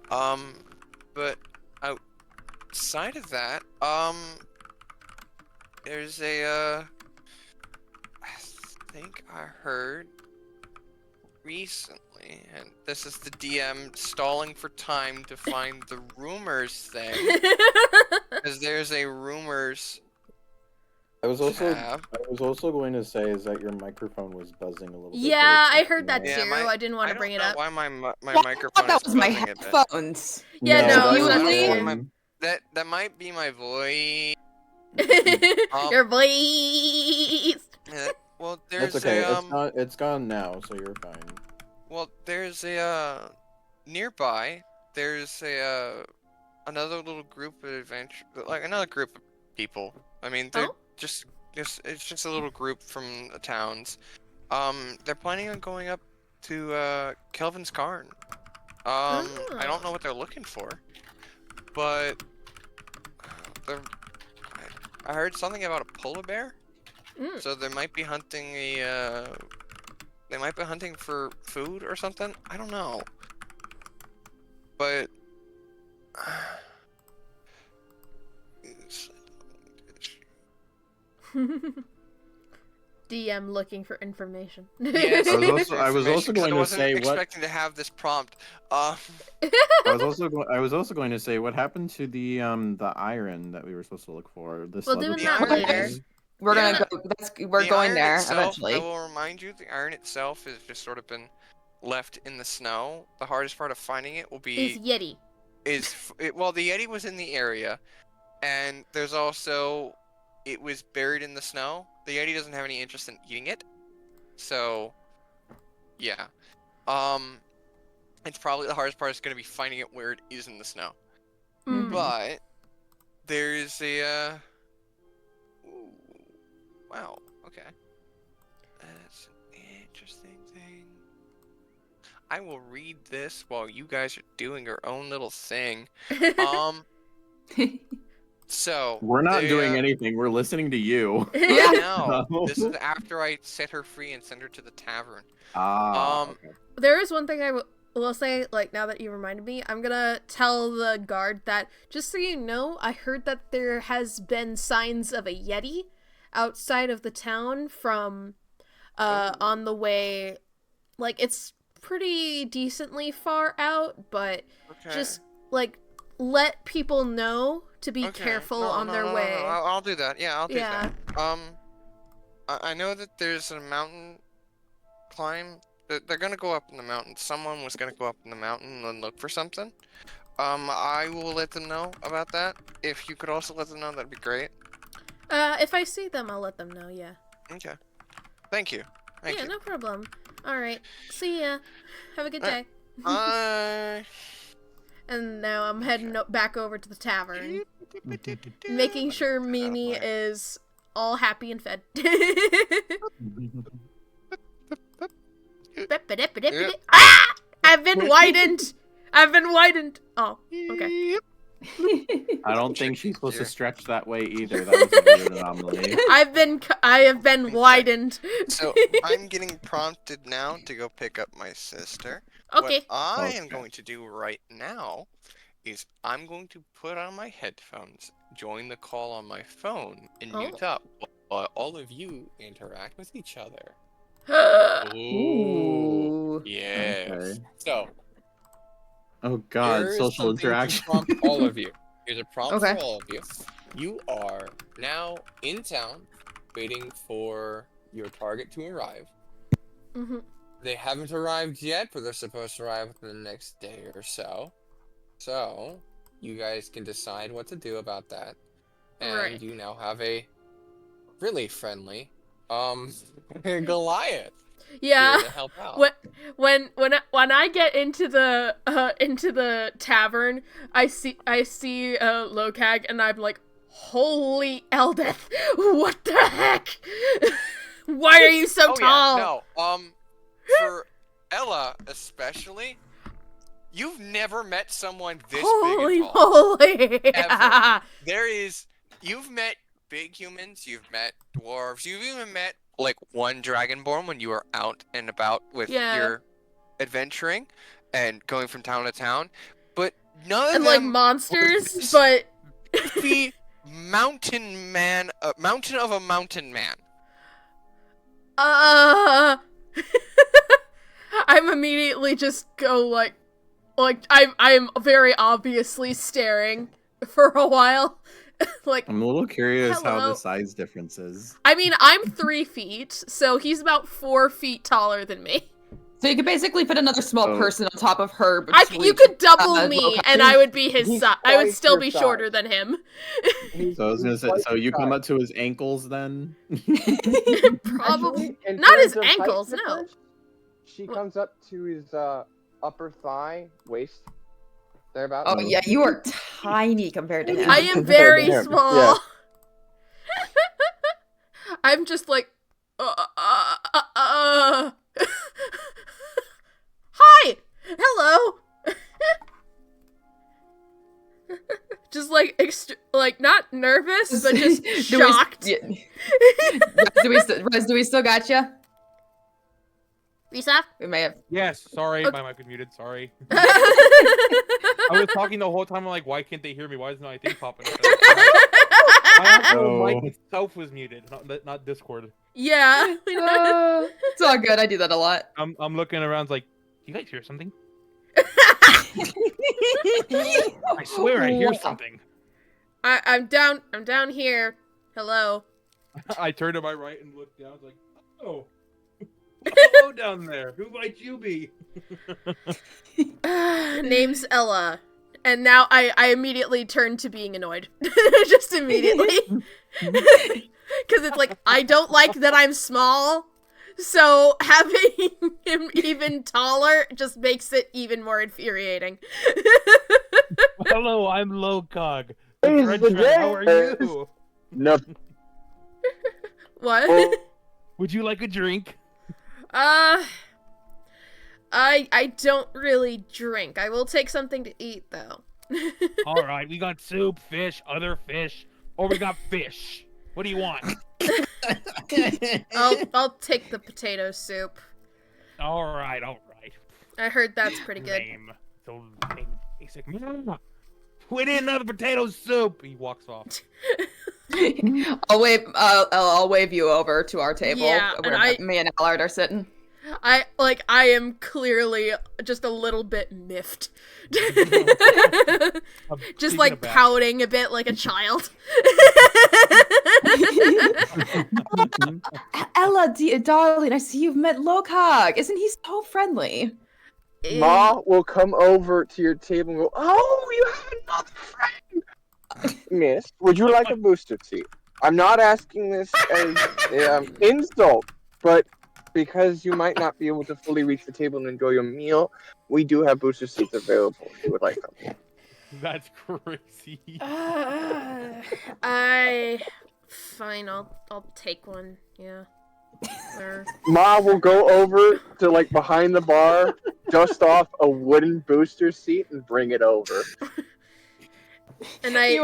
But outside of that, there's I think I heard recently, and this is the DM stalling for time to find the rumors thing, because there's a rumors. I was also tab. going to say is that your microphone was buzzing a little bit. Yeah, I heard that Yeah, too. my- I didn't want to bring it I up. don't know why my Well, I microphone thought that is was my buzzing a bit. headphones. Yeah, no, I you don't usually- know why that might be my voice. Your voice. Well, there's That's okay. a It's gone now, so you're fine. well, there's a nearby. There's a another little group of adventure, like another group of people. I mean, they're just it's just a little group from the towns. They're planning on going up to Kelvin's Cairn. I don't know what they're looking for, but I heard something about a polar bear. So they might be hunting they might be hunting for food or something. I don't know. But DM looking for information. yes, I was also going to say what. expecting to have this prompt. I was also going to say what happened to the iron that we were supposed to look for. This We'll do leather that jacket? later. We're Yeah. gonna go. We're The going iron there itself, eventually. I will remind you, the iron itself has just sort of been left in the snow. The hardest part of finding it will Is be Yeti. well, the Yeti was in the area, and there's also it was buried in the snow. The Yeti doesn't have any interest in eating it, so yeah. It's probably the hardest part is going to be finding it where it is in the snow. Mhm. But there's a ooh, wow, okay. That's an interesting thing. I will read this while you guys are doing your own little thing. So We're not they, doing anything. We're listening to you. No, this is after I set her free and send her to the tavern. Okay. There is one thing I will say, like, now that you reminded me, I'm gonna tell the guard that, just so you know, I heard that there has been signs of a Yeti outside of the town from, on the way, like, it's pretty decently far out, but just, like, let people know to be careful on their way. No. I'll do that. Yeah, I'll do Yeah. that. I know that there's a mountain climb. They're gonna go up in the mountain. Someone was gonna go up in the mountain and look for something. I will let them know about that. If you could also let them know, that'd be great. If I see them, I'll let them know, yeah. Okay. Thank you. Thank yeah, you. no problem. Alright, see ya. Have a good day. Bye. And now I'm heading back over to the tavern. Making sure Mimi is all happy and fed. Ah! I've been widened! Oh, okay. I don't think she's supposed to stretch that way either. That was a weird anomaly. I have been widened. So I'm getting prompted now to go pick up my sister. Okay. What I am going to do right now is I'm going to put on my headphones, join the call on my phone, and mute up while all of you interact with each other. Ooh. Yes. Okay. So. Oh God, Here's social something to interaction. prompt all of you. Here's a prompt Okay. for all of you. You are now in town, waiting for your target to arrive. Mhm. They haven't arrived yet, but they're supposed to arrive within the next day or so. So, you guys can decide what to do about that. And Right. you now have a really friendly, Goliath Yeah. here to help out. When I get into the tavern, I see Lo-Kag, and I'm like, holy Eldeth, what the heck? Why are you so tall? Yeah, no. For Ella especially, you've never met someone this Holy big and tall. moly! Ever. You've met big humans, you've met dwarves, you've even met like one dragonborn when you were out and about with your adventuring and going from town to town, but none of And them like monsters, but goofy mountain man, mountain of a mountain man. I'm immediately just go like I'm very obviously staring for a while. Like, I'm a little curious how hello? the size difference is. I mean, I'm 3 feet, so he's about 4 feet taller than me. So you could basically put another small Oh. person on top of her. You could double me, Lo-Kag. and I would be his he's size. I would twice still your be size. shorter than him. So I was gonna say, so you come up to his ankles then? Probably. Actually, in Not his terms of height ankles, no. difference, She comes up to his upper thigh, waist, thereabouts. Oh yeah, you are tiny compared to him. I am very Yeah. small. I'm just like, Hi! Hello! Just like, not nervous, but just shocked. Rez, do we still got you? Resoft? We may have. Yes, sorry, Okay. my mic was muted. Sorry. I was talking the whole time. I'm like, why can't they hear me? Why isn't my thing popping up? My actual mic itself was muted, not Discord. Yeah. It's all good. I do that a lot. I'm looking around, like, you guys hear something? I swear I hear something. I'm down here. Hello. I turned to my right and looked down. I was like, oh. Hello down there. Who might you be? Name's Ella. And now I immediately turn to being annoyed. Just immediately. Because it's like, I don't like that I'm small. So having him even taller just makes it even more infuriating. Hello, I'm Lo-Kag. Hey, How are you? No. What? Would you like a drink? I don't really drink. I will take something to eat though. All right, we got soup, fish, other fish, or we got fish. What do you want? I'll take the potato soup. All right. I heard that's pretty good. Lame. So he's like, we need another potato soup. He walks off. I'll wave you over to our table Yeah, where me and Allard are sitting. I am clearly just a little bit miffed. Just like pouting a bit like a child. Ella, darling, I see you've met Lo-Kag. Isn't he so friendly? Ma will come over to your table and go, "Oh, you have another friend, Miss. Would you like a booster seat? I'm not asking this as insult, but because you might not be able to fully reach the table and enjoy your meal, we do have booster seats available if you would like them." That's crazy. Fine, I'll take one. Yeah. Ma will go over to like behind the bar, dust off a wooden booster seat, and bring it over. And I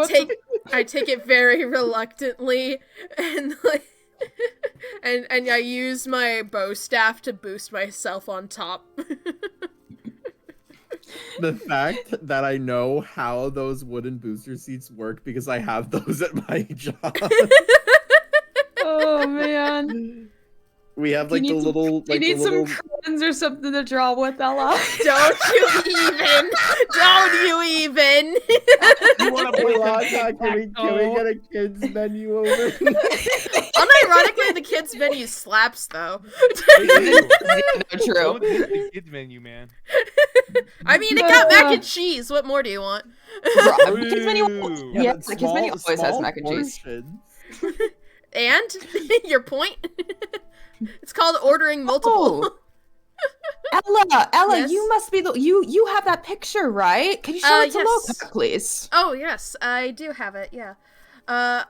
take it very reluctantly, and like, and I use my bow staff to boost myself on top. The fact that I know how those wooden booster seats work because I have those at my job. Oh man. We have like the little. You need some crayons or something to draw with, Ella. Don't you even! Don't you even! You want to Hey, play Lo-Kag, can we get a kids menu over? Unironically, the kids' menu slaps though. No, true. Don't hit the kids menu, man. I mean, it got mac and cheese. What more do you want? Kids menu, Ooh. yeah, but kids menu always has mac and cheese. portions. And your point? It's called ordering multiple. Ella, Yes? you must be you have that picture, right? Can you show it to yes. Lo-Kag, please? Oh yes, I do have it. Yeah.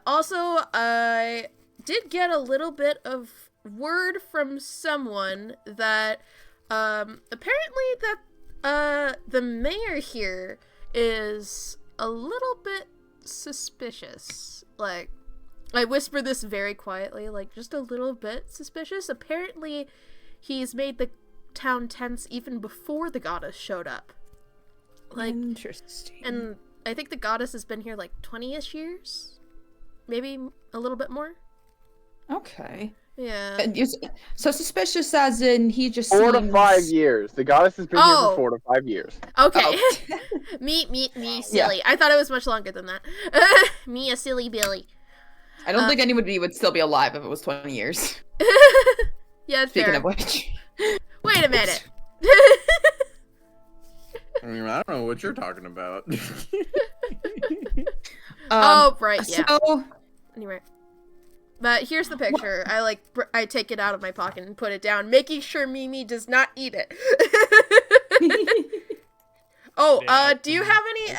Also, I did get a little bit of word from someone that apparently that the mayor here is a little bit suspicious. Like, I whisper this very quietly, like just a little bit suspicious. Apparently, he's made the town tense even before the goddess showed up. Like, Interesting. and I think the goddess has been here like 20-ish years, maybe a little bit more. Okay. Yeah. So suspicious as in he just 4 to seems... 5 years. The goddess has been here for 4 to 5 years. Okay. Oh. me, silly. Yeah. I thought it was much longer than that. Me, a silly Billy. I don't think anybody would still be alive if it was 20 years. Yeah, Speaking fair. of which. Wait a minute. I mean, I don't know what you're talking about. Oh, right, yeah. So... Anyway. But here's the picture. I take it out of my pocket and put it down, making sure Mimi does not eat it. Oh, do you have any,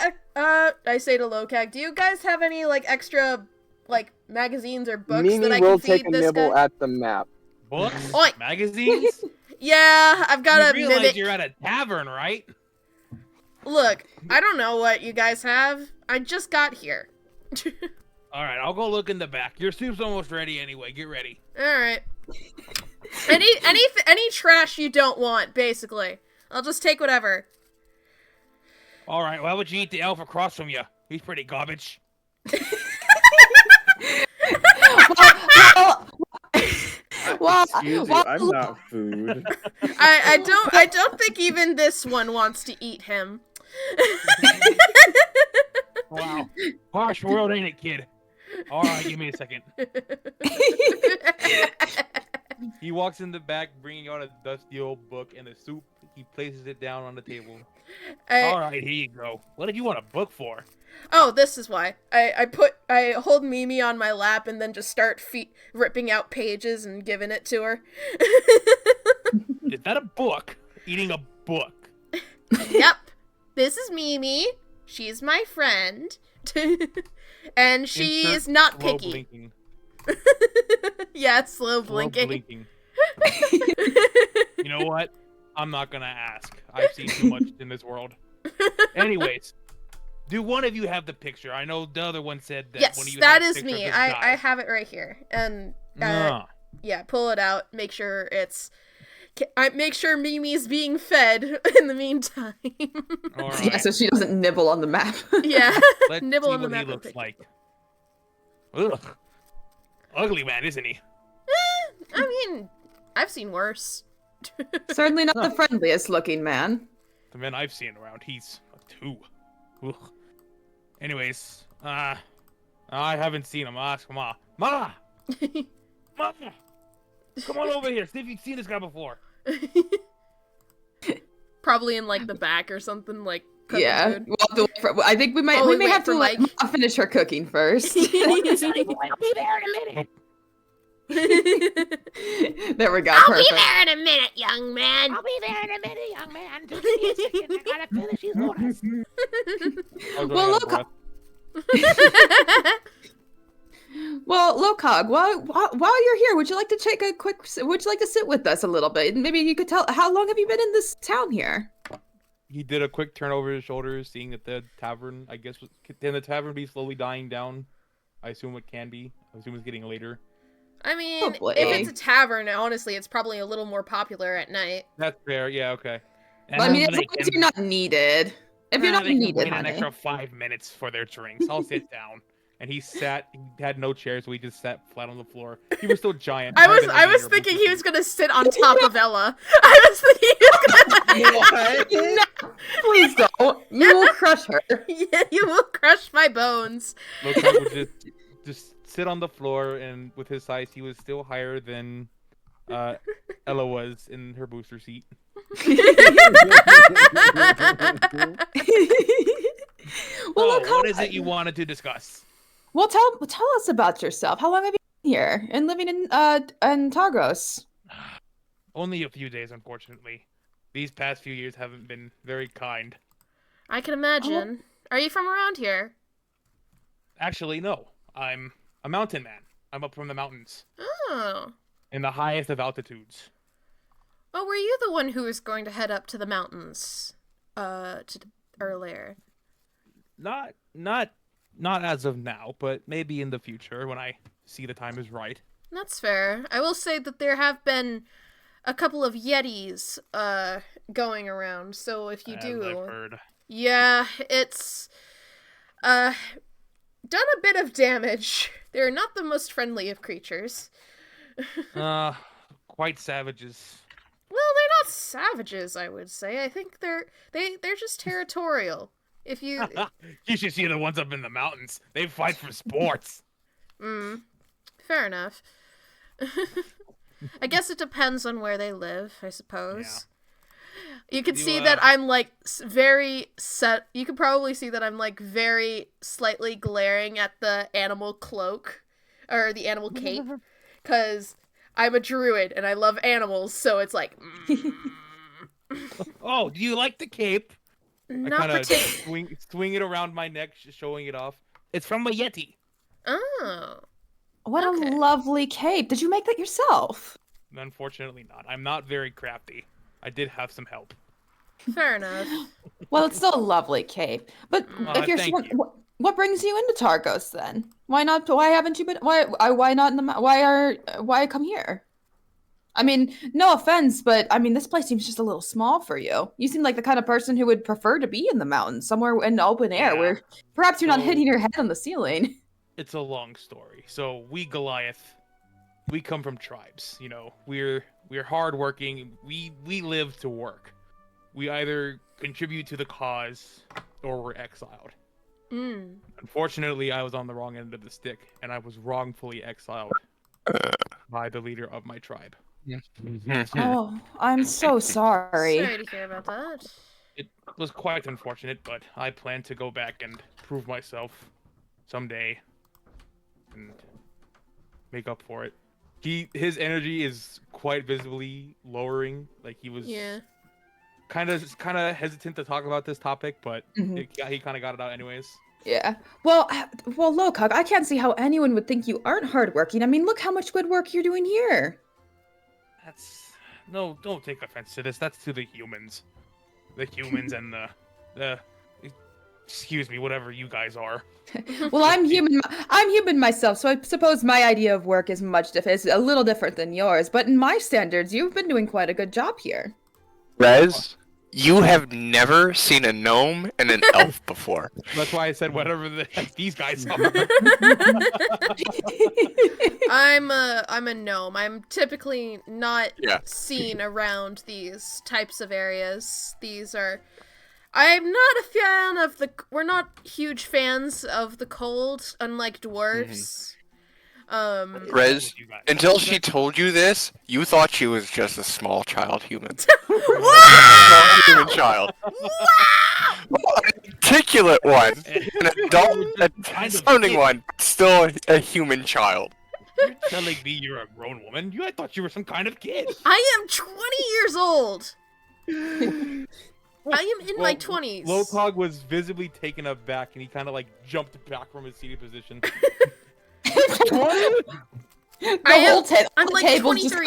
I say to Lo-Kag, do you guys have any, like, extra, like, magazines or books Mimi that I will can take feed a this nibble guy? at the map. Books? Oink. Magazines? Yeah, I've got You a realize mimic. you're at a tavern, right? Look, I don't know what you guys have. I just got here. Alright, I'll go look in the back. Your soup's almost ready anyway. Get ready. Alright. Any trash you don't want, basically. I'll just take whatever. Alright, why would you eat the elf across from you? He's pretty garbage. Well, Excuse you, I'm not food. I don't think even this one wants to eat him. Wow. Harsh world, ain't it, kid? Alright, give me a second. He walks in the back, bringing out a dusty old book and a soup. He places it down on the table. Alright, here you go. What did you want a book for? Oh, this is why. I hold Mimi on my lap and then just start ripping out pages and giving it to her. Is that a book? Eating a book. Yep. This is Mimi. She's my friend. And she is not slow picky. Blinking. Yeah, slow Slow blinking. blinking. You know what? I'm not gonna ask. I've seen too much in this world. Anyways, do one of you have the picture? I know the other one said that Yes, one of you that had a is picture me. of this I guy. have it right here. And Ah. pull it out. Make sure it's. I make sure Mimi's being fed in the meantime. All right. Yeah, so she doesn't nibble on the map. Yeah, Let's nibble see on the what map. he looks like. Ugh. Ugly man, isn't he? I mean, I've seen worse. Certainly not the friendliest looking man. The man I've seen around, he's a 2. Ugh. Anyways, I haven't seen him. Ask Ma. Ma! Ma! Come on over here. See if you've seen this guy before. Probably in like the back or something, like cooking Yeah, food. we'll have to wait for, I think we may Wait have for to let Mike. Ma finish her cooking first. I'll be there in a minute. There we go. I'll Perfect. be there in a minute, young man. I'll be there in a minute, young man. Just give me a second. I gotta finish these orders. Well, look. Well, Lo-Kag, while you're here, would you like to take a quick? Would you like to sit with us a little bit? Maybe you could tell how long have you been in this town here? He did a quick turn over his shoulders, seeing that the tavern, I guess, can the tavern be slowly dying down? I assume it can be. I assume it's getting later. I mean, Probably. if it's a tavern, honestly, it's probably a little more popular at night. That's fair. Yeah. Okay. And Well, I mean, as they long as can- you're not needed. If you're not they can needed, wait an honey. extra 5 minutes for their drinks. I'll sit down. And he had no chairs, so he just sat flat on the floor. He was still giant. I was thinking he was gonna sit on top of Ella. I was thinking he was gonna. No, please don't. You will crush her. Yeah, you will crush my bones. Lo-Kag would just sit on the floor, and with his size, he was still higher than Ella was in her booster seat. Well, So, look, what is it you wanted to discuss? Well, tell us about yourself. How long have you been here and living in Targos? Only a few days, unfortunately. These past few years haven't been very kind. I can imagine. Are you from around here? Actually, no. I'm a mountain man. I'm up from the mountains, Oh. in the highest of altitudes. Oh, were you the one who was going to head up to the mountains, earlier? Not as of now, but maybe in the future when I see the time is right. That's fair. I will say that there have been a couple of Yetis, going around, so if you As do... I've heard. Yeah, it's... done a bit of damage. They're not the most friendly of creatures. Quite savages. Well, they're not savages, I would say. I think they're just territorial. If you You should see the ones up in the mountains. They fight for sports. fair enough. I guess it depends on where they live, I suppose. Yeah. You could see that I'm like very set. You could probably see that I'm like very slightly glaring at the animal cloak or the animal cape because I'm a druid and I love animals, so it's like. Oh, do you like the cape? Not I kind particularly. of swing it around my neck, showing it off. It's from a Yeti. Oh. What Okay. a lovely cape. Did you make that yourself? Unfortunately not. I'm not very crafty. I did have some help. Fair enough. Well, it's still a lovely cape. But if you're thank you. what brings you into Targos then? Why not? Why haven't you been? Why not in the? Why come here? I mean, no offense, but I mean this place seems just a little small for you. You seem like the kind of person who would prefer to be in the mountains, somewhere in the open air, where perhaps you're not hitting your head on the ceiling. It's a long story. So we Goliath, we come from tribes. You know, we're hardworking. We live to work. We either contribute to the cause or we're exiled. Unfortunately, I was on the wrong end of the stick, and I was wrongfully exiled by the leader of my tribe. Oh, I'm so sorry. Sorry to hear about that. It was quite unfortunate, but I plan to go back and prove myself someday and make up for it. His energy is quite visibly lowering. Like he was kind of hesitant to talk about this topic, but he kind of got it out anyways. Yeah. Well, Lo-Kag, I can't see how anyone would think you aren't hardworking. I mean, look how much good work you're doing here. Don't take offense to this. That's to the humans. The humans and the excuse me, whatever you guys are. Well, I'm human. I'm human myself, so I suppose my idea of work is is a little different than yours. But in my standards, you've been doing quite a good job here. Rez, you have never seen a gnome and an elf before. That's why I said whatever these guys are. I'm a gnome. I'm typically not seen around these types of areas. I'm not a fan of we're not huge fans of the cold, unlike dwarves. Rez, until she told you this, you thought she was just a small child human. Wow! Small human child. Wow! An articulate one. An adult sounding one. Still a human child. You're telling me you're a grown woman? I thought you were some kind of kid. I am 20 years old. I am in my 20s. Lo-Kag was visibly taken aback, and he kind of like jumped back from his seated position. I'm like 23.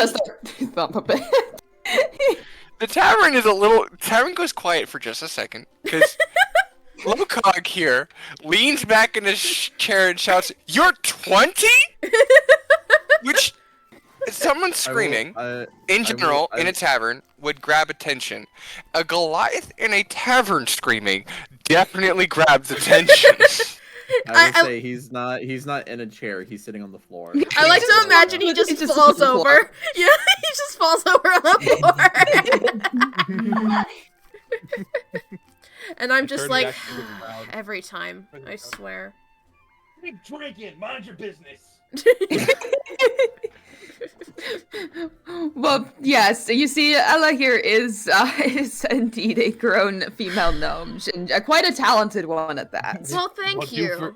The tavern goes quiet for just a second, because Lo-Kag here leans back in his chair and shouts, "You're 20?" Which, someone screaming, in general, in a tavern, would grab attention. A Goliath in a tavern screaming definitely grabs attention. I would say he's not in a chair. He's sitting on the floor. I like to imagine he just falls over. Yeah, he just falls over on the floor. And I'm just like, every time, I swear. Keep drinking. Mind your business. Well, yes, you see, Ella here is indeed a grown female gnome, and quite a talented one at that. Well, thank you.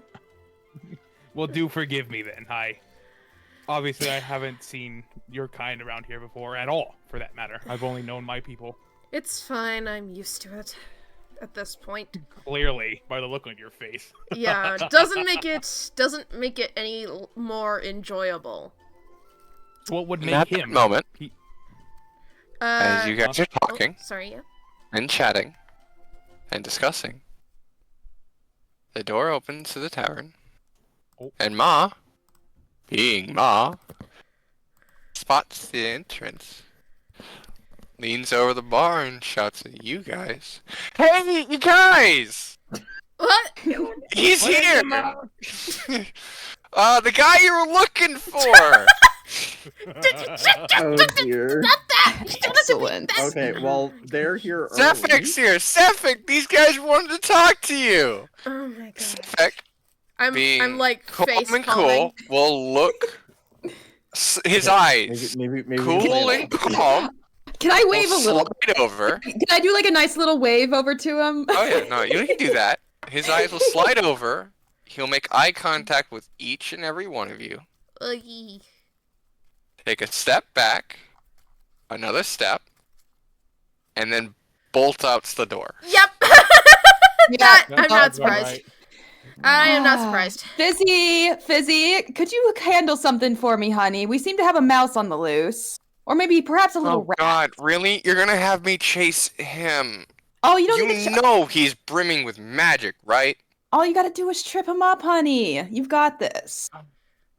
Well, do forgive me then. Obviously, I haven't seen your kind around here before at all, for that matter. I've only known my people. It's fine, I'm used to it at this point. Clearly, by the look on your face. Yeah, doesn't make it any more enjoyable. What would make At him? that moment, as you guys are talking, and chatting, and discussing, the door opens to the tavern, and Ma, being Ma, spots the entrance, leans over the bar and shouts at you guys, "Hey, you guys! What? He's What is here! the matter? The guy you were looking for! Oh dear. Stop that! Excellent. Okay, well, they're here early. Sephek's here! Sephek! These guys wanted to talk to you! Oh my god. Sephek, being I'm like calm face and palming. cool, will look... his eyes. Maybe Cool and calm. Can I wave a will little? slide over. Can I do like a nice little wave over to him? Oh yeah, no, you can do that. His eyes will slide over. He'll make eye contact with each and every one of you. Ugh. Take a step back, another step, and then bolt out the door. Yep. Yeah, I'm not surprised. Right. I am not surprised. Fizzy, could you handle something for me, honey? We seem to have a mouse on the loose. Or maybe perhaps a little Oh rat. God, really? You're gonna have me chase him? Oh, you don't need to know he's brimming with magic, right? all you gotta do is trip him up, honey. You've got this.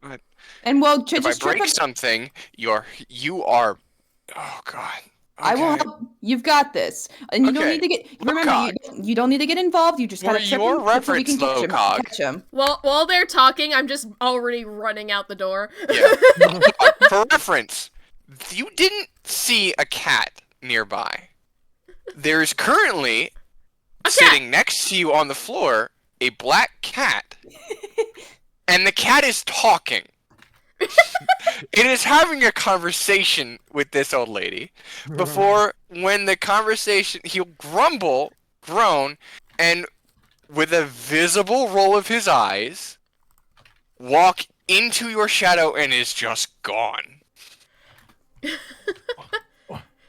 But And well, if just I trip break him. something, you are. Oh God. I will Okay. help. You've got this. And you don't Okay. need to get. Lo-Kag. Remember, you don't need to get involved. You just For gotta trip your him before we can reference, catch Lo-Kag. him. Well, while they're talking, I'm just already running out the door. Yeah. For reference, you didn't see a cat nearby. There's currently sitting next to you on the floor a black cat, and the cat is talking. It is having a conversation with this old lady before, when the conversation, he'll grumble, groan, and with a visible roll of his eyes, walk into your shadow and is just gone.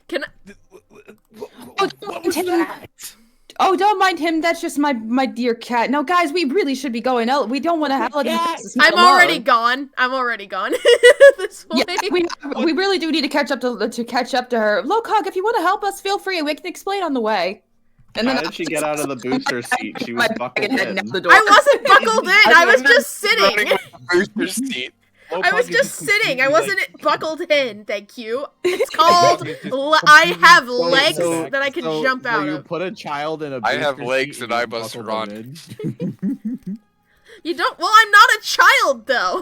Can I? Oh, don't mind him. Oh, don't mind him. That's just my dear cat. No, guys, we really should be going out. We don't want to have I'm already gone. I'm already gone. This way. Yeah, we really do need to catch up to her. Lo-Kag, if you want to help us, feel free. We can explain on the way. And How then did she get out of the booster seat? She was buckled in. I wasn't buckled in. I was just sitting. Booster seat. I was just sitting. I wasn't buckled in. Thank you. It's called. I have legs that I can jump out you of. put a child in a I have booster legs seat and I you must buckled run. them in. You don't. Well, I'm not a child though.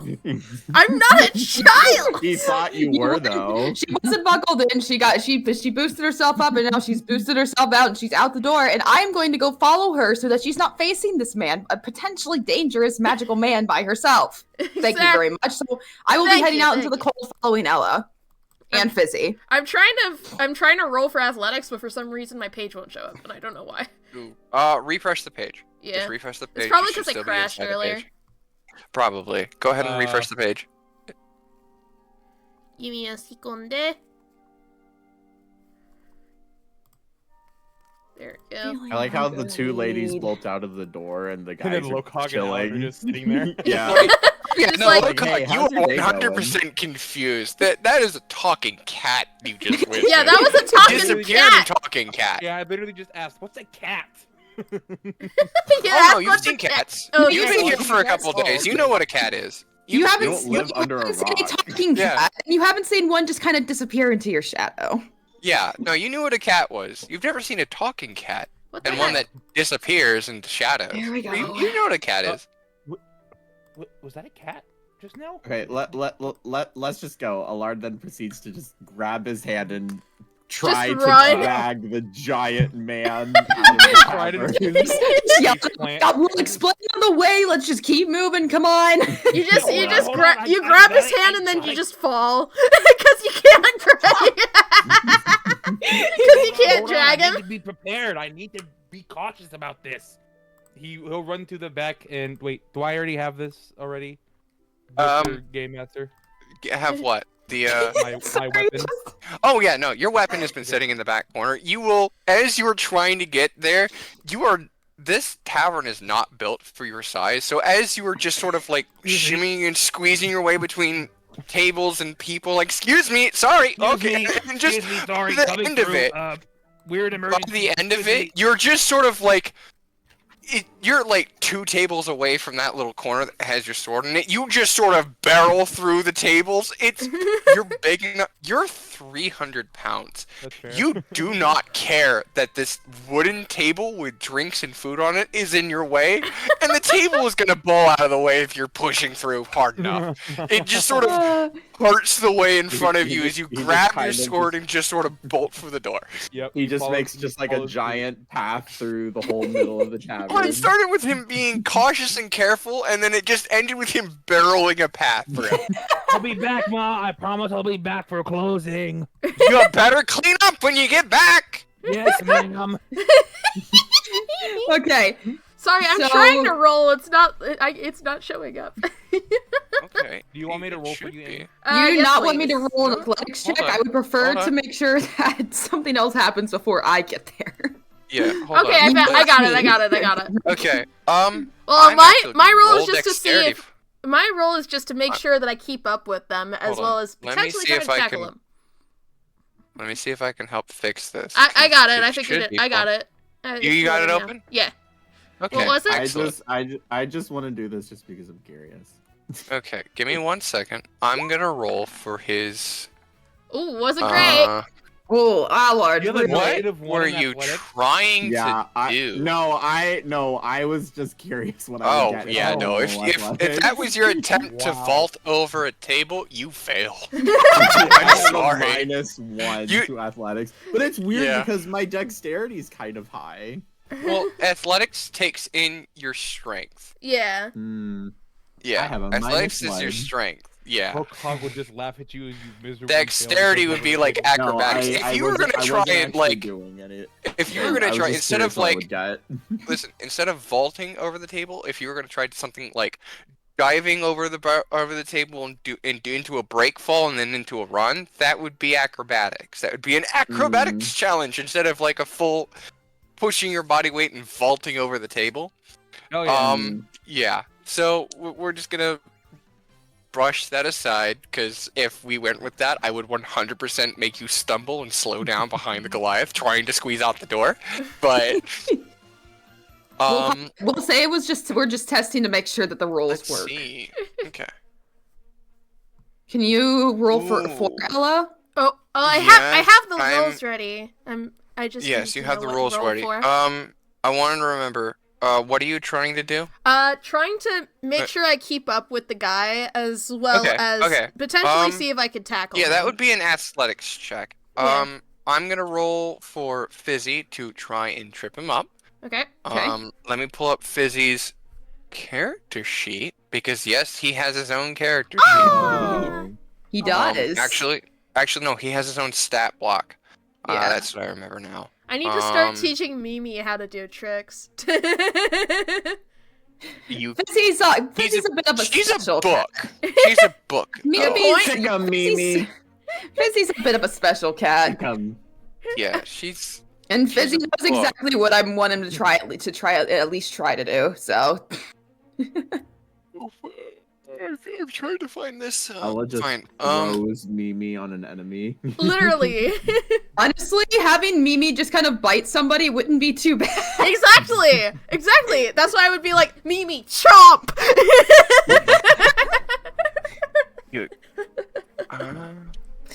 I'm not a child. He thought you were though. She wasn't buckled in. She boosted herself up, and now she's boosted herself out, and she's out the door. And I'm going to go follow her so that she's not facing this man, a potentially dangerous magical man, by herself. Thank you very much. So I will be heading out into the cold, following Ella and Fizzy. I'm trying to roll for athletics, but for some reason my page won't show up, and I don't know why. Refresh the page. Yeah. Just refresh the page. It's probably You should because I still be crashed inside the earlier. page. Probably. Go ahead and refresh the page. Give me a second. There we go. I like how the two ladies bolt out of the door and the guys then are Lo-Kag and Allard are chilling. just sitting there. Yeah. Yeah, Just no, like- Lo-Kag, Hey, you how's your are day 100% confused. That is a talking cat you just witnessed. Yeah, that was a talking Disappeared cat. talking cat. Yeah, I literally just asked, "What's a cat?" Yeah, Oh no, you've what's seen a cat? cats. Oh, You've yeah. been here for a couple days. You know what a cat is. You haven't don't live under a seen a rock. talking Yeah. cat, and you haven't seen one just kind of disappear into your shadow. Yeah, no, you knew what a cat was. You've never seen a talking cat. What the And one heck? that disappears into shadows. There we go. You know what a cat is. Was that a cat just now? Okay, let's just go. Allard then proceeds to just grab his hand and try to run. drag the giant man out of the Right into cavern. his Yeah, plant. we'll explain on the way. Let's just keep moving. Come on. You just Hold on, I you got grab it, his hand and then I you got just fall because you can't because you can't Hold on, drag I him. need to be prepared. I need to be cautious about this. He'll run to the back and wait. Do I already have this already? Um, Mr. Game Master. Have what? The My weapon. Oh yeah, no, your weapon has been sitting in the back corner. You will, as you are trying to get there, this tavern is not built for your size, so as you are just sort of like shimmying and squeezing your way between tables and people, like, excuse me, sorry, okay, and just Excuse me, sorry, by the coming end of through, it, weird by emergency. the end of Excuse it, me. you're just sort of like, you're like 2 tables away from that little corner that has your sword in it. You just sort of barrel through the tables. You're big enough. You're 300 pounds. That's fair. You do not care that this wooden table with drinks and food on it is in your way, and the table is gonna fall out of the way if you're pushing through hard enough. It just sort of parts the way in front of you as you He just grab kind your of sword just- and just sort of bolt for the door. Yep. He just makes just like a follows through. giant path through the whole middle of the tavern. Well, it started with him being cautious and careful, and then it just ended with him barreling a path through. I'll be back, Ma. I promise I'll be back for closing. You better clean up when you get back! Yes, ma'am. Okay. Sorry, I'm So- trying to roll. It's not. It's not showing up. Okay. Do you want me to It roll for should you? be. Amy? You do Yes, not want me please. to roll an athletics Hold check. on. I would prefer Hold to on. make sure that something else happens before I get there. Yeah, hold Okay, on. I got it. I got it. I got it. Okay, Well, I'm my actually role is roll just to see dexterity. if my role is just to make sure that I keep up with them as Hold well on. as Let me potentially see try if to I tackle can- them. Let me see if I can help fix this. I got it. I It think you should did. be I got fine. it. You got it now. open? Yeah. Okay. What was it? Excellent. I just want to do this just because I'm curious. Okay, give me 1 second. I'm gonna roll for his. Ooh, wasn't great. Oh, Allard. You have a really? What negative one were in you athletics? trying Yeah, to do? I was just curious what I would Oh get. yeah, I no. roll If athletics. that was your attempt to Wow. vault over a table, you fail. I I'm have a sorry. -1 You- to athletics, but it's weird Yeah. because my dexterity is kind of high. Well, athletics takes in your strength. Yeah. Yeah, I have a athletics is your -1. strength. Yeah. Lo-Kag would just laugh at you as you miserably Dexterity fail. would be like acrobatics. No, If you were gonna try and like, doing it. if you were I gonna was try just instead of curious what I like, would get. listen, instead of vaulting over the table, if you were gonna try something like diving over the table and do into a break fall and then into a run, that would be acrobatics. That would be an acrobatics challenge instead of like a full pushing your body weight and vaulting over the table. Oh yeah. Yeah. So we're just gonna brush that aside, because if we went with that, I would 100% make you stumble and slow down behind the Goliath trying to squeeze out the door. But We'll say it was we're just testing to make sure that the rolls let's work. see. Okay. Can you roll for Ooh. Ella? Oh, I Yes, have the I'm- rolls ready. I just need Yes, to you have know the what rules roll ready. for. I wanted to remember. What are you trying to do? Trying to make sure I keep up with the guy as well as potentially see if I could tackle Yeah, him. that would be an athletics check. Yeah. I'm gonna roll for Fizzy to try and trip him up. Okay. Let me pull up Fizzy's character sheet, because yes, he has his own character sheet. Oh. He does. Actually, no, he has his own stat block. Yeah. That's what I remember now. I need to start teaching Mimi how to do tricks. Fizzy's a bit of a She's special a book. cat. She's a book. Fizzy's a bit of a special cat. Yeah, she's. And Fizzy a knows book. exactly what I want him to try at least try to do. So I'm trying to find this. Ella just Fine. throws Mimi on an enemy. Literally. honestly, having Mimi just kind of bite somebody wouldn't be too bad. Exactly. That's why I would be like, Mimi, chomp.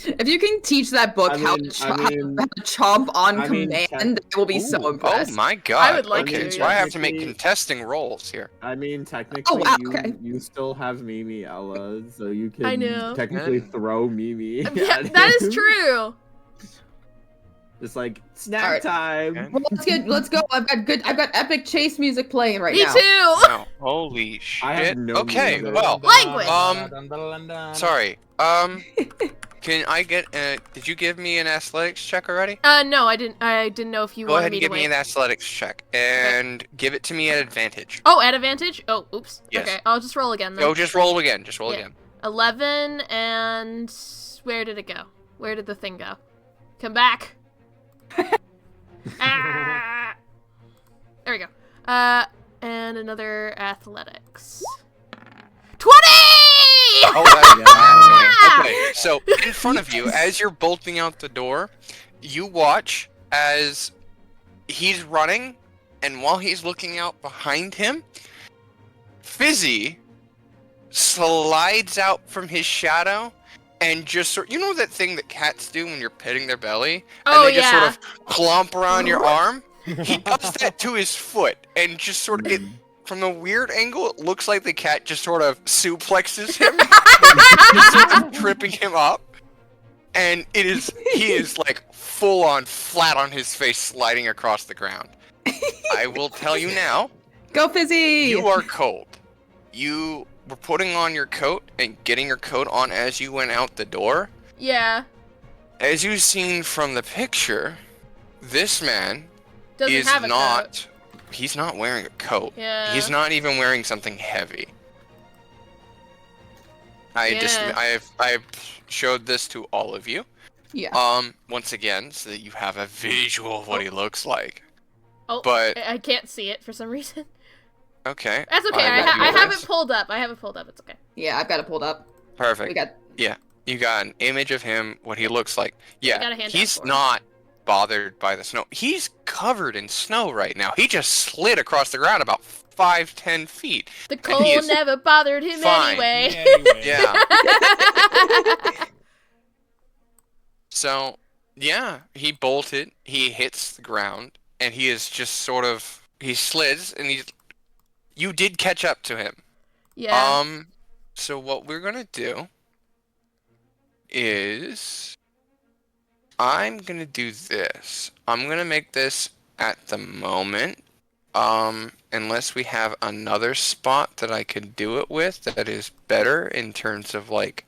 If you can teach that book how to chomp on command, it will be so impressed. Oh my god. I would like okay, to, so yeah. I have to make contesting rolls here. I mean, technically, wow, you, okay. you still have Mimi, Ella, so you can I know. technically throw Mimi. Yeah, at that is him. true. Just like snack Alright. time. Well, let's go. I've got epic chase music playing right Me now. too. Wow, holy shit. I have no okay, music. well, Language. sorry. Can I get? Did you give me an athletics check already? No, I didn't. I didn't know if you Go wanted ahead me and to give me wait. an athletics check and give it to me at advantage. Oh, at advantage? Oh, oops. Yes. Okay, I'll just roll again then. Go, just roll again. Just roll Yeah. again. 11 and where did it go? Where did the thing go? Come back. Ah! There we go. And another athletics. 20! Oh, that's okay. So in front of you, as you're bolting out the door, you watch as he's running, and while he's looking out behind him, Fizzy slides out from his shadow and just sort, you know that thing that cats do when you're petting their belly, Oh, and they just yeah. sort of clump around your arm. He does that to his foot, and just sort of it. From the weird angle, it looks like the cat just sort of suplexes him, just sort of tripping him up. And he is like full on flat on his face, sliding across the ground. I will tell you now. Go Fizzy! You are cold. You were putting on your coat and getting your coat on as you went out the door. Yeah. As you've seen from the picture, this man Doesn't have a coat. He's not wearing a coat. Yeah. He's not even wearing something heavy. I've showed this to all of you. Yeah. Once again, so that you have a visual of what he looks like. Oh, but I can't see it for some reason. Okay. That's okay. I have it pulled up. It's okay. Yeah, I've got it pulled up. Perfect. Yeah, you got an image of him, what he looks like. Yeah, he's not bothered by the snow. He's covered in snow right now. He just slid across the ground about 5-10 feet. The cold never bothered him anyway. Yeah. So, yeah, he bolted, he hits the ground, and he is just sort of, he slids, and you did catch up to him. Yeah. So what we're gonna do is, I'm gonna do this. I'm gonna make this at the moment, unless we have another spot that I could do it with that is better in terms of, like,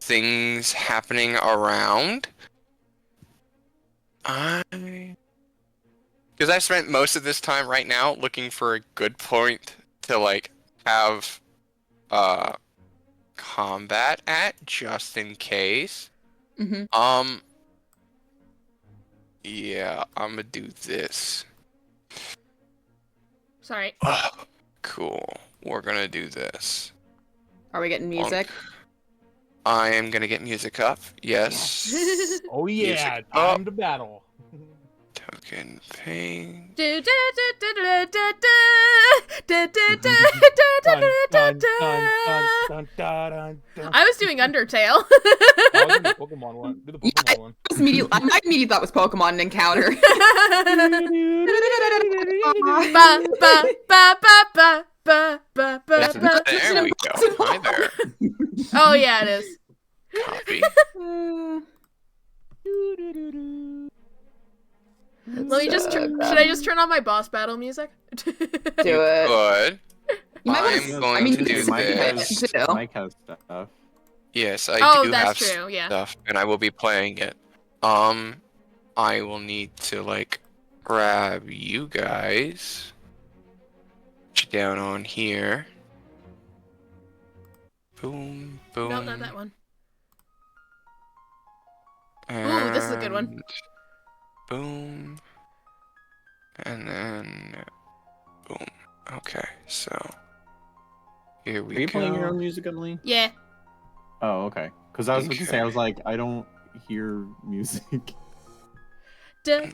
things happening around. Because I spent most of this time right now looking for a good point to, like, have combat at, just in case. Mm-hmm. Yeah, I'm gonna do this. Sorry. Cool. We're gonna do this. Are we getting music? I am gonna get music up. Yes. Oh yeah, Music time up. to battle. Token pain. I was doing Undertale. I was in the Pokemon one. Do the Pokemon one. My immediate thought was Pokemon Encounter. There we go. Hi there. Oh yeah, it is. Copy. Let me just. Should I just turn on my boss battle music? Do it. Good. I'm going to do this. Mike has stuff. Yes, I do that's have true, yeah. stuff, and I will be playing it. I will need to, like, grab you guys down on here. Boom, boom. No, not that one. Ooh, this is a good one. And boom. And then boom. Okay, so here we go. Are you playing your own music, Emily? Yeah. Oh, okay. Because I was about to say, I was like, I don't hear music. I'm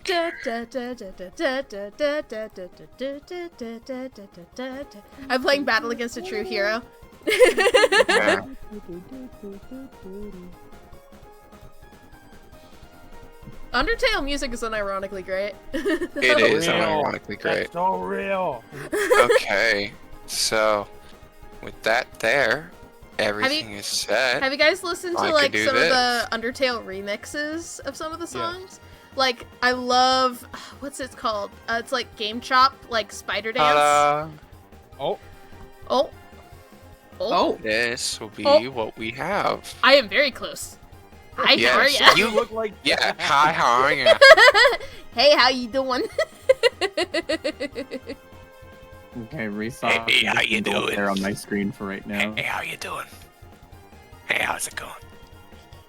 playing Battle Against a True Hero. Undertale music is unironically great. It is unironically great. That's so real. Okay, so with that there, everything is set. Have you guys listened to like some of the Undertale remixes of some of the songs? Yeah. Like, I love, what's it called? It's like Game Chop, like Spider Dance. Oh. This will be what we have. I am very close. Hi, how are ya? You look like hi, how are ya? Hey, how you doing? Okay, Resoft. Hey, how you doing? There on my screen for right now. Hey, how you doing? Hey, how's it going?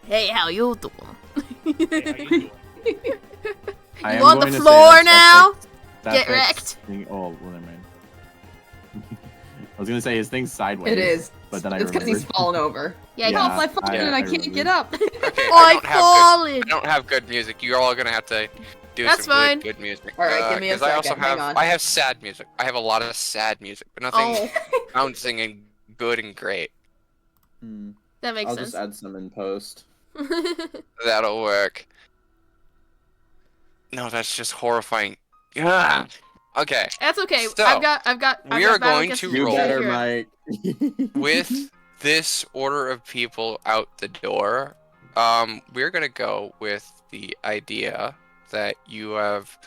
Hey, how you doing? Hey, how you doing? You on the floor now? Get wrecked. Oh, well, never mind. I was gonna say his thing's sideways. It is. But then it's because he's fallen over. Yeah, I fell off my phone and I can't get up. Okay, I don't have good music. You're all gonna have to do That's some fine. good music. All right, give me a second. I also have, Hang on. I have sad music. I have a lot of sad music, but nothing bouncing and good and great. That makes I'll sense. just add some in post. That'll work. No, that's just horrifying. Yeah. Okay. That's okay. So, I've got we are battle going against to the You roll. better, superhero. Mike. With this order of people out the door, we're gonna go with the idea that you have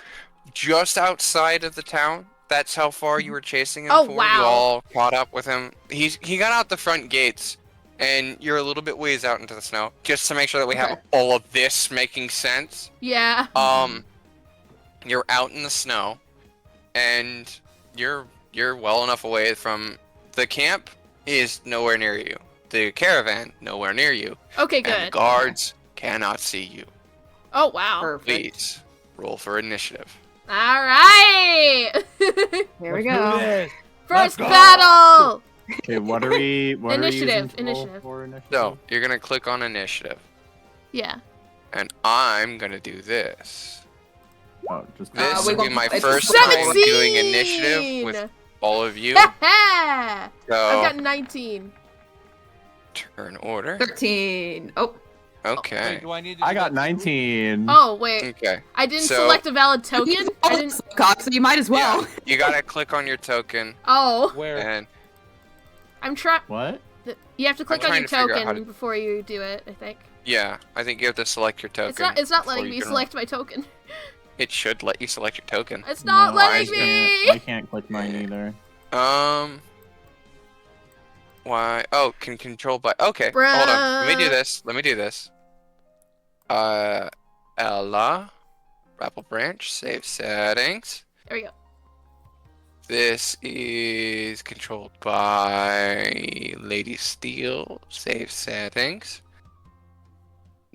just outside of the town. That's how far you were chasing him Oh, for. wow. You all caught up with him. He got out the front gates, and you're a little bit ways out into the snow, just to make sure that we have all of this making sense. Yeah. You're out in the snow, and you're well enough away from the camp. Is nowhere near you. The caravan nowhere near you. Okay, And the good. guards cannot see you. Oh wow. Perfect. Please roll for initiative. All right. Here we Let's do go. this. First Let's go. battle. Okay, what are we? What Initiative, Are we using to roll initiative. for initiative? So you're gonna click on initiative, Yeah. and I'm gonna do this. Oh, just This we will be won't- my it's first 17. time doing initiative with all of you. I've So got 19. turn order. 13. Oh, Okay. Wait, do I need to I do got that too? 19. Oh wait, Okay. I didn't So- select a valid token. I didn't. Cock, so you might as well. Yeah, you gotta click on your token, Oh, Where? and I'm trying. What? You have to click on trying your to figure out how token before you do it. I think. yeah, I think you have to select your token. It's not before letting you me can- select my token. It should let you select your token. It's not No, I letting can't- I me. can't click mine either. Why? Oh, can control by. Okay, hold on. Let me do this. Ella, Babblebranch, save settings. There we go. This is controlled by Lady Steele, save settings.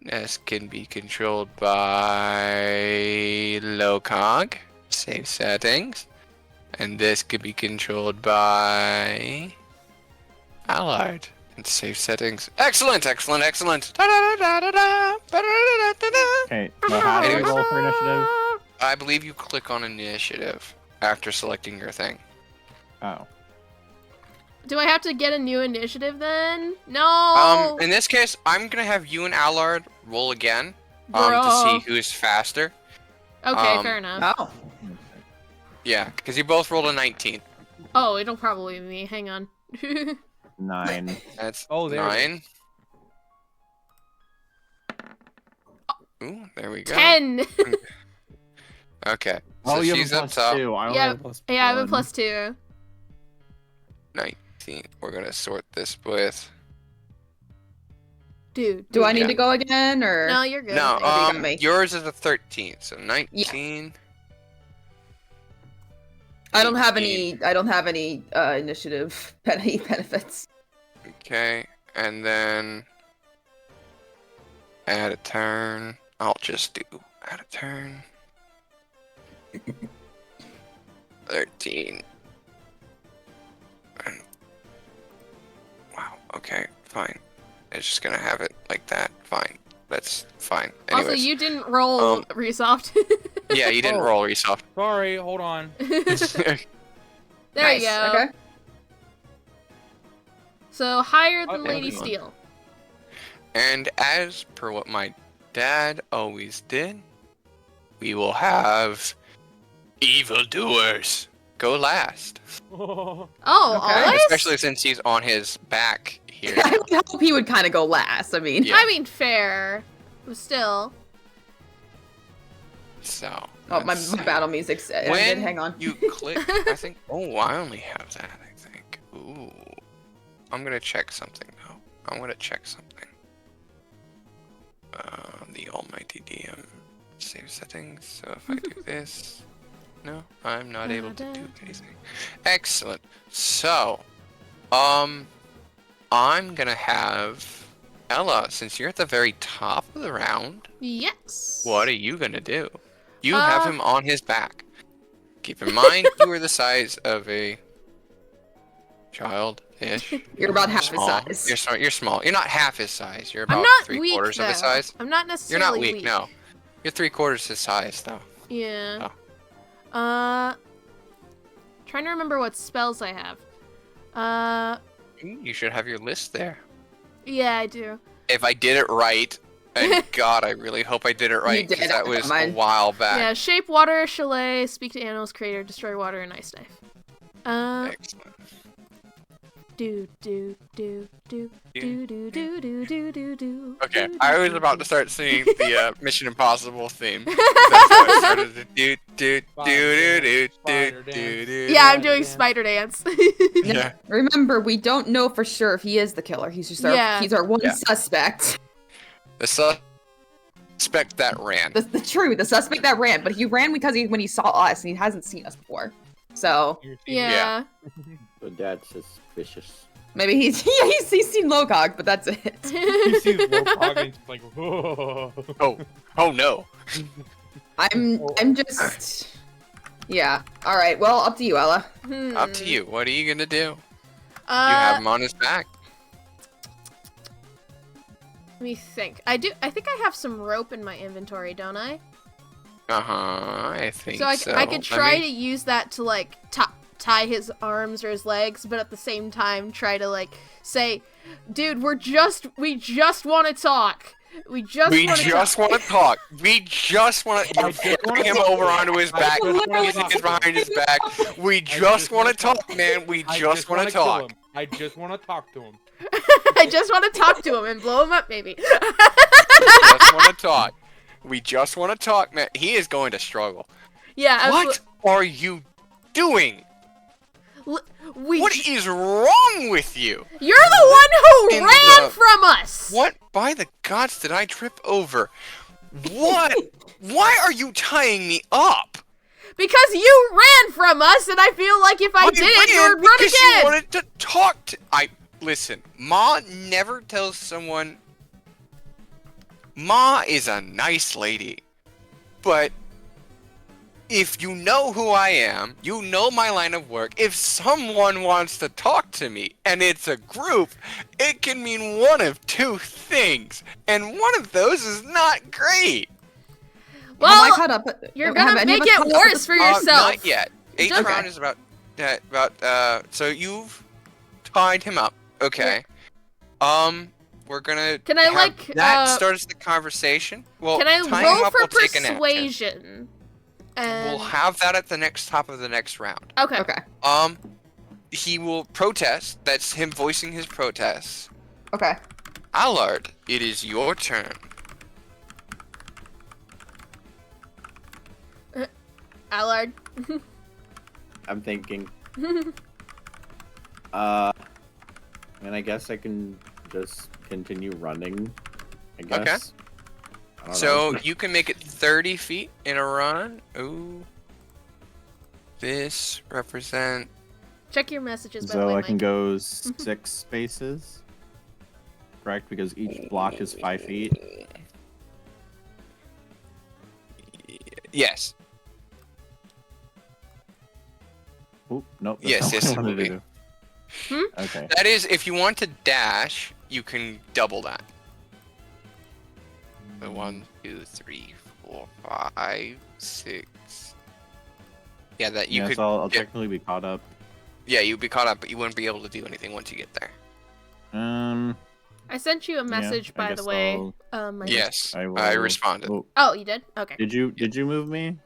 This can be controlled by Lo-Kag, save settings. And this could be controlled by Allard, and save settings. Excellent. Da-da-da-da-da-da, ba-da-da-da-da-da. Okay, so how do we roll for initiative? I believe you click on initiative after selecting your thing. Oh. Do I have to get a new initiative then? No. In this case, I'm gonna have you and Allard roll again, to Bro. see who's faster. Okay, fair enough. Oh. Yeah, because you both rolled a 19. Oh, it'll probably be me. Hang on. 9. That's Oh, there it 9. Ooh, there we go. 10. Okay, Oh, so you she's have a up plus top. 2. I only Yeah, have a plus Yeah, I have a 1. +2. 19. We're gonna sort this with. Dude. Do I need Yeah. to go again, or? No, you're good. No, you got me. yours is a 13, so 19. I don't have any. I don't have any initiative benefits. Okay, and then add a turn. I'll just do add a turn. 13. And- wow. Okay. Fine. It's just gonna have it like that. Fine. That's fine. Anyways, Also, you didn't roll Resoft. yeah, you didn't Oh. roll Resoft. Sorry, hold on. There Nice, you go. Okay. So higher than Okay. Lady Steele. And as per what my dad always did, we will have evildoers go last. Oh, Okay. always? Especially since he's on his back here. I would hope he would kind of go last. I mean, Yeah. I mean, fair. But still. So. oh, my that's- battle music's ended. When Hang on. you click, I think. Oh, I only have that. I think. Ooh. I'm gonna check something though. I'm gonna check something. The almighty DM save settings. So if I do this, no, I'm not able to do anything. Excellent. So, I'm gonna have Ella. Since you're at the very top of the round, Yes. what are you gonna do? You have Uh, him on his back. Keep in mind, you are the size of a child-ish. You're about half his Small. size. You're small. You're not half his size. You're I'm about not 3/4 weak, of his though. size. I'm not You're necessarily not weak, no. You're 3/4 his size, though. Yeah. Oh. Trying to remember what spells I have. You should have your list there. Yeah, I do. If I did it right, and God, I really hope I did it right, because that was a while back. Yeah, shape water, chalet, speak to animals, creator, destroy water, and ice knife. Excellent. Okay, I was about to start singing the Mission Impossible theme. That's why I started the Yeah, I'm doing spider dance. Yeah. Remember, we don't know for sure if he is the killer. He's just he's our one suspect. The suspect that ran. The suspect that ran, but he ran because when he saw us and he hasn't seen us before. So yeah. So that's suspicious. Maybe he's seen Lo-Kag, but that's it. He sees Lo-Kag and he's like, whoa. Oh no. I'm just All right. Well, up to you, Ella. Up to you. What are you gonna do? You have him on his back. Let me think. I think I have some rope in my inventory, don't I? I think so. I could try to use that to like tie his arms or his legs, but at the same time try to like say, dude, we just want to talk. We just want to talk. We just want to bring him over onto his back. His hands behind his back. We just want to talk, man. We just want to talk. I just want to talk to him. I just want to talk to him and blow him up, maybe. We just want to talk. We just want to talk, man. He is going to struggle. Yeah. What are you doing? What is wrong with you? You're the one who ran from us! What by the gods did I trip over? What? Why are you tying me up? Because you ran from us, and I feel like if I didn't, you would run again! Because you wanted to talk to... Listen, Ma never tells someone... Ma is a nice lady. But... if you know who I am, you know my line of work, if someone wants to talk to me, and it's a group, it can mean one of two things. And one of those is not great. Well, you're gonna make it worse for yourself. Not yet. Each round is about, so you've tied him up. Okay. We're gonna that starts the conversation. Well, can I roll for persuasion? We'll have that at the top of the next round. Okay. He will protest. That's him voicing his protests. Okay. Allard, it is your turn. Allard. I'm thinking. And I guess I can just continue running. I guess. Okay. So you can make it 30 feet in a run. Ooh. This represent. Check your messages. By the way, So I Mike. can go 6 spaces. Correct, because each block is 5 feet. Yes. Oop, nope. Yes, yes, moving. Okay. That is, if you want to dash, you can double that. So 1, 2, 3, 4, 5, 6. Yeah, that you could. So I'll technically be caught up. Yeah, you'd be caught up, but you wouldn't be able to do anything once you get there. I sent you a message, by the way. Yes, I responded. Oh, you did? Okay. Did you move me?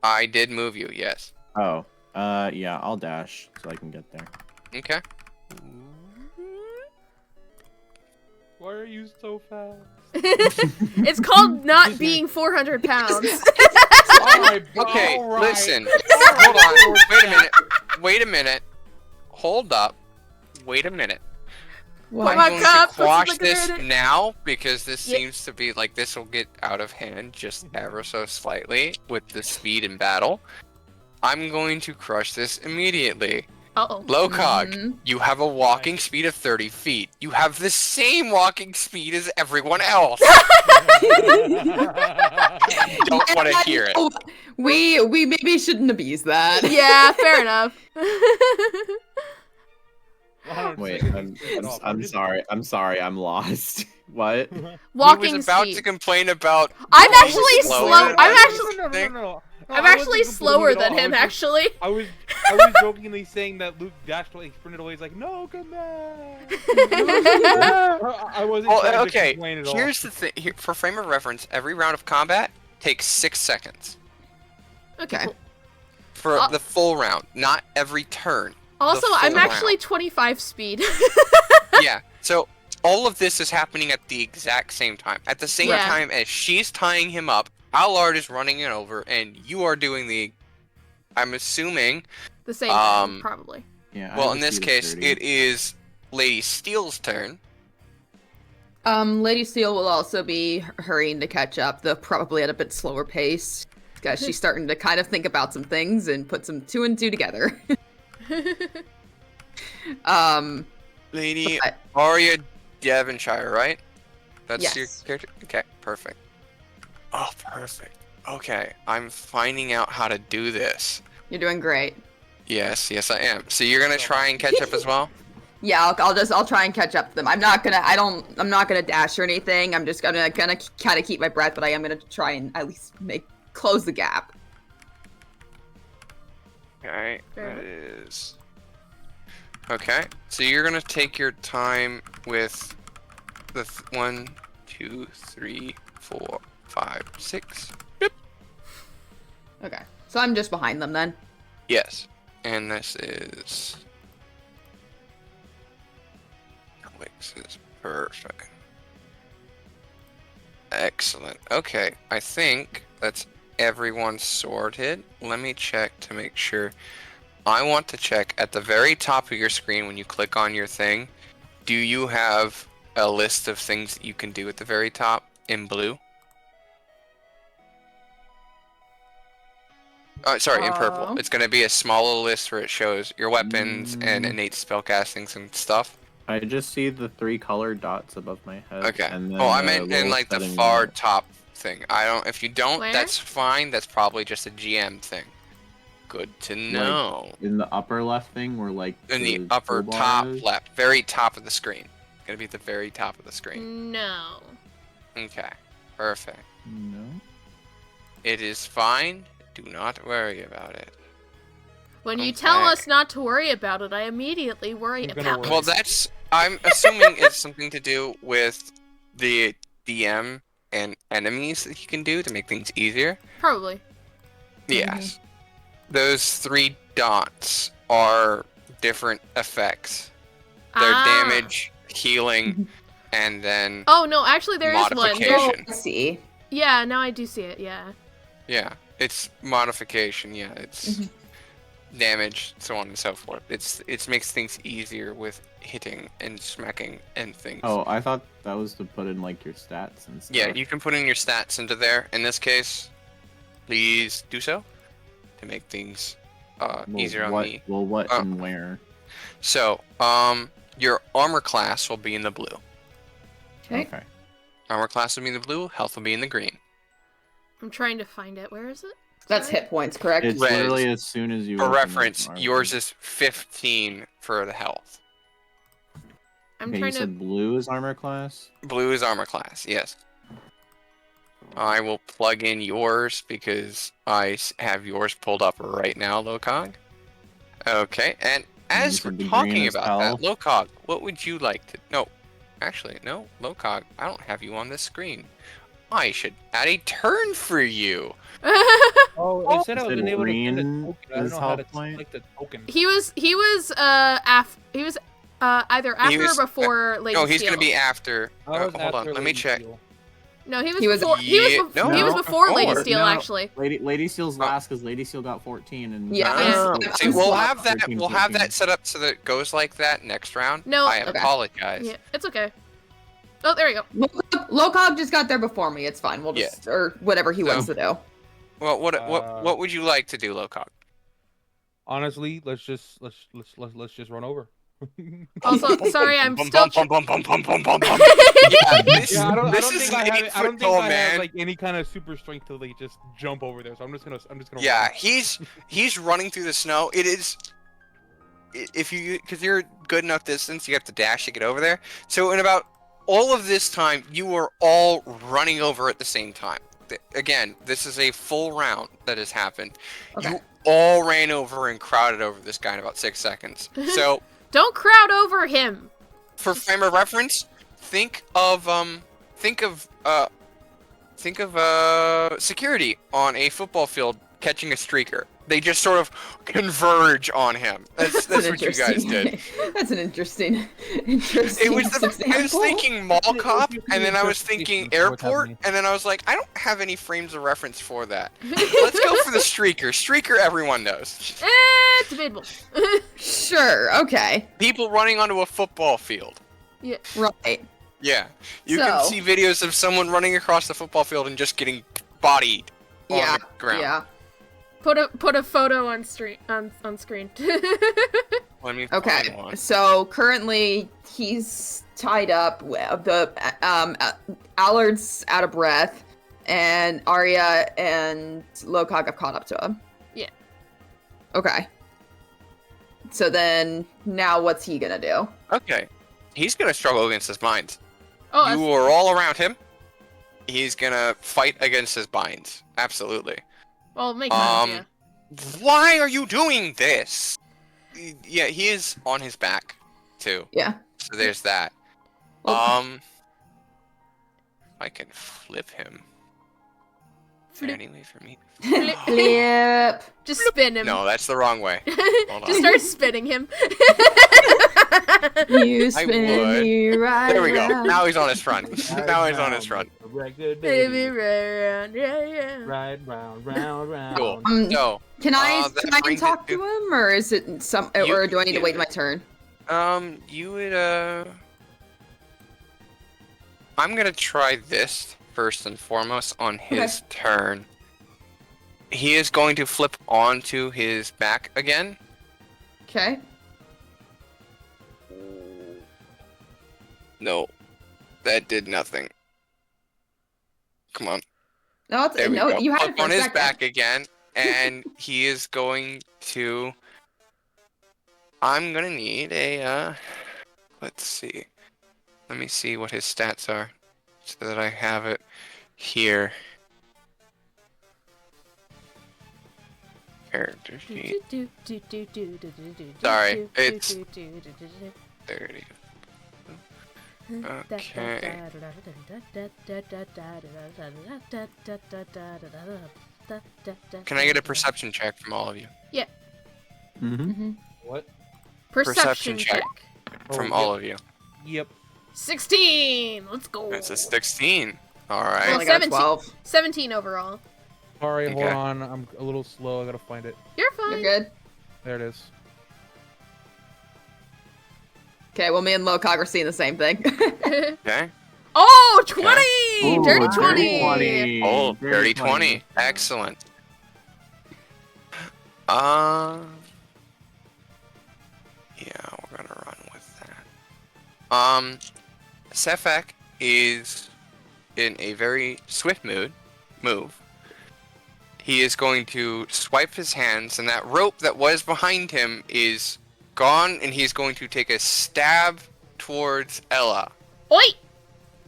I did move you. Yes. Oh. Yeah, I'll dash so I can get there. Okay. Why are you so fast? It's called not being 400 pounds. Okay, listen. Hold on. Wait a minute. Hold up. Wait a minute. I'm going to quash this now because this seems to be like this will get out of hand just ever so slightly with the speed in battle. I'm going to crush this immediately. Uh-oh. Lo-Kag, you have a walking speed of 30 feet. You have the same walking speed as everyone else. Don't want to hear it. We maybe shouldn't abuse that. Yeah, fair enough. Wait, I'm sorry. I'm sorry. I'm lost. What? Walking he was about speed. to complain about. I'm actually slow. I'm actually. No. I'm I actually wasn't complaining slower at all. than I him, was just- actually. I was jokingly saying that Luke dashed away, sprinted away. He's like, no, come back. I wasn't Well, trying to okay. complain at all. Here's the thing. Here, for frame of reference, every round of combat takes 6 seconds Okay, cool. for the full round, not every turn. Also, full I'm round. actually 25 speed. Yeah. So all of this is happening at the exact same time. At the same Yeah. time as she's tying him up, Allard is running it over, and you are doing the. I'm assuming. The same thing, probably. Yeah. Well, I in this see the case, 30. it is Lady Steele's turn. Lady Steele will also be hurrying to catch up, though probably at a bit slower pace, because she's starting to kind of think about some things and put some 2 and 2 together. Lady but- Aria Devonshire, right? That's Yes. your character? Okay, perfect. Oh, perfect. Okay, I'm finding out how to do this. You're doing great. Yes, I am. So you're gonna try and catch up as well? Yeah, I'll try and catch up to them. I'm not gonna dash or anything. I'm just gonna kind of keep my breath, but I am gonna try and at least close the gap. Okay, Fair that is... Okay, so you're gonna take your time with the 1, 2, 3, 4, 5, 6. Okay, so I'm just behind them then. Yes, and this is... Calixus is perfect. Excellent. Okay, I think that's everyone sorted. Let me check to make sure. I want to check at the very top of your screen when you click on your thing. Do you have a list of things that you can do at the very top in blue? Sorry, in purple. It's going to be a smaller list where it shows your weapons and innate spellcastings and stuff. I just see the 3 colored dots above my head. Okay. And then Oh, I a meant in little like the setting far bar. top thing. I don't. If you don't, Where? that's fine. That's probably just a GM thing. Good to know. In the upper left thing, where like In the upper toolbar top is. left, very top of the screen. Gonna be at the very top of the screen. No. Okay. Perfect. No. It is fine. Do not worry about it. When you tell Okay. us not to worry about it, I immediately worry You're gonna about worry. it. Well, that's. I'm assuming it's something to do with the DM and enemies that you can do to make things easier. Probably. Yes. Those 3 dots are different effects. They're Ah. damage, healing, and then Oh, no, actually there is one. modification. I see. Yeah, now I do see it, yeah. Yeah, it's modification. Yeah, it's damage, so on and so forth. It makes things easier with hitting and smacking and things. Oh, I thought that was to put in like your stats and stuff. Yeah, you can put in your stats into there. In this case, please do so to make things Well, easier on what, me. Well, what and where? So, your armor class will be in the blue. Okay. Armor class will be in the blue. Health will be in the green. I'm trying to find it. Where is it? That's Sorry? hit points, correct? It's Res. literally as soon as you. For open up reference, armor. yours is 15 for the health. I'm Okay, you trying to... said blue is armor class. Blue is armor class, yes. I will plug in yours because I have yours pulled up right now, Lo-Kag. Okay, and as said we're the talking green is about that, health. Lo-Kag, what would you like to... No, actually, no, Lo-Kag, I don't have you on this screen. I should add a turn for you. Oh, it said I You was said able to send a green token. I don't is know how to health point? select the token. He was either after was- or before Lady No, he's Steele. going to be after... I was hold on, after let me Lady check. Steele. No, he was He was- before. He was No, before Lady before. Steele, No. actually. Lady Steele's last because Lady Steele got 14 and. Yeah, Oh, Yeah. see, we'll Yeah. have that. 13, We'll have 14. that set up so that it goes like that next round. No. I Okay. apologize. Yeah, it's okay. Oh, there we go. Lo-Kag just got there before me. It's fine. We'll just or whatever he wants to do. Well, what would you like to do, Lo-Kag? Honestly, let's just run over. Also, sorry, I'm still. Yeah, this, Yeah, I don't this think is I an have. I don't think 8-foot-tall I man. have like any kind of super strength to like just jump over there. So I'm just gonna. Yeah, run. he's running through the snow. It is if you because you're good enough distance, you have to dash to get over there. So in about all of this time, you are all running over at the same time. again, this is a full round that has happened. Okay. You all ran over and crowded over this guy in about 6 seconds. So Don't crowd over him. for frame of reference, think of security on a football field catching a streaker. They just sort of converge on him. That's what you guys did. That's an interesting It was example. I was thinking mall cop, and then I was thinking airport, and then I was like, I don't have any frames of reference for that. Let's go for the streaker. Streaker, everyone knows. It's debatable. Sure, okay. People running onto a football field. Yeah. Right. Yeah. You can So- see videos of someone running across the football field and just getting bodied on Yeah. the ground. Yeah. Put a photo on screen. Let me Okay. find one. So currently he's tied up. Allard's out of breath, and Aria and Lo-Kag have caught up to him. Yeah. Okay. So then, now what's he gonna do? Okay. He's gonna struggle against his binds. Oh, You are all around him. He's gonna fight against his binds. Absolutely. well, make sense. Yeah. Why are you doing this? Yeah, he is on his back, too. Yeah. So there's that. Well- I can flip him. Flip. Any way for me? Flip. Just spin him. No, that's the wrong way. Hold Just on. start spinning him. You I spin would. me right There we go. round. Now he's on his front. Now he's on his front. Regular Baby, round, yeah. Right round, round, round. Cool. So, Can I that can I brings talk it to him, or is it some, or do I need to wait my turn? you would, I'm gonna try this first and foremost on his turn. He is going to flip onto his back again. Okay. No, that did nothing. Come on. No, it's, There we no, go. you had Up it for on a his second. back again, and he is going to. I'm gonna need a. Let's see. Let me see what his stats are, so that I have it here. Character sheet. Sorry, it's 30. Okay. Can I get a perception check from all of you? Yeah. Mm-hmm. What? Perception check. From Oh, all yep. of you. Yep. 16. Let's go. It's a 16. All Well, right. only got a 17. 12. 17 overall. Sorry, hold Okay. on. I'm a little slow. I gotta find it. You're fine. You're good. There it is. Okay, well, me and Lo-Kag are seeing the same thing. Okay. Oh, 20! Ooh, Dirty dirty 20! 20. Oh, dirty Dirty 20. Excellent. Yeah, we're gonna run with that. Sephek is in a very swift move. He is going to swipe his hands, and that rope that was behind him is gone, and he's going to take a stab towards Ella. Oi!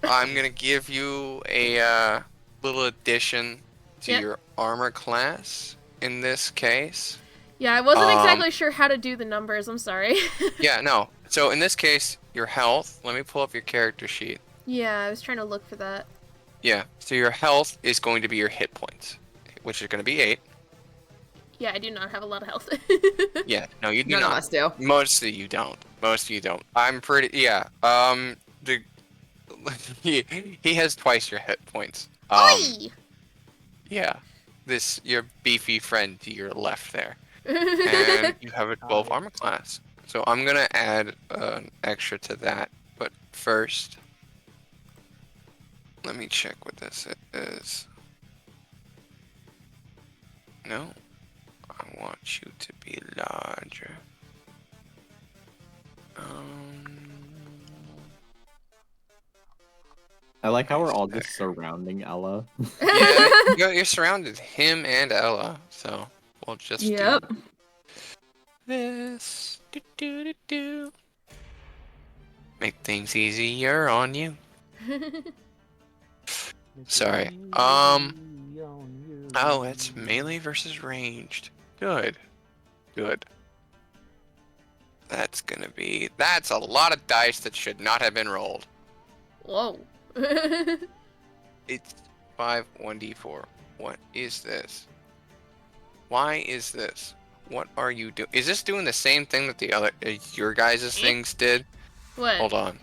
I'm gonna give you a little addition to Yep. your armor class in this case. Yeah, I wasn't exactly sure how to do the numbers. I'm sorry. Yeah, no. So in this case, your health. Let me pull up your character sheet. Yeah, I was trying to look for that. Yeah. So your health is going to be your hit points, which is going to be 8. Yeah, I do not have a lot of health. Yeah. No, you do None of not. us do. Most of you don't. Most of you don't. I'm pretty. Yeah. The he has twice your hit points. Oi! Yeah. This your beefy friend to your left there. And you have a 12 armor class. So I'm gonna add an extra to that, but first, let me check what this is. No, I want you to be larger. I like how we're all just surrounding Ella. Yeah, you're surrounded, him and Ella, so we'll just Yep. do this. Do, do, do, do. Make things easier on you. Sorry. on you. Oh, it's melee versus ranged. Good. Good. That's a lot of dice that should not have been rolled. Whoa. It's 5 1d4. What is this? Why is this? What are you doing? Is this doing the same thing that the other your guys' things did? What? Hold on.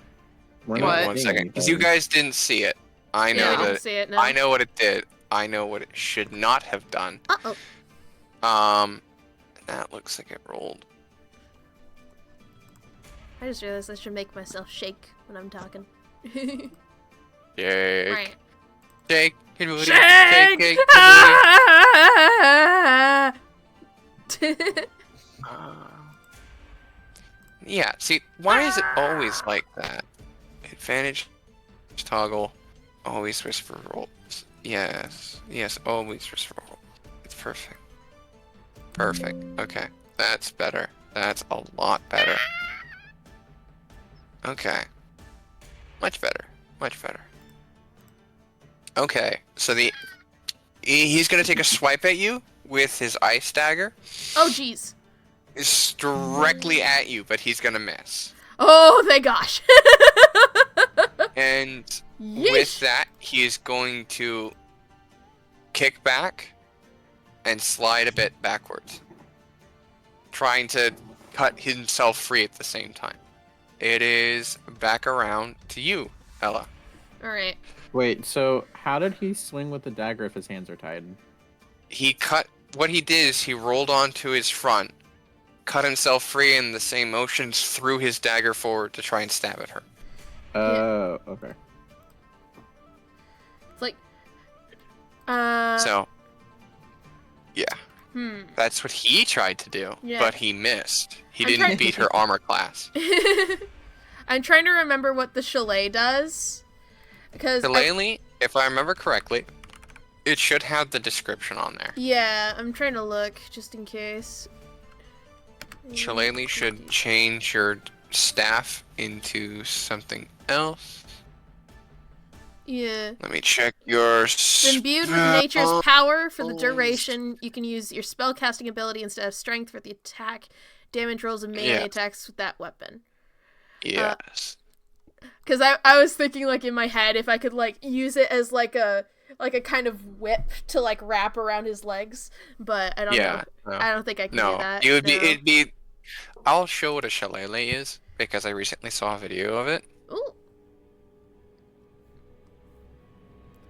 We're Give me not one seeing second, because you anything. guys didn't see it. I know Yeah, I that. didn't see it, no. I know what it did. I know what it should not have done. Uh-oh. That looks like it rolled. I just realized I should make myself shake when I'm talking. Shake. Right. Shake. Shake. Shake! Yeah, see, why is it always like that? Advantage toggle, always whisper rolls. Yes, yes, always whisper rolls. It's perfect. Perfect. Okay, that's better. That's a lot better. Okay. Much better. Much better. Okay, so he's gonna take a swipe at you with his ice dagger. Oh, jeez. It's directly at you, but he's gonna miss. Oh, thank gosh. And Yeesh. with that, he is going to kick back and slide a bit backwards, trying to cut himself free at the same time. It is back around to you, Ella. Alright. Wait, so how did he swing with the dagger if his hands are tied? What he did is he rolled onto his front, cut himself free in the same motions, threw his dagger forward to try and stab at her. Oh, okay. It's like, So, yeah. That's what he tried to do, Yeah. but he missed. He I'm didn't trying- beat her armor class. I'm trying to remember what the chalet does. Because Shillelagh, if I remember correctly, it should have the description on there. yeah, I'm trying to look just in case. Shillelagh should change your staff into something else. Yeah. Let me check your Imbued with nature's power for the duration, you can use your spellcasting ability instead of strength for the attack damage rolls and melee Yeah. attacks with that weapon. Yes. Because I was thinking, like, in my head, if I could, like, use it as, like a kind of whip to, like, wrap around his legs, but I don't know. No. I don't think I can No, do that. it would be. no. It'd be. I'll show what a shillelagh is because I recently saw a video of it. Ooh.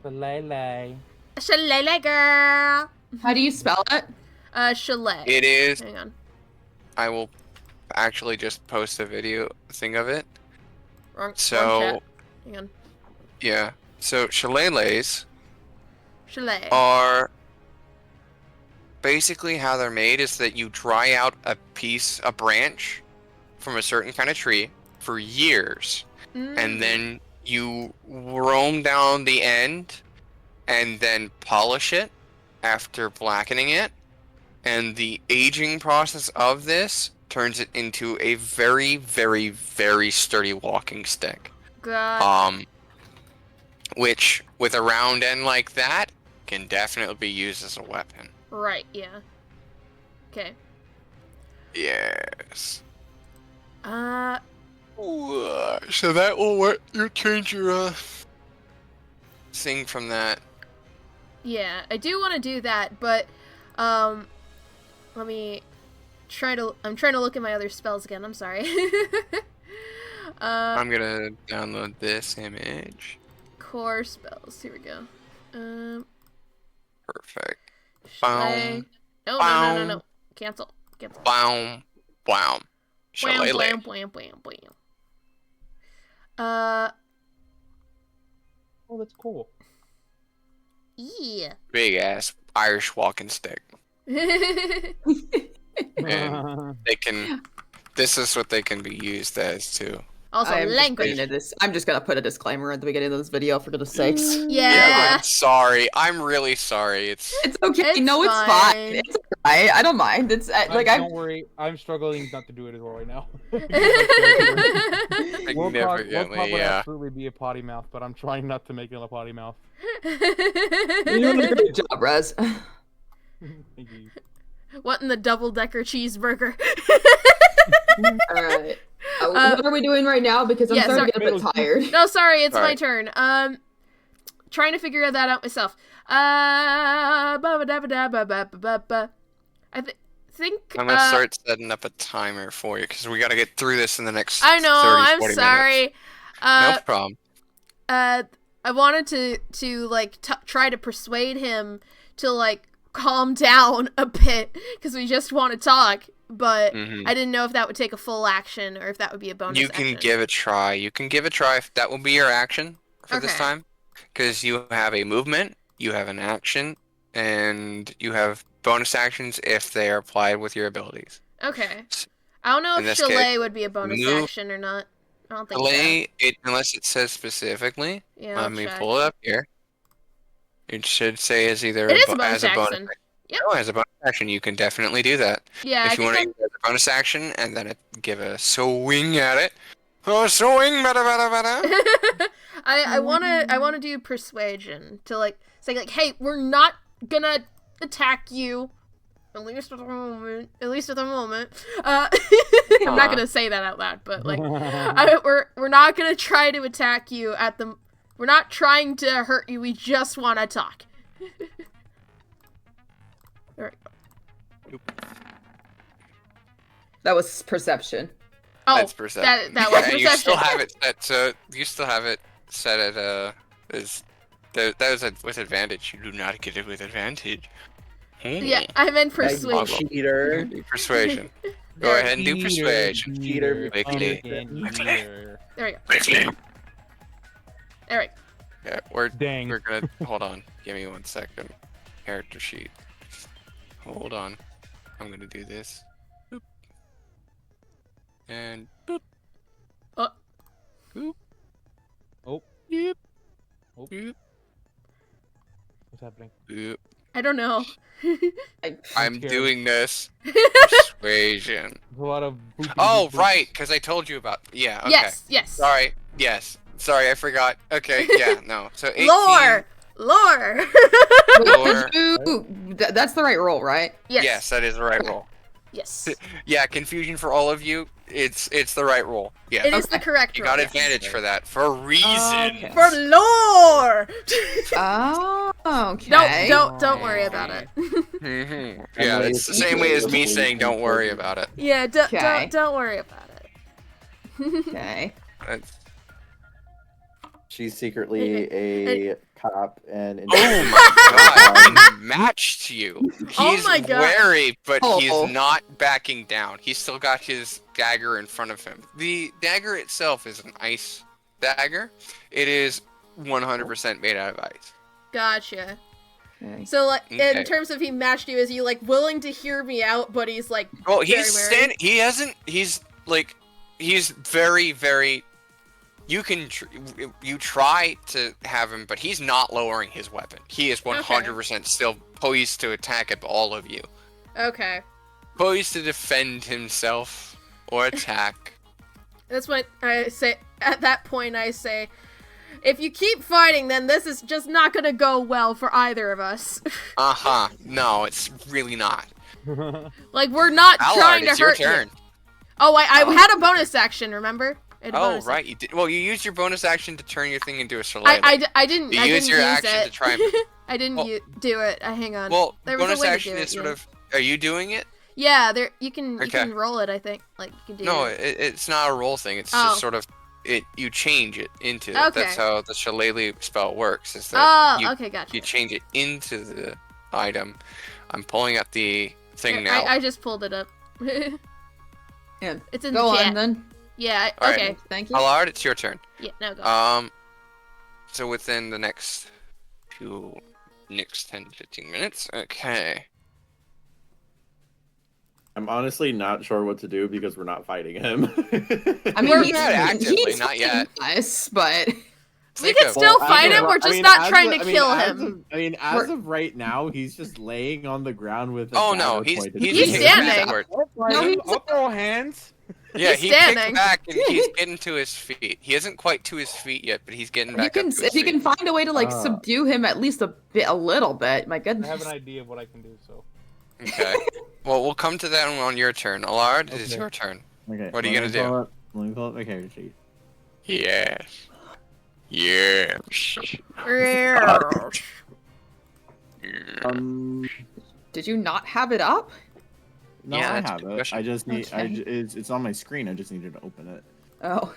Shillelagh. Shillelagh girl! How do you spell it? Chalet. It is. Hang on. I will actually just post a video thing of it. Wrong So, chat. Hang on. yeah. So shillelaghs Chalet. are basically how they're made is that you dry out a branch from a certain kind of tree for years, and then you roam down the end and then polish it after blackening it, and the aging process of this turns it into a very, very, very sturdy walking stick. God. Which, with a round end like that, can definitely be used as a weapon. Right, yeah. Okay. Yes. So that will work. You change your thing from that. Yeah, I do want to do that, but let me I'm trying to look at my other spells again. I'm sorry. I'm gonna download this image. Core spells. Here we go. Perfect. Chalet. No. Cancel. Boom. Boom. Shillelagh. Blam. Oh, that's cool. Yeah. Big ass Irish walking stick. And they can. This is what they can be used as too. Also, language. I'm just gonna put a disclaimer at the beginning of this video, for goodness sakes. Yeah. I'm sorry. I'm really sorry. It's okay. It's no, it's fine. It's alright. I don't mind. It's like Don't worry. I'm struggling not to do it as well right now. significantly, would yeah. absolutely be a potty mouth, but I'm trying not to make it a potty mouth. You're doing a great job, Rez. Thank you. What in the double-decker cheeseburger? Alright. What are we doing right now? Because I'm starting to get a bit tired. No, sorry, it's my turn. Trying to figure that out myself. I think I'm gonna start setting up a timer for you because we gotta get through this in the next. I know. 30, 40 I'm sorry. minutes. No problem. I wanted to like try to persuade him to like calm down a bit because we just want to talk. But I didn't know if that would take a full action or if that would be a bonus action. You can give it a try. You can give it a try. If that will be your action for this time. Because you have a movement, you have an action, and you have bonus actions if they are applied with your abilities. Okay. I don't know if Chalet would be a bonus action or not. I don't think Chalet, unless it says specifically. Yeah, let me pull it up here. It should say as either it is a as bonus a action. bonus. Yep. Oh, as a bonus action, you can definitely do that. Yeah. If you want to use it as a bonus action and then give a swing at it. Oh, swing, better. I wanna do persuasion to like say like, hey, we're not gonna attack you, at least at the moment. I'm not gonna say that out loud, but like, we're not gonna try to attack you we're not trying to hurt you. We just want to talk. There we go. That was perception. Oh, that's perception. That was perception. You still have it set. So you still have it set at that was with advantage. You do not get it with advantage. Hey. Yeah, I meant persuasion. Cheater. Persuasion. Go ahead and do persuasion. Cheater. Quickly. There we go. Quickly. There we go. Yeah, we're gonna hold on. Give me 1 second. Character sheet. Hold on. I'm gonna do this. Boop. And boop. Boop. Oh. Yep. Oh. Boop. What's happening? Boop. I don't know. I'm doing this. Persuasion. There's a lot of Oh, right, because I told you about. Yeah, okay. Yes. Sorry. Yes. Sorry, I forgot. Okay, yeah, no. So 18. Lore. That's the right roll, right? Yes, that is the right roll. Yes. Yeah, confusion for all of you. It's the right roll. Yeah. It is the correct You roll. got advantage for that for a reason. Okay. For lore. Oh, okay. Don't worry about it. Yeah, it's the same way as me saying don't worry about it. Yeah, don't worry about it. Okay. She's secretly a cop and. Oh my god! Matched you. He's my God. wary, but he's not backing down. He's still got his dagger in front of him. The dagger itself is an ice dagger. It is 100% made out of ice. Gotcha. Okay. So, like, in terms of he matched you, is he like willing to hear me out, but he's like, well, he's standing. He hasn't. He's like, he's very, very. You can you try to have him, but he's not lowering his weapon. He is 100% still poised to attack at all of you. Okay. Poised to defend himself or attack. That's what I say. At that point, I say, if you keep fighting, then this is just not gonna go well for either of us. No, it's really not. Like, we're not Allard, trying to it's your hurt turn. you. Oh, I had a bonus action, remember? Oh, right. You did. Well, you used your bonus action to turn your thing into a shillelagh. I didn't. You used your action to try and... I didn't do it. Hang on. Well, there was bonus a way action to do is it, sort of. Are you doing it? Yeah, you can roll it. I think like you can do. No, it. It's not a roll thing. It's just sort of you change it into. Okay. That's how the shillelagh spell works. Is that okay, gotcha. You change it into the item. I'm pulling up the thing now. I just pulled it up. Yeah. It's in Go the chat. on then. Yeah. All Okay. Right. Thank you. Allard, it's your turn. Yeah. Now go. So within the next 10 to 15 minutes. Okay. I'm honestly not sure what to do because we're not fighting him. I mean, We're he's not actively, he's not yet. us, but We can still fight him. We're just not trying to kill him. As of right now, he's just laying on the ground with. Oh no, he's He's standing. I'll throw hands. Yeah, He's he standing. kicked back and he's getting to his feet. He isn't quite to his feet yet, but he's getting back up to his if you feet. can find a way to like subdue him at least a little bit, my I goodness. have an idea of what I can do. So. Okay. Well, we'll come to that on your turn. Allard, it is your turn. Okay. What are you gonna do? Let me pull up my character sheet. Yes. Yes. Did you not have it up? No, Yeah, I that's a have good it. question. I just need. Okay. It's on my screen. I just needed to open it. Oh.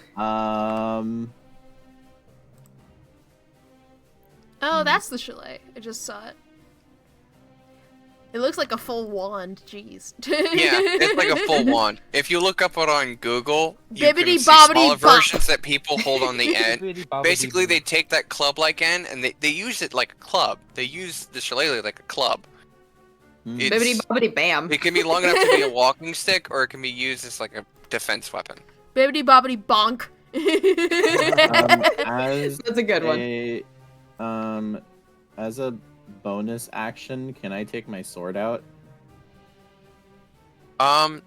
Oh, that's the chalet. I just saw it. It looks like a full wand. Jeez. Yeah, it's like a full wand. If you look up it on Google, you Bibbidi can see bobbidi smaller bop. versions that people hold on the end. Basically, they take that club-like end and they use it like a club. They use the shillelagh like a club. Bibbidi It's, bobbidi bam. it can be long enough to be a walking stick, or it can be used as like a defense weapon. Bibbidi bobbidi bonk. That's a good one. As a bonus action, can I take my sword out? No.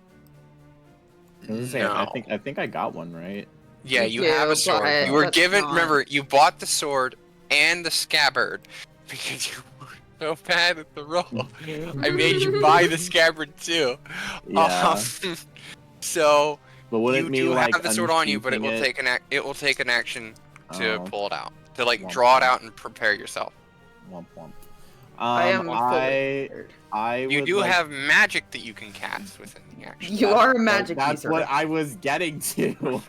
I think I got one, right? Yeah, you You have a do, sword. but You were that's given. not- Remember, you bought the sword and the scabbard because you were so bad at the roll. I made you buy the scabbard too. Yeah. So But wouldn't you do like have the sword on you, but it will unsheathing take an action to Oh. pull it out, to like Womp draw it womp. out and prepare yourself. Womp womp. I am fully I You would do like- have magic that you can cast within the action. You are a magic That's user. what I was getting to.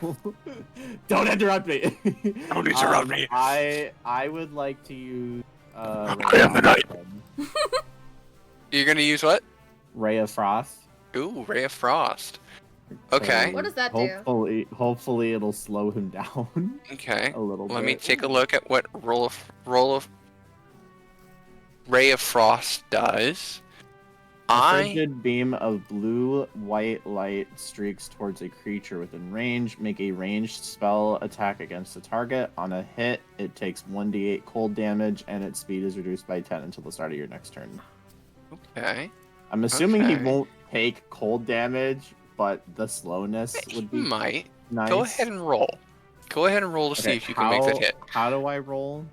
Don't interrupt me. Don't interrupt me. I would like to use You're gonna use what? Ray of Frost. Ooh, Ray of Frost. Okay. What does that do? Hopefully it'll slow him down Okay. a little bit. Let me take a look at what roll of Ray of Frost does. A frigid beam of blue-white light streaks towards a creature within range. Make a ranged spell attack against the target. On a hit, it takes 1d8 cold damage, and its speed is reduced by 10 until the start of your next turn. Okay. I'm assuming he Okay. won't take cold damage, but the slowness He would be might. nice. Go ahead and roll. Go ahead and roll to see Okay, if you can make that hit. How do I roll?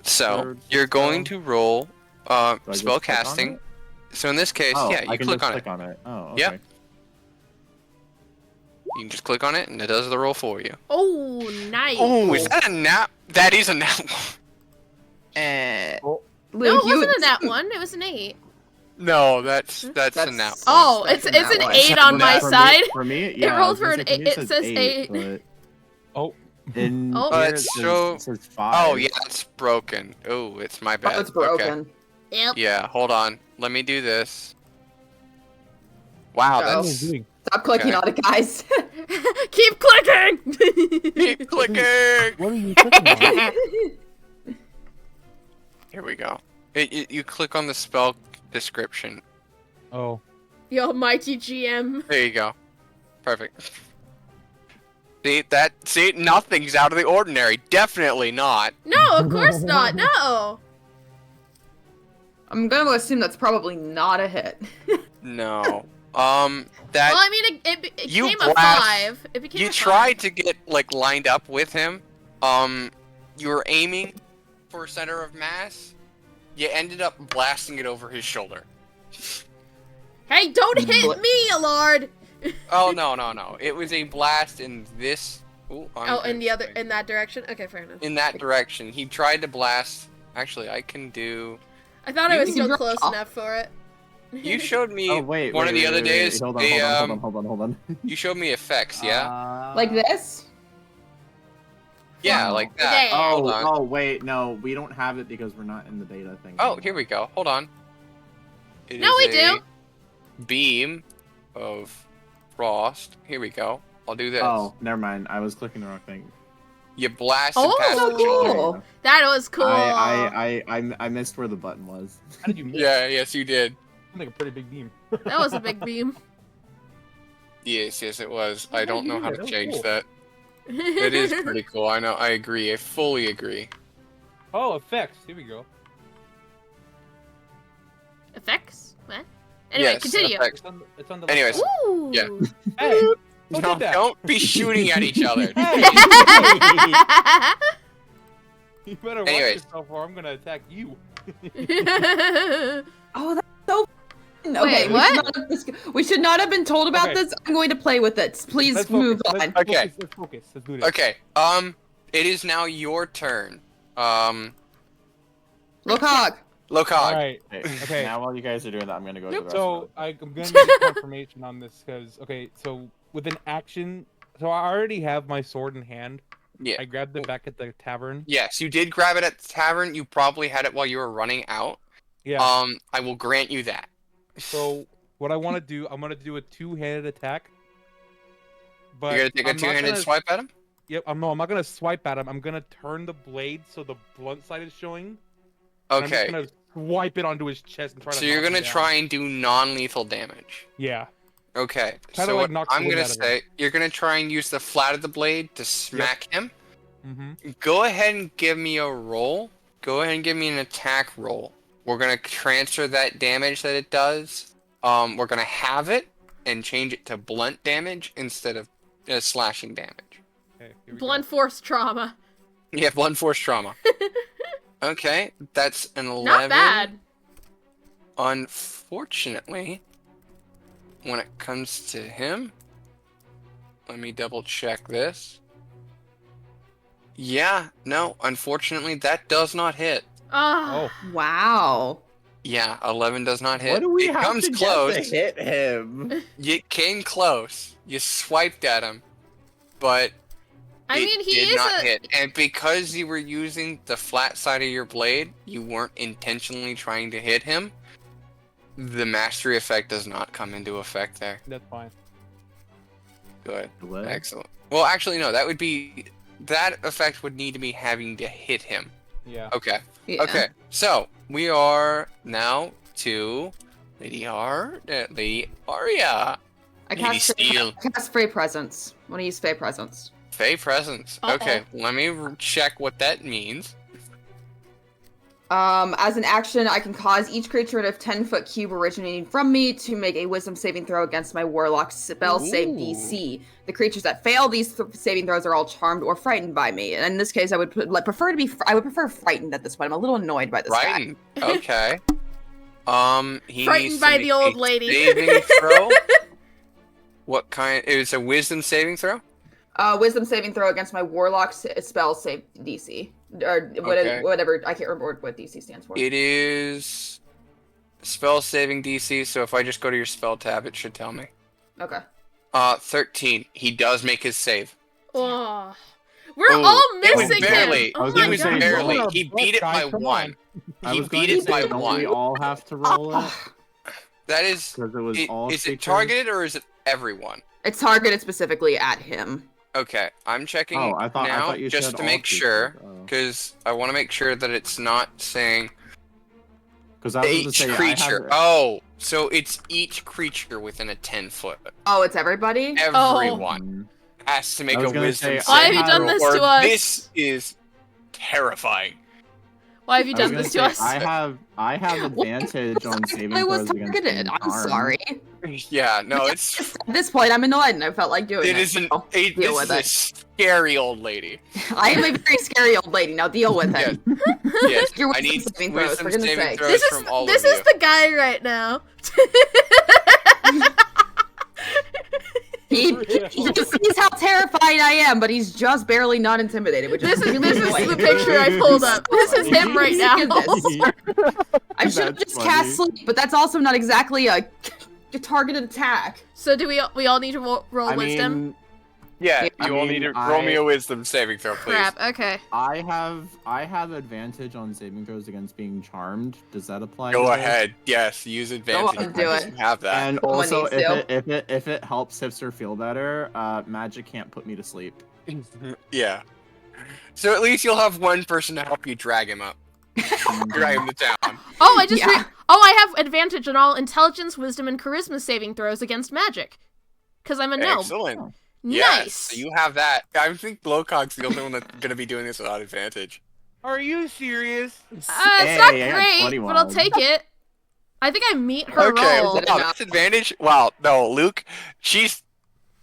So for you're going to roll Do I just spell click on casting. it? So in this case, Oh, yeah, I you can click just on click it. on it. Oh, okay. Yep. You can just click on it, and it does the roll for you. Oh, nice. Oh, is that a nap? That is a nap. No, Luke, it wasn't a nat 1. It was an 8. No, that's a nap. Oh, That's it's a an nat one. 8 on my side. For me, yeah, rolled I was for gonna an say, eight- for me it says 8. but Oh. in Oh. here It's it says, so- it says 5. Oh, yeah, it's broken. Oh, it's my bad. Oh, it's broken. Okay. Yep. Yeah, hold on. Let me do this. Wow, Oh. that's... Stop clicking Okay. on it, guys. Keep clicking. Keep clicking! What are you clicking on? Here we go. You click on the spell description. Oh. The almighty GM. There you go. Perfect. See, nothing's out of the ordinary. Definitely not. No, of course not. No. I'm gonna assume that's probably not a hit. No. Well, I mean, it You became a blast- 5. It became You a 5. tried to get like lined up with him. You were aiming for center of mass. You ended up blasting it over his shoulder. Hey, don't hit me, Allard. Oh no! It was a blast in this. Ooh, Oh, in the other, in that direction. Okay, fair enough. In that direction, he tried to blast. Actually, I can do. I thought I was You still can close draw. enough for it. You showed me Oh wait, one wait, of the wait, other wait, days. Hold a, on. You showed me effects, yeah. Like this? Yeah, like that. Yeah. Hold on. Oh wait, no, we don't have it because we're not in the beta thing. Oh, here we go. Hold on. It No, is we do. a beam of frost. Here we go. I'll do this. Oh, never mind. I was clicking the wrong thing. You blast Oh, it past so the shoulder. cool. That was cool. I missed where the button was. How did you miss? Yeah, yes, you did. Like a pretty big beam. That was a big beam. Yes, it was. I don't know how to change cool. that. It is pretty cool. I know. I agree. I fully agree. Oh, effects. Here we go. Effects? What? Anyway, Yes, continue. effects. It's on the Anyways. left Ooh. Yeah. side. Hey, don't No, do that. don't be shooting at each other. You better watch Anyways. yourself or I'm gonna attack you. Oh, that's so. Okay, Wait, what? We should not have been told about Okay. this. I'm going to play with it. Please Let's move focus. on. Okay. Let's focus. Let's do this. Okay. It is now your turn. Lo-Kag. Lo-Kag. All right. Okay. Now while you guys are doing that, I'm gonna go to the rest So I'm gonna need confirmation on this because so with an action, so I already have my sword in hand. Yeah. I grabbed it back at the tavern. Yes, you did grab it at the tavern. You probably had it while you were running out. Yeah. I will grant you that. So what I want to do, I'm gonna do a two-handed attack. But You're gonna take a I'm not two-handed gonna- swipe at him? Yep. I'm not gonna swipe at him. I'm gonna turn the blade so the blunt side is showing. And I'm just Okay. gonna swipe it onto his chest and try to. So you're knock him gonna down. try and do non-lethal damage. Yeah. Okay. Kinda So like what knock the I'm wind gonna out of him. say, you're gonna try and use the flat of the blade to smack him. Mm-hmm. Go ahead and give me a roll. Go ahead and give me an attack roll. We're gonna transfer that damage that it does. We're gonna have it and change it to blunt damage instead of slashing damage. Okay, here we Blunt force trauma. Yeah, blunt force trauma. Okay, that's an 11. Not bad. Unfortunately, when it comes to him, let me double check this. Yeah, no, unfortunately, that does not hit. Oh. Wow. Yeah, 11 does not hit. What do we it have comes to close. get to hit him? You came close. You swiped at him, but I it mean, he did is not a. hit. And because you were using the flat side of your blade, you weren't intentionally trying to hit him. The mastery effect does not come into effect there. That's fine. Good. What? Excellent. Well, actually, no. That effect would need to be having to hit him. Yeah. Okay. Yeah. Okay. So we are now to Lady Aria. I Lady Steele. cast Fey Presence. Want to use Fey Presence. Fey presence. Uh-oh. Okay. Let me check what that means. As an action, I can cause each creature in a 10-foot cube originating from me to make a Wisdom saving throw against my Warlock spell save Ooh. DC. The creatures that fail these saving throws are all charmed or frightened by me. And in this case, I would prefer frightened at this point. I'm a little annoyed by this guy. Right. Okay. He Frightened needs to by make the old a lady. Saving throw. What kind? It's a wisdom saving throw. Wisdom saving throw against my Warlock spell save DC. Or Okay. whatever, I can't remember what DC stands for. It is spell saving DC. So if I just go to your spell tab, it should tell me. Okay. 13. He does make his save. Oh. We're Oh, all it was missing barely. him. Oh was my gonna He was say, god. barely. roll He a beat it by butt, come 1. I He was going beat to it by say, don't 1. we all have to roll it? That is. Because it was all Is it creatures? targeted or is it everyone? It's targeted specifically at him. Okay, I'm checking Oh, I now thought you just said to all make creatures. sure, Oh. because I want to make sure that it's not saying Because I was going to each say, creature. Oh, so it's each creature within a 10-foot. Oh, it's everybody? Everyone has to make I a was gonna wisdom say, saving Why have you done throw, this or to us? This is terrifying. Why have you I was done gonna this say, to us? I have advantage on saving I was throws against targeted. being I'm charmed. sorry. Yeah, no, it's At this point, I'm annoyed and I felt like doing it. it is an so it, deal this with is a scary old lady. I am a very scary old lady. Now deal with Yes. it. Yes, Your I wisdom need saving throws, wisdom for goodness saving sake. throws This is from all this of is you. the guy right now. He just sees how terrified I am, but he's just barely not intimidated, which This is is really this is annoying. the picture I pulled up. This is him right now. I should have That's just cast funny. sleep, but that's also not exactly a targeted attack. So do we all need to roll I wisdom? mean, Yeah, I you all mean, need to roll me I- a wisdom saving throw, please. Crap. Okay. I have advantage on saving throws against being charmed. Does that apply? Go to this? ahead. Yes, use advantage. on, do I it. just have that. And Someone also, needs to. if it helps hipster feel better, magic can't put me to sleep. Yeah. So at least you'll have one person to help you drag him up. Drag him to town. Oh, I just Yeah. I have advantage on all intelligence, wisdom, and charisma saving throws against magic. because I'm a gnome. Excellent. Nice. Yes, so you have that. I think Lo-Kag's the only one that's going to be doing this without advantage. Are you serious? It's Hey, not I got great, 21. but I'll take it. I think I meet her Okay, roll. wow, that's advantage. Wow, no, Luke, she's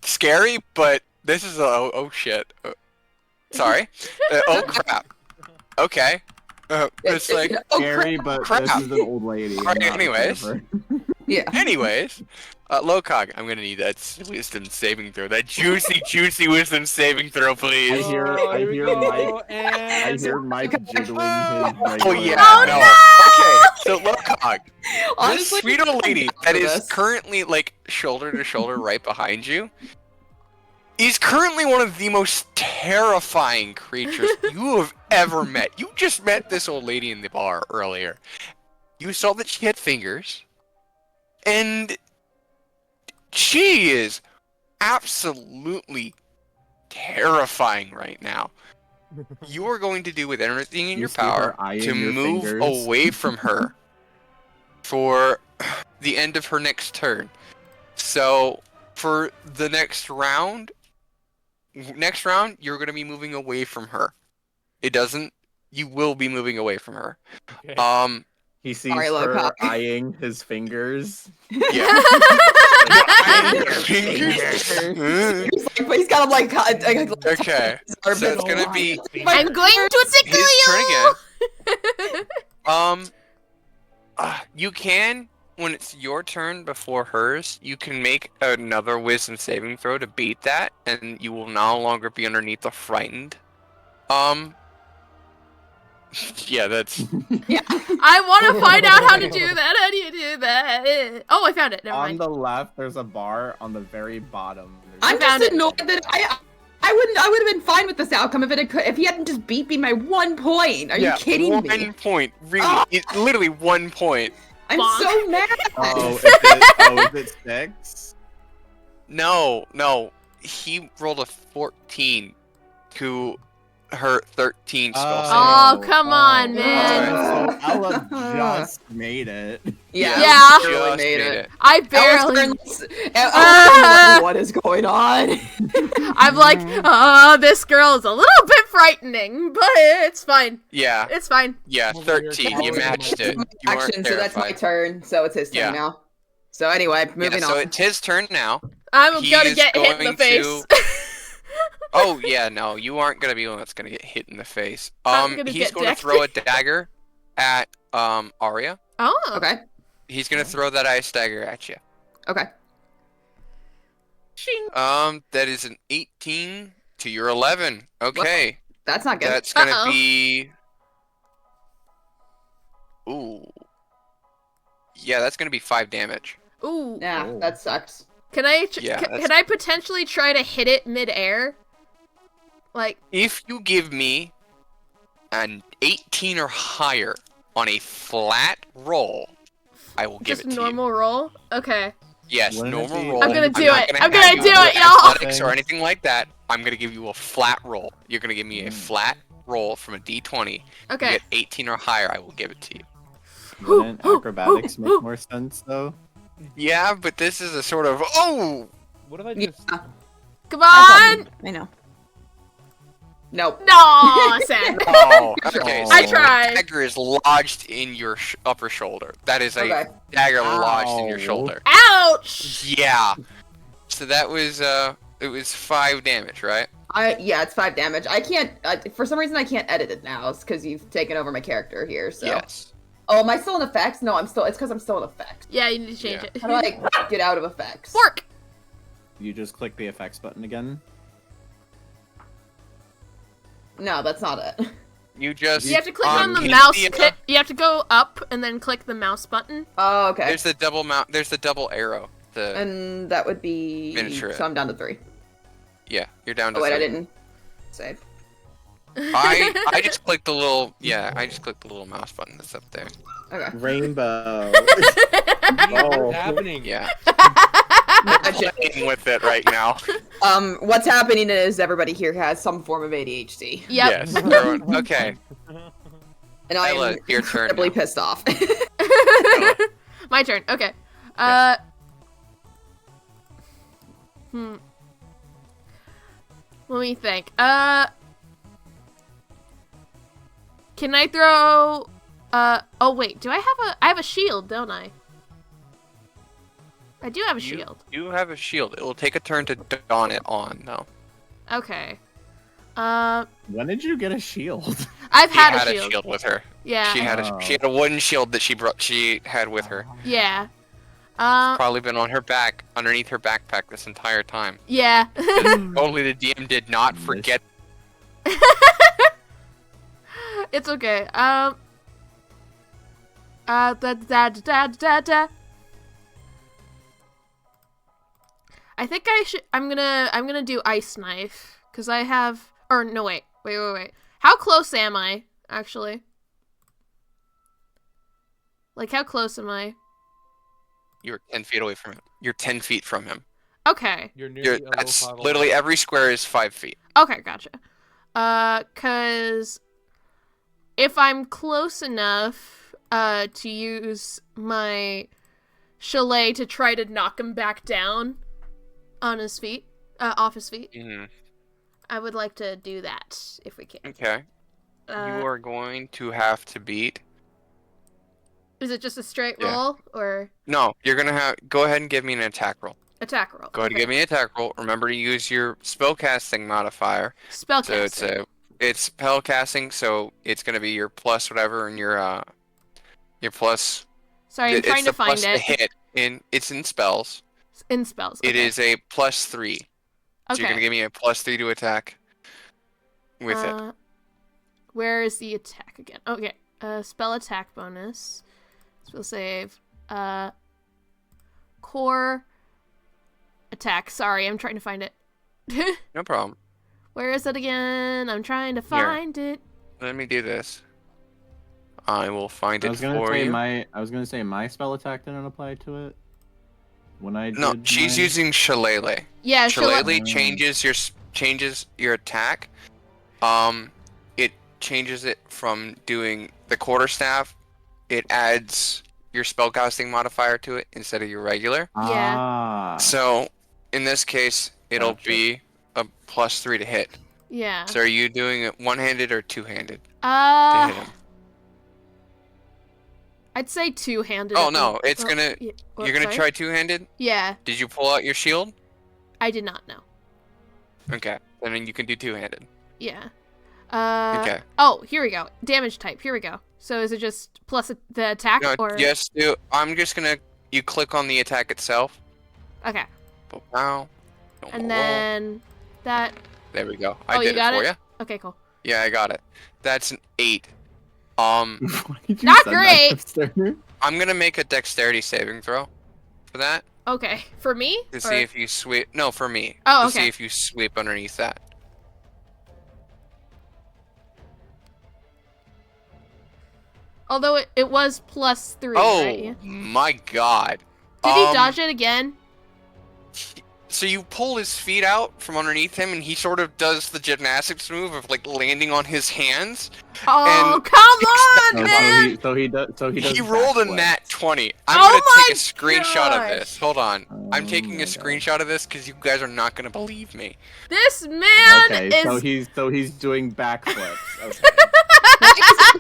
scary, but this is oh shit. Sorry. Oh crap. Okay. It's like Scary, but crap. this is an old lady. Alright, I'm not anyways. clever. Yeah. Anyways, Lo-Kag, I'm gonna need that wisdom saving throw. That juicy wisdom saving throw, I please. hear Mike jiggling his Oh regular- yeah, Okay, so Lo-Kag, this Honestly, sweet old lady that is this. currently like shoulder to shoulder right behind you is currently one of the most terrifying creatures you have ever met. You just met this old lady in the bar earlier. You saw that she had fingers, and she is absolutely terrifying right now. You are going to do with everything in You your see her power eyeing to your move fingers? away from her for the end of her next turn. So for the next round, you're going to be moving away from her. You will be moving away from her. Okay. He sees Sorry, her Lo-Kag. eyeing his fingers. Yeah. But he's got him like. Okay. So it's gonna be I'm going to tickle his you. turn again. You can, when it's your turn before hers, you can make another wisdom saving throw to beat that, and you will no longer be underneath the frightened. Yeah, that's. I want to find out how to do that. How do you do that? Oh, I found it. Never On mind. the left, there's a bar. On the very bottom, I'm found just it. annoyed that I would have been fine with this outcome if he hadn't just beat me by 1 point. Are you kidding me? 1 point. Really, it's literally 1 point. I'm Bonk. so mad. is it 6? No. He rolled a 14 to her 13 spell save. Oh, come on, man. So Ella just made it. Yeah. Yeah. Barely Just made it. I barely. What is going on? I'm like, this girl is a little bit frightening, but it's fine. Yeah. It's fine. Yeah, 13. You matched it. You weren't Action, so that's my terrified. turn. So it's his turn Yeah. now. So anyway, moving So on. it's his turn now. I'm He gonna is get hit in the going face. Oh yeah, no, you aren't gonna be the one that's gonna get hit in the face. I'm gonna He's get going to decked. throw a dagger at Aria. Oh. Okay. He's gonna throw that ice dagger at you. Okay. That is an 18 to your 11. Okay. That's not good. That's gonna Uh-oh. be. Ooh. Yeah, that's gonna be 5 damage. Ooh. Yeah, that sucks. Can I? Yeah, that's- Can I potentially try to hit it midair? Like. If you give me an 18 or higher on a flat roll, I will give Just it to you. normal roll? Okay. Yes, Wouldn't it normal be- roll. I'm gonna not do it. I'm have gonna you do it, do y'all. Athletics or anything like that. I'm gonna give you a flat roll. You're gonna give me a flat roll from a D20. Okay. You get 18 or higher, I will give it to you. Wouldn't acrobatics make more sense though? Yeah, but this is a sort of What if I Yeah. just? Come on! I know. Nope. No, sad. Oh, okay. I So your tried. dagger is lodged in your upper shoulder. That is a Okay. dagger lodged in your Ow. shoulder. Ouch! Yeah. So that was it was 5 damage, right? Yeah, it's 5 damage. I can't. For some reason, I can't edit it now. It's because you've taken over my character here. So. Yes. Oh, am I still in effects? No, I'm still. It's because I'm still in effects. Yeah, you need to change Yeah. it. How do I get out of effects? Fork! You just click the effects button again. No, that's not it. You just You have to click on the hit mouse. the, You have to go up and then click the mouse button. Oh, okay. There's the double mount. There's the double arrow. The And that would be. Miniature. So I'm down to 3. yeah, you're down to. Oh wait, I 3. didn't save. I just clicked the little I just clicked the little mouse button that's up there. Okay. Rainbow. What's happening? Yeah. Magic. Playing with it right now. What's happening is everybody here has some form of ADHD, Yep. Yes. everyone- Okay. and I Ella, am your turn. incredibly now. pissed off. My turn. Okay. Let me think. Can I throw... oh wait, do I have a shield, don't I? I do have a shield. You have a shield. It will take a turn to don it on, though. Okay. When did you get a shield? I've She had had a shield. with her. Yeah. She had a wooden shield that she had with her. Yeah. Probably been on her back, underneath her backpack this entire time. Yeah. Only the DM did not forget. It's okay. I think I'm gonna do ice knife because I have. Or no, wait. How close am I actually? Like, how close am I? You're 10 feet away from him. You're 10 feet from him. Okay. That's literally every square is 5 feet. Okay, gotcha. Cause if I'm close enough, to use my chalet to try to knock him back down on his feet, off his feet. Mm-hmm. I would like to do that if we can. Okay. You are going to have to beat. Is it just a straight roll or? No, you're gonna go ahead and give me an attack roll. Attack roll. Go ahead and give me an attack roll. Remember to use your spellcasting modifier. Spellcasting. So it's spellcasting, so it's gonna be your plus whatever and your plus. Sorry, I'm trying to find it. Hit it's in spells. In spells. Okay. It is a +3. Okay. So you're gonna give me a +3 to attack with it. Where is the attack again? Okay. Spell attack bonus. Spell save. Core attack. Sorry, I'm trying to find it. No problem. Where is it again? I'm trying to find it. Let me do this. I will find it for you. I was gonna say my spell attack didn't apply to it. When I did No, she's using Shillelagh. Yeah, Shillelagh changes your attack. It changes it from doing the quarterstaff. It adds your spellcasting modifier to it instead of your regular. Yeah. So in this case, it'll be a +3 to hit. Yeah. So are you doing it one-handed or two-handed to hit him? I'd say two-handed. Oh no, it's gonna. You're gonna try two-handed? Yeah. Did you pull out your shield? I did not know. Okay, then you can do two-handed. Yeah. Okay. Oh, here we go. Damage type. Here we go. So is it just plus the attack or? Yes. I'm just gonna. You click on the attack itself. Okay. Wow. And then that. There we go. I Oh, did you got it for it? you. Okay, cool. Yeah, I got it. That's an 8. Not great. I'm gonna make a dexterity saving throw for that. Okay, for me? To see if you sweep. No, for me. Oh, to okay. see if you sweep underneath that. Although it was +3. Oh right? my god. Did he dodge it again? So you pull his feet out from underneath him, and he sort of does the gymnastics move of like landing on his hands. Oh, come on, man! So he does. He rolled a nat 20. I'm gonna take a screenshot of this. Hold on. I'm taking a screenshot of this because you guys are not gonna believe me. This man is. So he's doing backflips. Okay.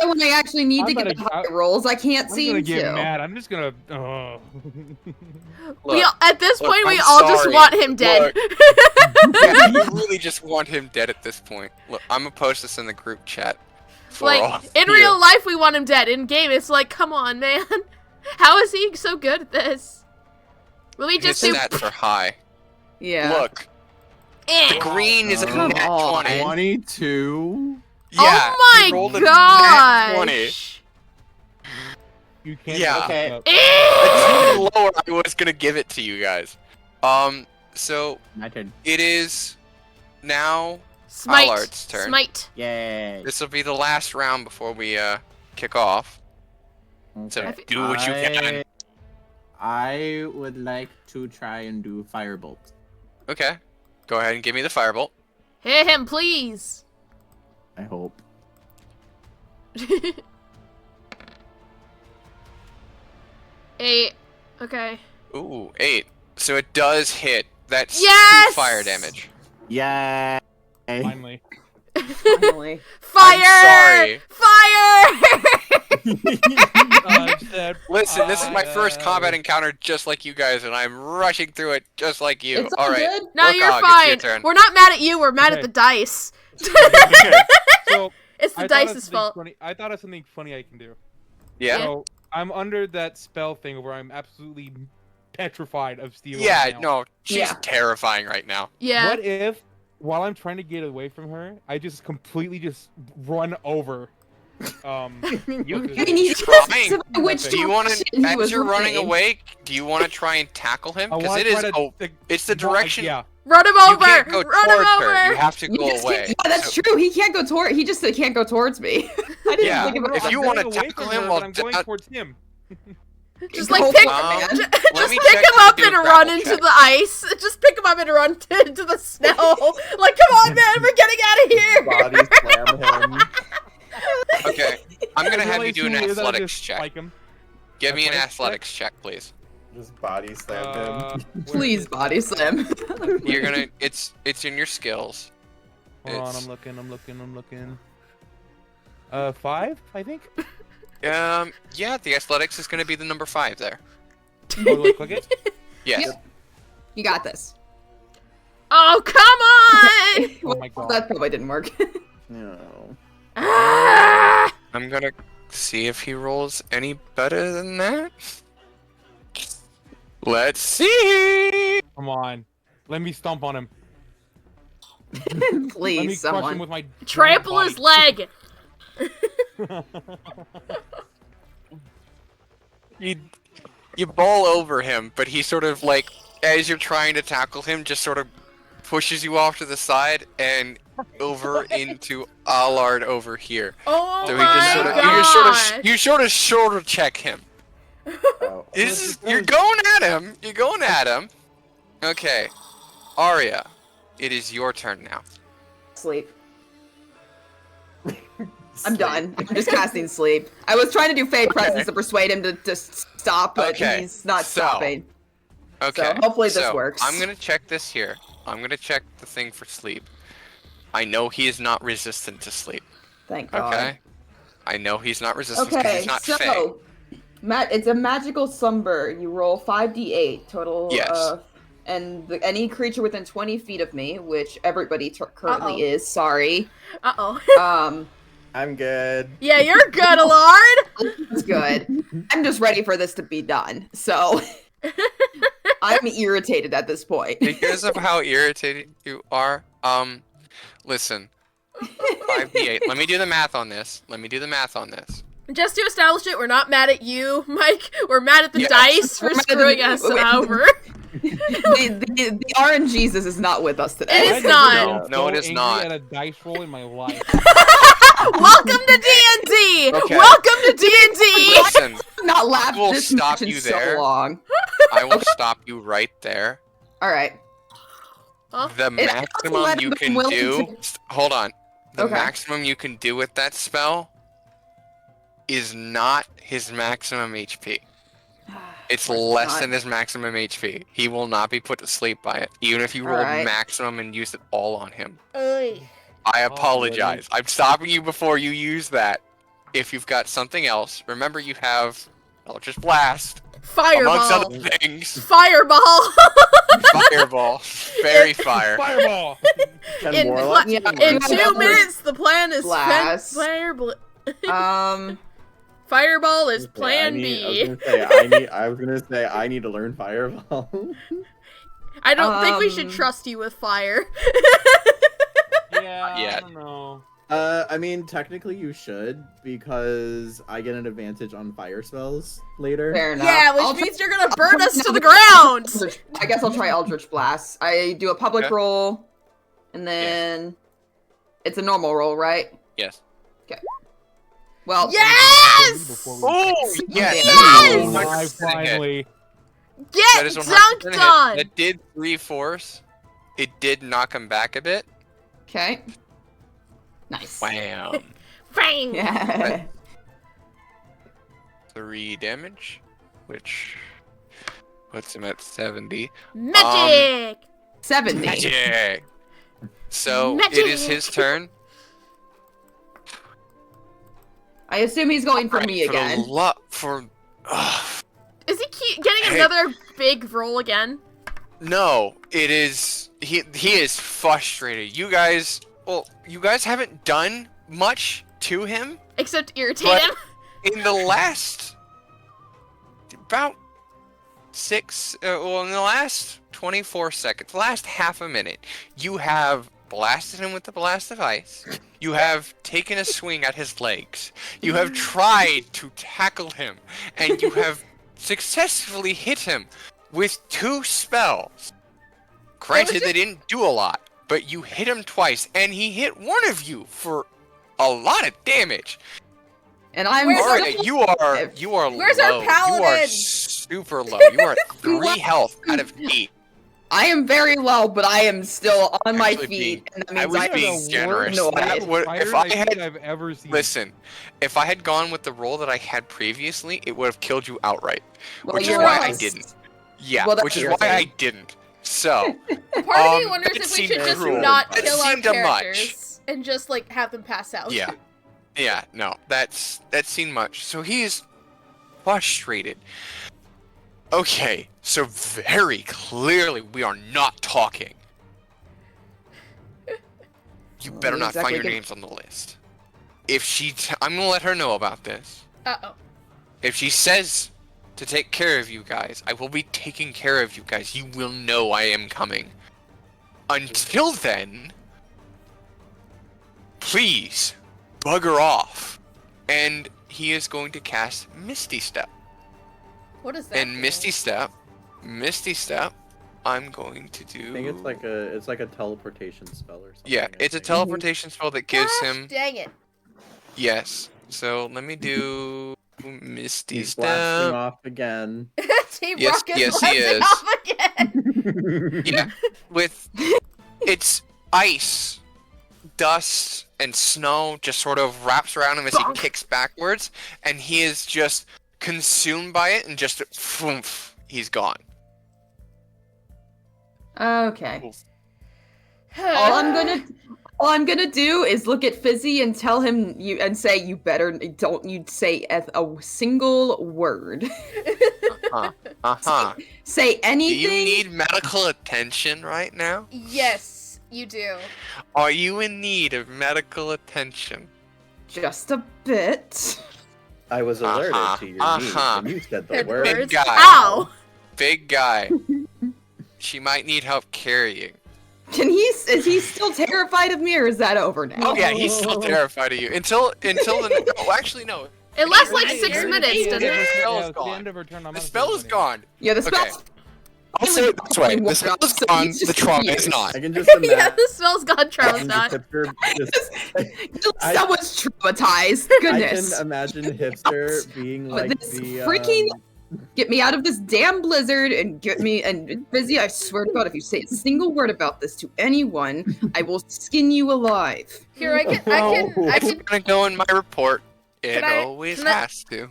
When I actually need to get the high rolls, I can't seem to. I'm gonna get mad. I'm just gonna. Look, at this point, we I'm all just sorry. want him dead. Yeah, you really just want him dead at this point. Look, I'm gonna post this in the group chat. Like, in real life, we want him dead. In game, it's like, come on, man. How is he so good at this? Will he just His stats are high. Yeah. Look. The green is a nat 20. 22. Yeah, oh he rolled my a nat 20. gosh! You can't. Yeah. Okay. It's even lower. I was gonna give it to you guys. So My turn. it is now Smite. Allard's turn. Smite. Yay. This will be the last round before we kick off. So do what you can. I would like to try and do firebolt. Okay. Go ahead and give me the firebolt. Hit him, please. I hope. 8. Okay. Ooh, 8. So it does hit. That's Yes! 2 fire damage. Yay! Finally. Finally. Fire! I'm sorry. Fire! Listen, this is my first combat encounter just like you guys, and I'm rushing through it just like you. It's all Alright. good. No, Lo-Kag, you're it's fine. your turn. We're not mad at you. We're mad at Okay. the dice. So It's the I thought of dice's something fault. funny- I thought of something funny I can do. Yeah? So I'm under that spell thing where I'm absolutely petrified of Steele. Yeah, right now. no, she's Yeah. terrifying right now. Yeah. What if, while I'm trying to get away from her, I just completely just run over? You what's his I name? mean, he's trying. specify which Do you want direction to, he as was you're running running. away, do you want to try and tackle him? I Because wanna it is, try to- it's the direction. Yeah. Run him You over! can't go Run him towards over! her. You have to You go just away. can't- Yeah, that's So- true. He can't go toward. He just can't go towards me. I didn't Yeah, think about if that. you I'm wanna going away tackle from him her, while but I'm going down- towards him. Just Go like for pick, it, man. let just me pick check him if up you do and a run grapple into check. the ice. Just pick him up and run into the snow. Like, come on, man, we're getting out of here. Body slam him. Okay, I'm gonna I have you realize do an who he is, I athletics just check. like him. Give me an Athletics check? athletics check, please. Just body slam him. Where Please, is it? body slam. You're gonna, it's in your skills. Hold on, It's- I'm looking. 5, I think. Yeah, the athletics is gonna be the number 5 there. Oh, do I click it? Yes. Yep. You got this. Oh, come on! Oh my god. That probably didn't work. No. Ah! I'm gonna see if he rolls any better than that. Let's see. Come on. Let me stomp on him. Let me Please, crush him someone. with my Trample his leg. You ball over him, but he sort of like, as you're trying to tackle him, just sort of pushes you off to the side and over into Allard over here. Oh So he my just sort of, gosh. you sort of shoulder check him. Oh. You're going at him. You're going at him. Okay, Aria, it is your turn now. Sleep. I'm done. I'm just casting sleep. I was trying to do Fey Presence to persuade him to stop, but Okay, he's not so- stopping. Okay. So hopefully this so works. I'm gonna check this here. I'm gonna check the thing for sleep. I know he is not resistant to sleep. Thank God. Okay. I know he's not resistant because Okay, he's not so Fey. it's a magical slumber. You roll 5d8 total. Yes. And any creature within 20 feet of me, which everybody currently Uh-oh. is. Sorry. Uh-oh. I'm good. Yeah, you're good, Allard. It's good. I'm just ready for this to be done. So I'm irritated at this point. Because of how irritated you are, listen. 5d8. Let me do the math on this. Just to establish it, we're not mad at you, Mike. We're mad at the Yes. dice for We're mad at the- screwing us wait. over. the RNGesus is not with us today. It I've is never not. been No, so it is angry not. At a dice roll in my life. Welcome to D&D. Okay. Welcome to D&D. Listen, Not laughed will this stop much in you so there. long. I will stop you right there. All right. Huh? The It's maximum less you than can willing do. Hold on. The Okay. maximum you can do with that spell is not his maximum HP. It's less not. than his maximum HP. He will not be put to sleep by it, even if you rolled Alright. maximum and used it all on him. Oy. I apologize. I'm stopping you before you use that. If you've got something else, remember you have Eldritch Blast, amongst Fireball. other things. Fireball. Fireball. Fairy fire. Fireball. Can In Warlock Yeah. do In one? 2 minutes, the plan is Blast. Fireball is Okay, plan I B. was gonna say I need to learn Fireball. I don't think we should Um, trust you with fire. Yeah, yet. I don't know. I mean, technically you should, because I get an advantage on fire spells later. Fair enough. Yeah, which I'll try- means you're gonna burn try- us to no, the ground. I guess I'll try Eldritch Blast. I do a public Okay. roll, and then it's a normal roll, right? Yes. Well, Yes! Oh, yes! Yes! Alive, finally. Get That is 100% dunked hit. on. That did 3 force. It did knock him back a bit. Okay. Nice. Wham. Bang. Yeah. 3 damage, which puts him at 70. Magic. 70. Magic. So Magic. it is his turn. I assume he's going for Alright, me again. Is he getting another big roll again? No, it is he is frustrated. You guys haven't done much to him Except irritate him. in the last about in the last 24 seconds, last half a minute, you have blasted him with the blast of ice. You have taken a swing at his legs. You have tried to tackle him, and you have successfully hit him with 2 spells. Granted, they didn't do a lot, but you hit him twice, and he hit one of you for a lot of damage. And I'm Aria, you are Where's low. our paladin? You are super low. You are at 3 health out of 8. I am very low, but I am still on my Actually feet. And that means I was being generous. If I had I've ever seen. Listen, if I had gone with the roll that I had previously, it would have killed you outright, Well, which is you're why right. I didn't. Yeah, Well, that's which is your why I thing. didn't. So, Part of me wonders that if we seemed should just cruel. not That kill our seemed a much. characters and just like have them pass out. Yeah. Yeah, no, that seemed much. So he is frustrated. Okay, so very clearly we are not talking. You better not find your names on the list. If I'm gonna let her know about this. Uh-oh. If she says to take care of you guys, I will be taking care of you guys. You will know I am coming. Until then, please bugger off. And he is going to cast Misty Step. What is that? And Misty Step, I'm going to do. I think it's like a teleportation spell or something. Yeah, it's a teleportation spell that gives him. Dang it. Yes. So let me do Misty He's blasting Step. off again. Team Yes, Rocket's yes, he blasting is. off again. Yeah, with it's ice, dust, and snow just sort of wraps around him as he kicks backwards, and he is just consumed by it, and just poof, he's gone. Okay. All I'm gonna do is look at Fizzy and tell him say you better don't say a single word. Say anything. Do you need medical attention right now? Yes, you do. Are you in need of medical attention? Just a bit. I was alerted to your needs when you said the word. Big guy. Ow! Big guy. She might need help carrying. Is he still terrified of me, or is that over now? Oh yeah, he's still terrified of you. Until the actually no. It lasts like 6 minutes, doesn't The it? spell is it's the gone. end of her turn, I'm The not spell doing is anything. gone. Yeah, the Okay. spell's I'll say it this way. The spell is gone. The trauma is not. I can just Yeah, imagine. the spell's gone, Trauma's not. Someone's traumatized. Goodness. I can imagine Hipster being like this the freaking get me out of this damn blizzard and get me and Busy. I swear to God, if you say a single word about this to anyone, I will skin you alive. Here, I can It's gonna go in my report. It I- always can I- has to.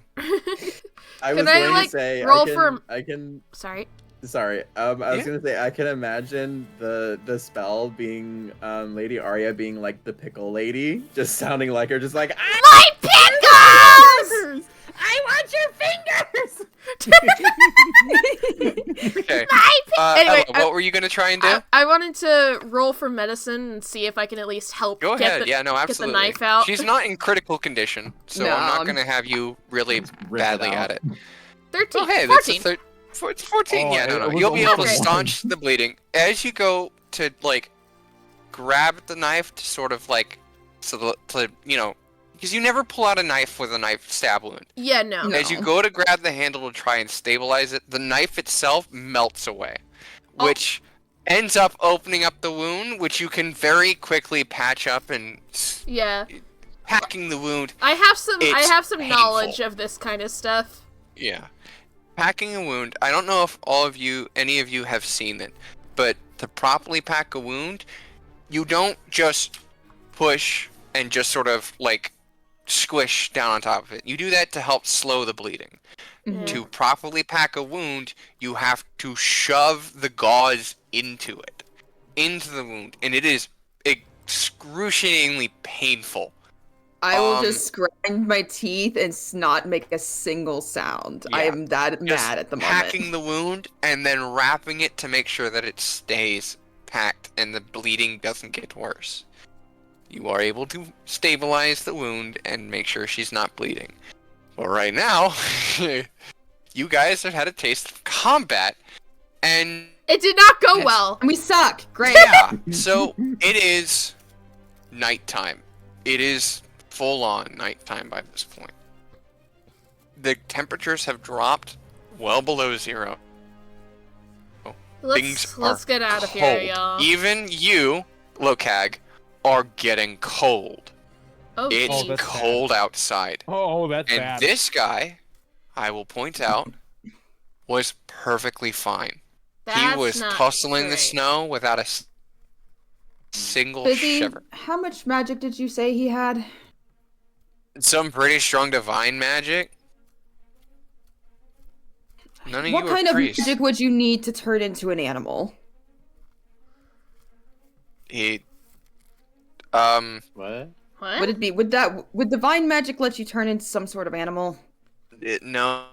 I was Can I, going like, to say roll for- I can. Sorry. Sorry. I was gonna say I can imagine the spell being Lady Aria being like the pickle lady, just sounding like her, just like My pickles! I want your fingers. Okay. Anyway, Ella, what were you gonna try and do? I wanted to roll for medicine and see if I can at least help Go get ahead. the, Yeah, no, get the absolutely. knife out. She's not in critical condition, so No, I'm not I'm- gonna have you really rip it badly out. at it. 13. Oh, hey, that's 14. it's 14. Oh, Yeah, no, it no. was You'll be able to almost staunch the bleeding as you go to like grab the knife to sort of like to because you never pull out a knife with a knife stab wound. Yeah, no. No. As you go to grab the handle to try and stabilize it, the knife itself melts away, Oh. which ends up opening up the wound, which you can very quickly patch up and Yeah. packing the wound. I have some It's knowledge painful. of this kind of stuff. Yeah. Packing a wound, I don't know if any of you have seen it, but to properly pack a wound, you don't just push and just sort of like squish down on top of it. You do that to help slow the bleeding. Mhm. To properly pack a wound, you have to shove the gauze into it. into the wound, and it is excruciatingly painful. I will just grind my teeth and not make a single sound. Yeah, I am that mad at the moment. Packing the wound and then wrapping it to make sure that it stays packed and the bleeding doesn't get worse. You are able to stabilize the wound and make sure she's not bleeding. But right now, you guys have had a taste of combat, and it did not go well. And we suck. Great. Yeah. So it is nighttime. It is full-on nighttime by this point. The temperatures have dropped well below 0. Let's get out of here, y'all. Even you, Lo-Kag, are getting cold. Oh, it's cold outside. Oh, that's and bad. This guy, I will point out, was perfectly fine. He was tussling the snow without a single shiver. How much magic did you say he had? Some pretty strong divine magic. None of What you are kind of priests. magic would you need to turn into an animal? What? What? Would it be? Would divine magic let you turn into some sort of animal? No.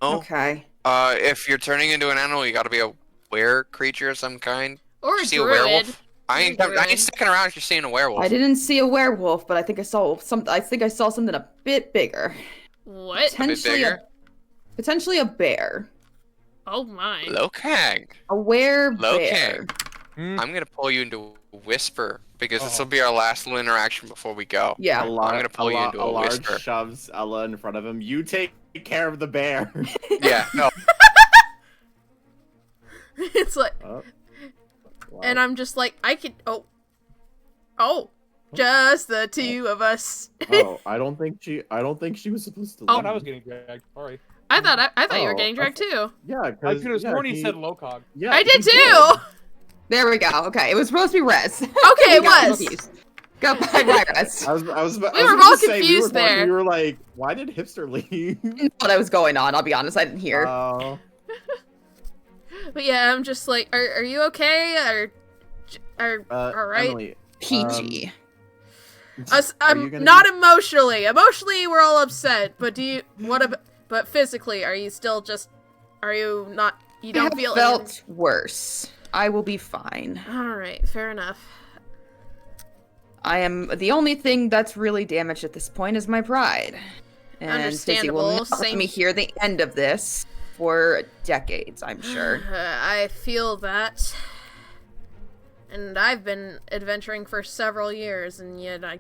Okay. If you're turning into an animal, you gotta be a were creature of some kind. Or a see druid. a werewolf? I ain't sticking around if you're seeing a werewolf. I didn't see a werewolf, but I think I saw something a bit bigger. What? Potentially a bear. Oh my. Lo-Kag. A bear. Lo-Kag. I'm gonna pull you into a whisper because this will be our last little interaction before we go. Yeah. I'm gonna pull you into a Allard whisper. shoves Ella in front of him. You take care of the bear. Yeah. No. It's like, and I'm just like, I could. Oh, just the two of us. Oh, I don't think she was supposed to. Oh, I was getting dragged. Sorry. I thought you were getting dragged too. Yeah, I because could have sworn he said Lo-Kag. Yeah, I did too. There we go. Okay, it was supposed to be Res. Okay, it was. Go by Res. I was We I was were gonna all say, confused there. We were like, why did Hipster leave? I didn't know what was going on. I'll be honest, I didn't hear. Oh. But yeah, I'm just like, are you okay? Are all right? Emily, PG. I'm not emotionally. Emotionally, we're all upset. But but physically, are you still just? Are you not? You don't I feel felt worse. I will be fine. All right, fair enough. I am the only thing that's really damaged at this point is my pride. And Understandable. Will not let me hear the end of this for decades, I'm sure. I feel that. And I've been adventuring for several years, and yet I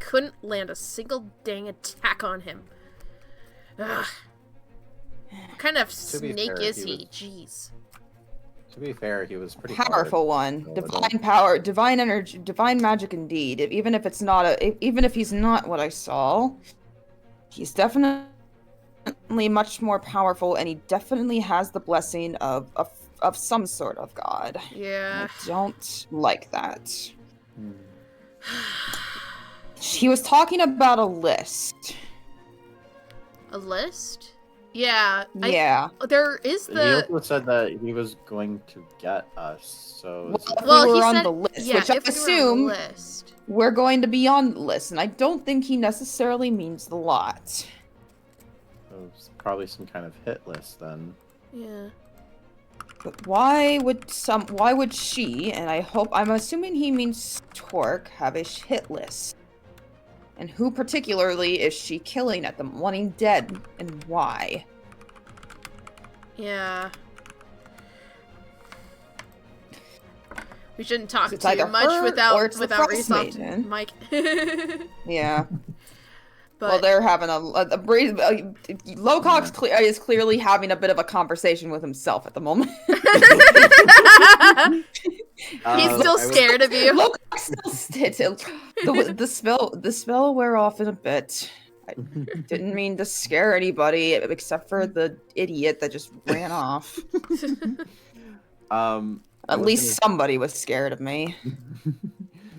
couldn't land a single dang attack on him. Ugh. What kind of snake is he? Jeez. To be fair, he was pretty Powerful one. Divine power, divine energy, divine magic indeed. Even if he's not what I saw, he's definitely much more powerful, and he definitely has the blessing of some sort of god. Yeah. I don't like that. He was talking about a list. A list? Yeah. Yeah. There is He the. also said that he was going to get us, so... Well, we were he on said, the list, yeah, which I if we were on the assume list. we're going to be on the list, and I don't think he necessarily means the lot. So it's probably some kind of hit list then. Yeah. But why would she, and I'm assuming he means Torque, have a hit list? And who particularly is she killing at them, wanting dead, and why? Yeah. We shouldn't talk It's too either much her without or it's the Resoft, Frostmaiden. Mike. Yeah. But well, they're having Lo-Kag is clearly having a bit of a conversation with himself at the moment. He's still scared of you. Lo-Kag still the spell wear off in a bit. I didn't mean to scare anybody except for the idiot that just ran off. At least somebody was scared of me.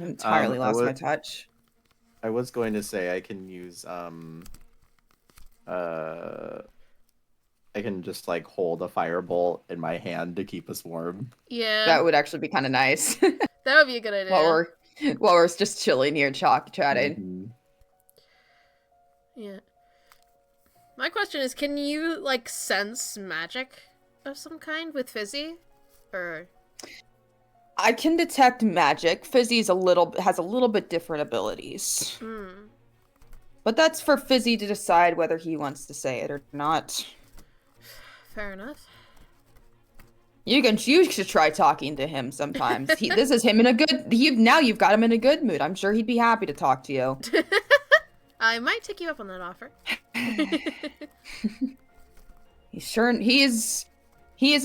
I entirely lost my touch. I was going to say I can use I can just like hold a firebolt in my hand to keep us warm. Yeah. That would actually be kind of nice. That would be a good idea. while we're just chilling here chatting. Mm-hmm. Yeah. My question is, can you like sense magic of some kind with Fizzy? Or I can detect magic. Fizzy has a little bit different abilities. But that's for Fizzy to decide whether he wants to say it or not. Fair enough. You should try talking to him sometimes. This is him in a good. Now you've got him in a good mood. I'm sure he'd be happy to talk to you. I might take you up on that offer. I'm sure he's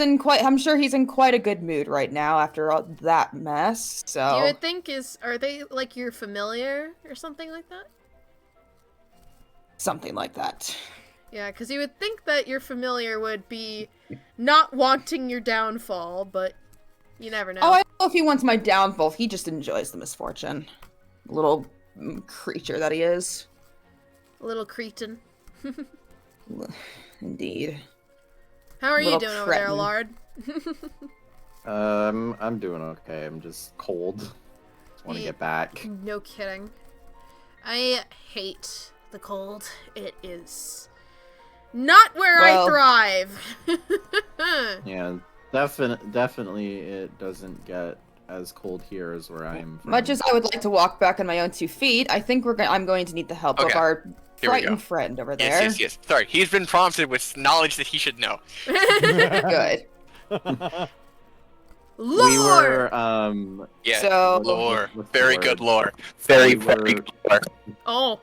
in quite a good mood right now after all that mess. So You would think are they like your familiar or something like that? Something like that. Yeah, because you would think that your familiar would be not wanting your downfall, but you never know. Oh, I don't know if he wants my downfall. He just enjoys the misfortune. Little creature that he is. A little cretin. Indeed. How are you doing over there, Allard? I'm doing okay. I'm just cold. Just want to get back. No kidding. I hate the cold. It is not where I thrive. Yeah, definitely it doesn't get as cold here as where I am from. Much as I would like to walk back on my own 2 feet, I think I'm going to need the help of our frightened friend over there. Yes. Sorry, he's been prompted with knowledge that he should know. Good. Lore! We were, yeah, so, lore. Very good lore. Very good lore. Oh.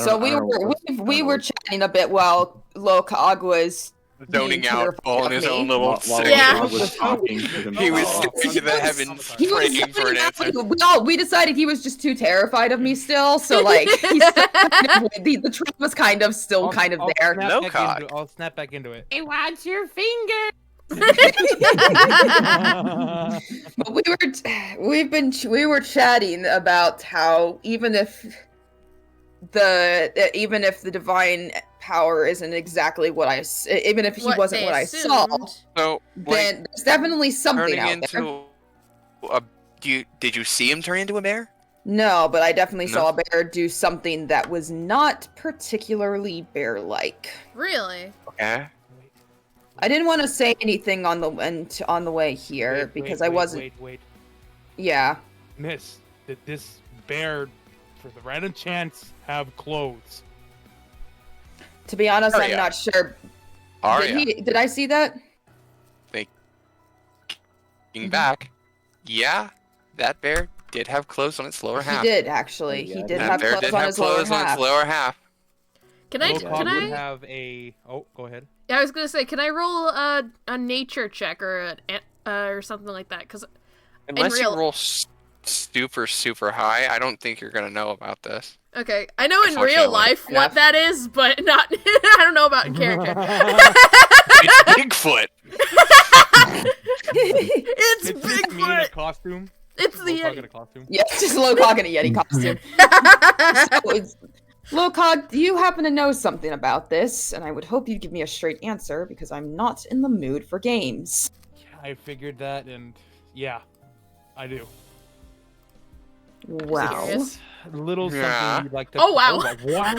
So we were chatting a bit while Lo-Kag was zoning out all in his own little was talking to he was staring to the heavens, praying for an answer. We decided he was just too terrified of me still, so like the truth was kind of there. I'll snap back into it. Hey, watch your finger. But we were chatting about how even if the divine power isn't exactly what even if he wasn't what I saw, so then there's definitely something out there. Did you see him turn into a bear? No, but I definitely saw a bear do something that was not particularly bear-like. Really? Okay. I didn't want to say anything on the way here because I wasn't. Wait. Yeah. Miss, did this bear, for the random chance, have clothes? To be honest, Aria. I'm not sure. Aria. Did I see that? Thinking back, yeah, that bear did have clothes on its lower half. He did actually. He did have clothes on his lower half. Can I? Have a? Oh, go ahead. Yeah, I was gonna say, can I roll a nature check or something like that? Because unless you roll super high, I don't think you're gonna know about this. Okay, I know in real life what that is, but not. I don't know about in character. It's Bigfoot. It's Bigfoot. Me in a costume. It's the Lo-Kag in a costume. Yeah, it's just Lo-Kag in a Yeti costume. Lo-Kag, do you happen to know something about this? And I would hope you'd give me a straight answer because I'm not in the mood for games. Yeah, I figured that, and yeah, I do. Wow. A little something you'd like to. Oh wow! Wow!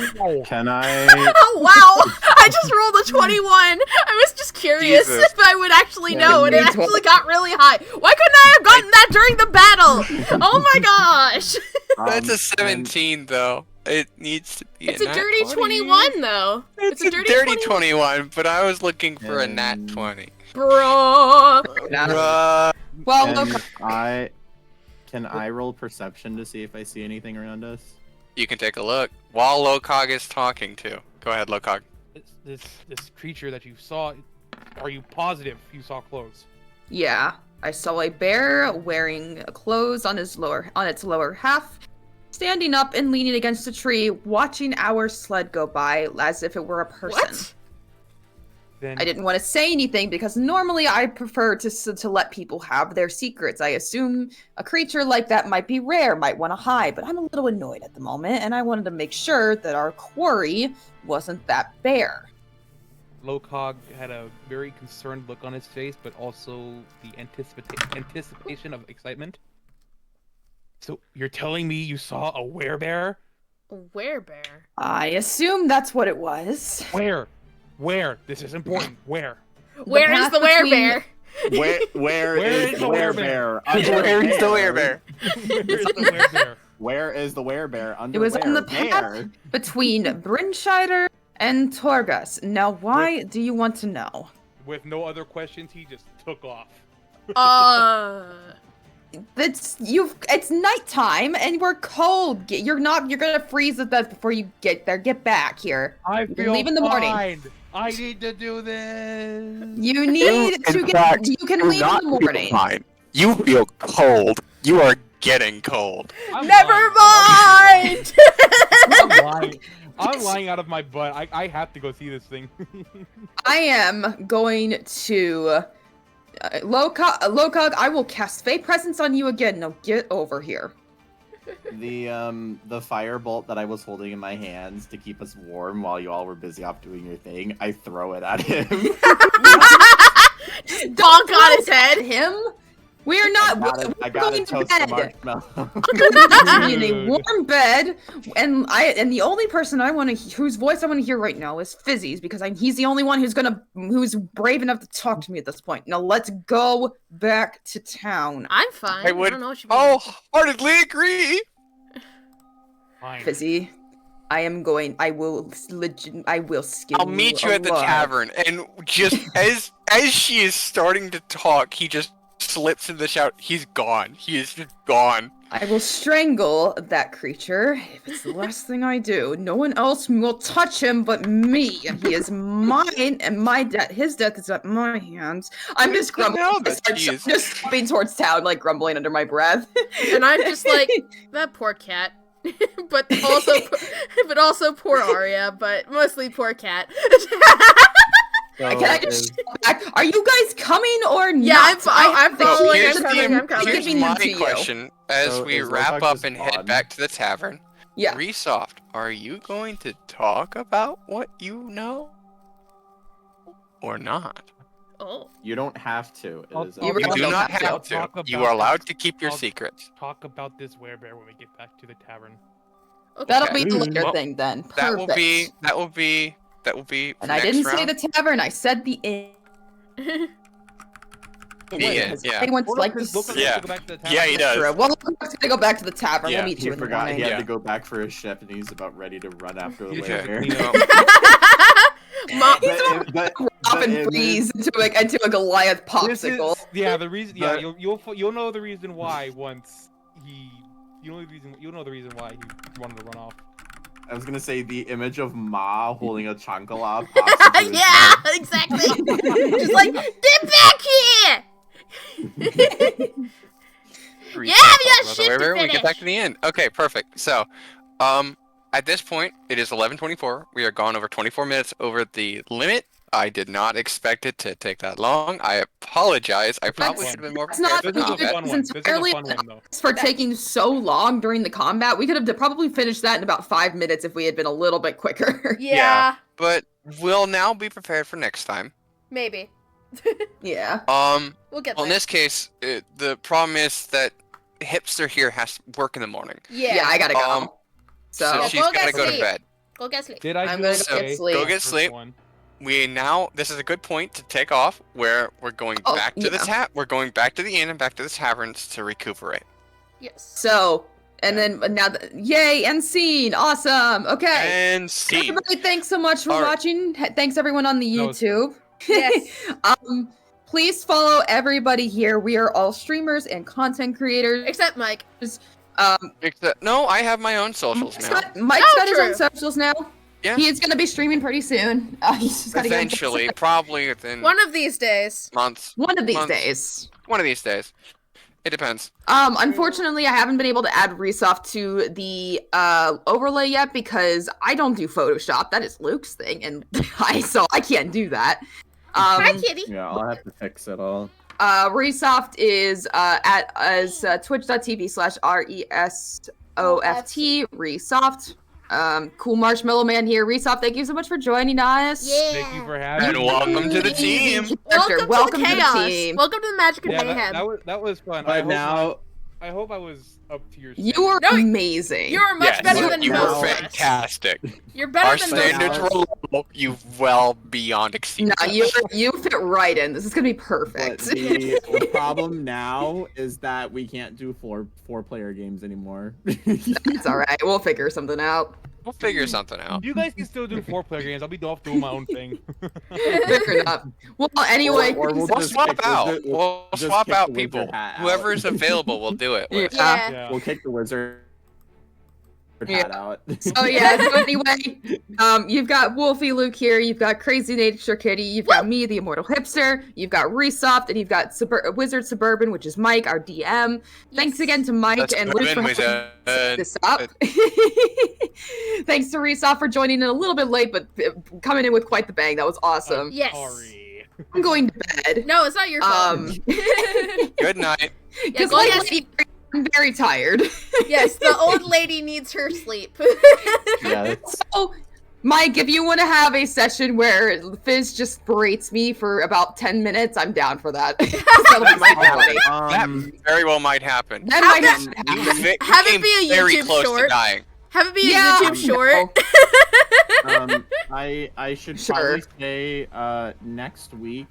Can I? Oh wow! I just rolled a 21. I was just curious if I would actually know, and it actually got really high. Why couldn't I have gotten that during the battle? Oh my gosh! That's a 17 though. It needs to be. It's a dirty 21 though. It's a dirty 21, but I was looking for a nat 20. Bro. Well, Can I roll perception to see if I see anything around us? You can take a look while Lo-Kag is talking to. Go ahead, Lo-Kag. This creature that you saw. Are you positive you saw clothes? Yeah, I saw a bear wearing clothes on its lower half, standing up and leaning against a tree, watching our sled go by as if it were a person. What? Then... I didn't want to say anything because normally I prefer to let people have their secrets. I assume a creature like that might be rare, might want to hide, but I'm a little annoyed at the moment, and I wanted to make sure that our quarry wasn't that bear. Lo-Kag had a very concerned look on his face, but also the anticipation of excitement. So you're telling me you saw a werebear? A werebear? I assume that's what it was. Where? Where? This is important. Where? Where is the werebear? Where is the werebear? Where is the werebear? Where is the werebear? Where is the werebear? It was on the path between Brynshire and Torgus. Now, why do you want to know? With no other questions, he just took off. It's nighttime and we're cold. You're gonna freeze to death before you get there. Get back here. I feel leave in the morning. fine. I need to do this. You need to get. You can leave in the morning. Fine. You feel cold. You are getting cold. Never mind. I'm lying out of my butt. I have to go see this thing. I am going to Lo-Kag, I will cast Fey Presence on you again. Now get over here. The firebolt that I was holding in my hands to keep us warm while you all were busy off doing your thing, I throw it at him. Donk on his head. Him? We're not. I got to toast the marshmallow. In a warm bed, and the only person whose voice I want to hear right now is Fizzy's, because he's the only one who's brave enough to talk to me at this point. Now let's go back to town. I'm fine. I would don't know what you mean. wholeheartedly agree. Fine. Fizzy, I will skin I'll meet you at the tavern, and just as she is starting to talk, he just slips in the shout. He's gone. He is just gone. I will strangle that creature if it's the last thing I do. No one else will touch him but me. He is mine, and his death is at my hands. I'm just grumbling. I'm just stepping towards town, like grumbling under my breath. And I'm just like, that poor cat. but also poor Aria, but mostly poor cat. Can I just back? Are you guys coming or not? Yeah, I'm following. I'm coming. Here's my question: as we wrap up and head back to the tavern, Resoft, are you going to talk about what you know, or not? Oh. You don't have to. You do not have to. You are allowed to keep your secrets. Talk about this werebear when we get back to the tavern. Okay. That'll be the later thing then. Perfect. That will be. And I didn't say the tavern. I said the inn. The inn. Yeah. Anyone's like this. Yeah. Yeah, he does. Well, Lo's gonna go back to the tavern. Yeah, We'll meet you in the forgot morning. he had to go back for his ship, and he's about ready to run after the werebear. Up and freeze into a Goliath popsicle. The reason. Yeah, you'll know the reason why once you'll know the reason why he wanted to run off. I was gonna say the image of Ma holding a chancala. Yeah, exactly. Just like, get back here! Yeah, we got shit to finish. We get back to the end. Okay, perfect. So, at this point, it is 11:24. We are gone over 24 minutes over the limit. I did not expect it to take that long. I apologize. I probably should have been more prepared for combat. It's entirely for taking so long during the combat. We could have probably finished that in about 5 minutes if we had been a little bit quicker. Yeah. But we'll now be prepared for next time. Maybe. Yeah. We'll get well, in this case, the problem is that Hipster here has to work in the morning. Yeah, I gotta go. So she's gotta go to bed. Go get sleep. I'm gonna go get sleep. Go get sleep. This is a good point to take off where we're going back to the we're going back to the inn and back to the taverns to recuperate. Yes. So, and then now, yay, and scene, awesome. Okay. And scene. Everybody, thanks so much for watching. Thanks everyone on the YouTube. Yes. Please follow everybody here. We are all streamers and content creators. Except Mike. No, I have my own socials now. Mike's got his own socials now. Yeah. He's gonna be streaming pretty soon. He's just gotta eventually, probably within one of these days. Months. One of these days. One of these days. It depends. Unfortunately, I haven't been able to add Resoft to the overlay yet because I don't do Photoshop. That is Luke's thing, and I can't do that. Hi, kitty. Yeah, I'll have to fix it all. Resoft is twitch.tv/RESOFT. Resoft. Cool Marshmallow Man here. Resoft, thank you so much for joining us. Yeah. Thank you for having And me. welcome to the team. Welcome to the chaos. team. Welcome to the magic and Yeah, mayhem. that was fun. But now, I hope I was up to your You standard. were amazing. You are much better than you most were of us. fantastic. You're better Our than most of standards us. were low. You well beyond exceeded. No, you fit right in. This is gonna be perfect. but the problem now is that we can't do four-player games anymore. It's all right. We'll figure something out. We'll figure something out. You guys can still do 4-player games. I'll be off doing my own thing. Figure it out. Well, anyway, Or we'll We'll just swap kick- out. we'll We'll just swap kick out the people. wizard hat out. Whoever's available, we'll do it with. yeah. Yeah. We'll kick the wizard Yeah. hat out. Oh yeah. So anyway, you've got Wolfie Luke here. You've got CrazyNaturekitty. You've got me, the Immortal Hipster. You've got Resoft, and you've got Wizard Suburban, which is Mike, our DM. Thanks again to Mike That's and good, Luke for Wizard. helping this up. Thanks to Resoft for joining in a little bit late, but coming in with quite the bang. That was awesome. Yes. Sorry. I'm going to bed. No, it's not your fault. Good night. Because go ahead. lately I'm very tired. Yes, the old lady needs her sleep. Yeah, So, Mike, if you want to have a session where Fizz just berates me for about 10 minutes, I'm down for that. That'll be my reality. That very well might happen. That Have might it- happen. You Have it came be a very YouTube close short. to dying. Have it be Yeah, a YouTube short. I should Sure. probably say next week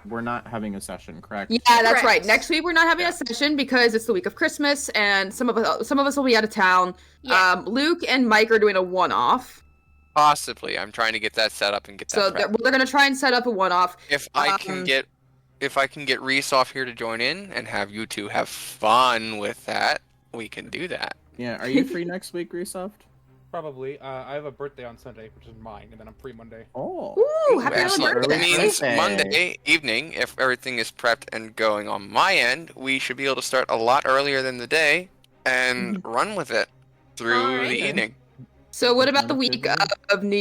we're not having a session, correct? Yeah, that's Correct. right. Next week we're not having a session because it's the week of Christmas, and some of us will be out of town. Yeah. Luke and Mike are doing a one-off, Possibly. I'm trying to get that set up and get that. so prepped. they're going to try and set up a one-off. If I can get Reese off here to join in and have you two have fun with that, we can do that. Yeah, are you free next week, Resoft? Probably. I have a birthday on Sunday, which is mine, and then I'm free Monday. Oh. Ooh, happy early Excellent. birthday! That means Birthday. Monday evening, if everything is prepped and going on my end, we should be able to start a lot earlier than the day and run with it through Alright. the evening. So what about the Sounds week good. of New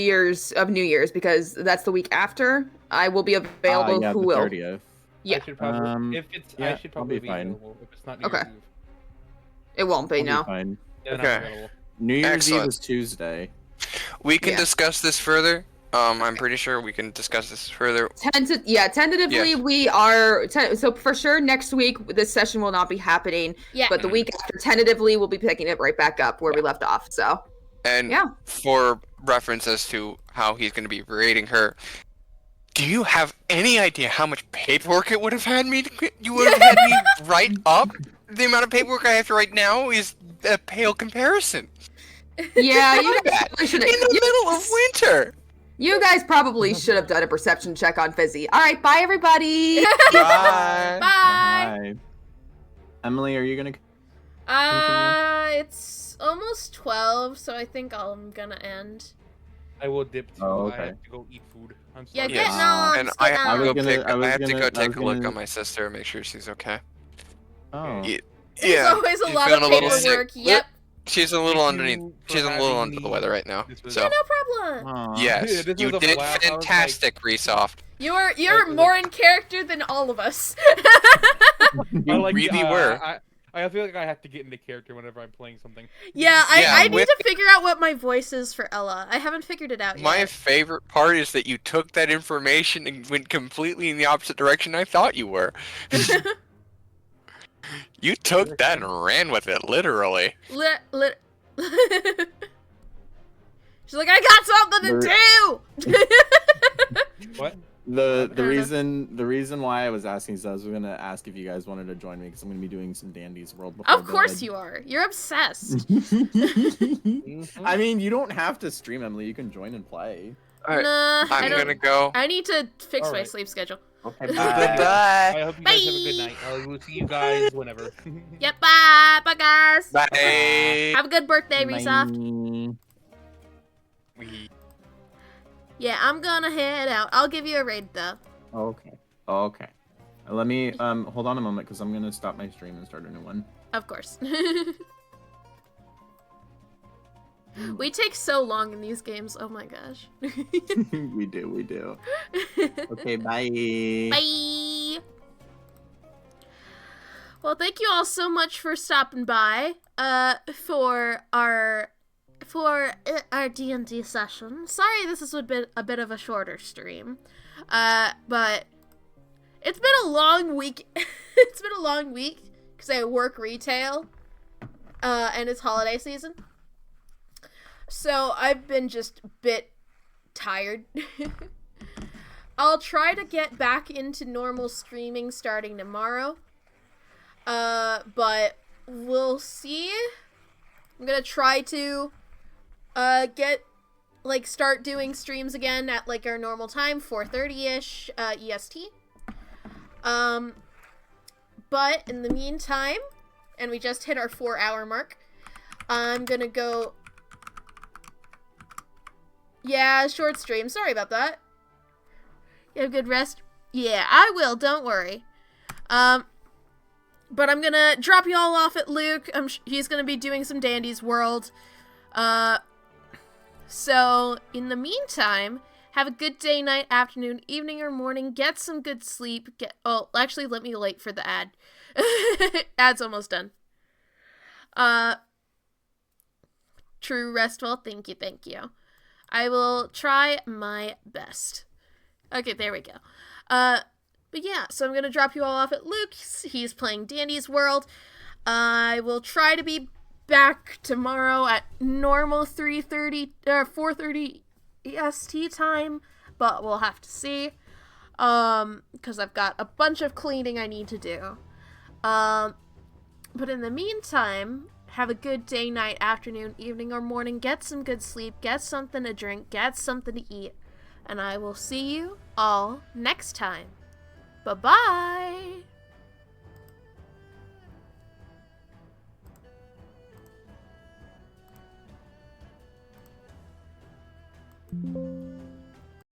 Year's? Because that's the week after. I will be available. Yeah, Who the will? 30th. Yeah. I should probably. Yeah, I should I'll probably be fine. available if it's not New Okay. Year's Eve. It won't be I'll now. fine. Yeah, then Okay. I'm available. New Year's Excellent. Eve is Tuesday. We can Yeah. discuss this further. I'm pretty sure we can discuss this further. Tentatively Yes. we are. So for sure next week this session will not be happening. Yeah. But the week after, tentatively, we'll be picking it right back up where we left off. So And Yeah. for reference as to how he's going to be rating her, do you have any idea how much paperwork it would have had me? You would have had me write up? The amount of paperwork I have to write now is a pale comparison. yeah, you Look guys at that. probably should In the middle of winter. You guys probably should have done a perception check on Fizzy. All right, bye everybody. Bye. Bye. Emily, are you gonna? It's almost 12, so I think I'm gonna end. I will dip too. Oh, I okay. have to go eat food. I'm Yeah, sorry. get Yes. knobs, And get I have to knobs. go I was take a look gonna- on my sister and make sure she's okay. Oh. Yeah. There's always a she's lot of feeling a little sick. paperwork. Yep. She's a little Thank underneath. you for She's a little having under the me. weather right now. This was- So Yeah, no problem. Aw. yes, Yeah, this you was a did blast. I was like- fantastic, Resoft. You're like- more in character than all of us. You really were. I feel like I have to get into character whenever I'm playing something. Yeah, Yeah, I need with- to figure out what my voice is for Ella. I haven't figured it out yet. My favorite part is that you took that information and went completely in the opposite direction I thought you were. You took that and ran with it, literally. She's like, I got something to do. What? The know. reason why I was asking is I was gonna ask if you guys wanted to join me because I'm gonna be doing some Dandy's World before Of course bed. you are. You're obsessed. I mean, you don't have to stream, Emily. You can join and play. Alright, Nah, I I'm don't. gonna go. I need to fix my Alright. sleep schedule. Okay, Bye. I hope you guys have a good night. I will see you guys whenever. Yep, bye. Bye, guys. Bye. Have a good birthday, Resoft. Yeah, I'm gonna head out. I'll give you a raid, though. Okay. Okay. Let me hold on a moment because I'm gonna stop my stream and start a new one. Of course. We take so long in these games. Oh my gosh. we do. Okay, bye. Bye. Well, thank you all so much for stopping by for our for our D&D session. Sorry this has been a bit of a shorter stream. But it's been a long week. It's been a long week because I work retail. And it's holiday season. So I've been just a bit tired. I'll try to get back into normal streaming starting tomorrow. But we'll see. I'm gonna try to start doing streams again at like our normal time, 4:30ish EST. But in the meantime, and we just hit our 4-hour mark, I'm gonna go. Yeah, short stream. Sorry about that. You have good rest? Yeah, I will. Don't worry. But I'm gonna drop you all off at Luke. He's gonna be doing some Dandy's World. So in the meantime, have a good day, night, afternoon, evening, or morning. Get some good sleep. Actually, let me wait for the ad. Ad's almost done. True Restful. Thank you. I will try my best. Okay, there we go. But yeah, so I'm gonna drop you all off at Luke's. He's playing Dandy's World. I will try to be back tomorrow at normal 3:30 or 4:30 EST time, but we'll have to see. Because I've got a bunch of cleaning I need to do. But in the meantime, have a good day, night, afternoon, evening, or morning. Get some good sleep. Get something to drink. Get something to eat. And I will see you all next time. Bye-bye!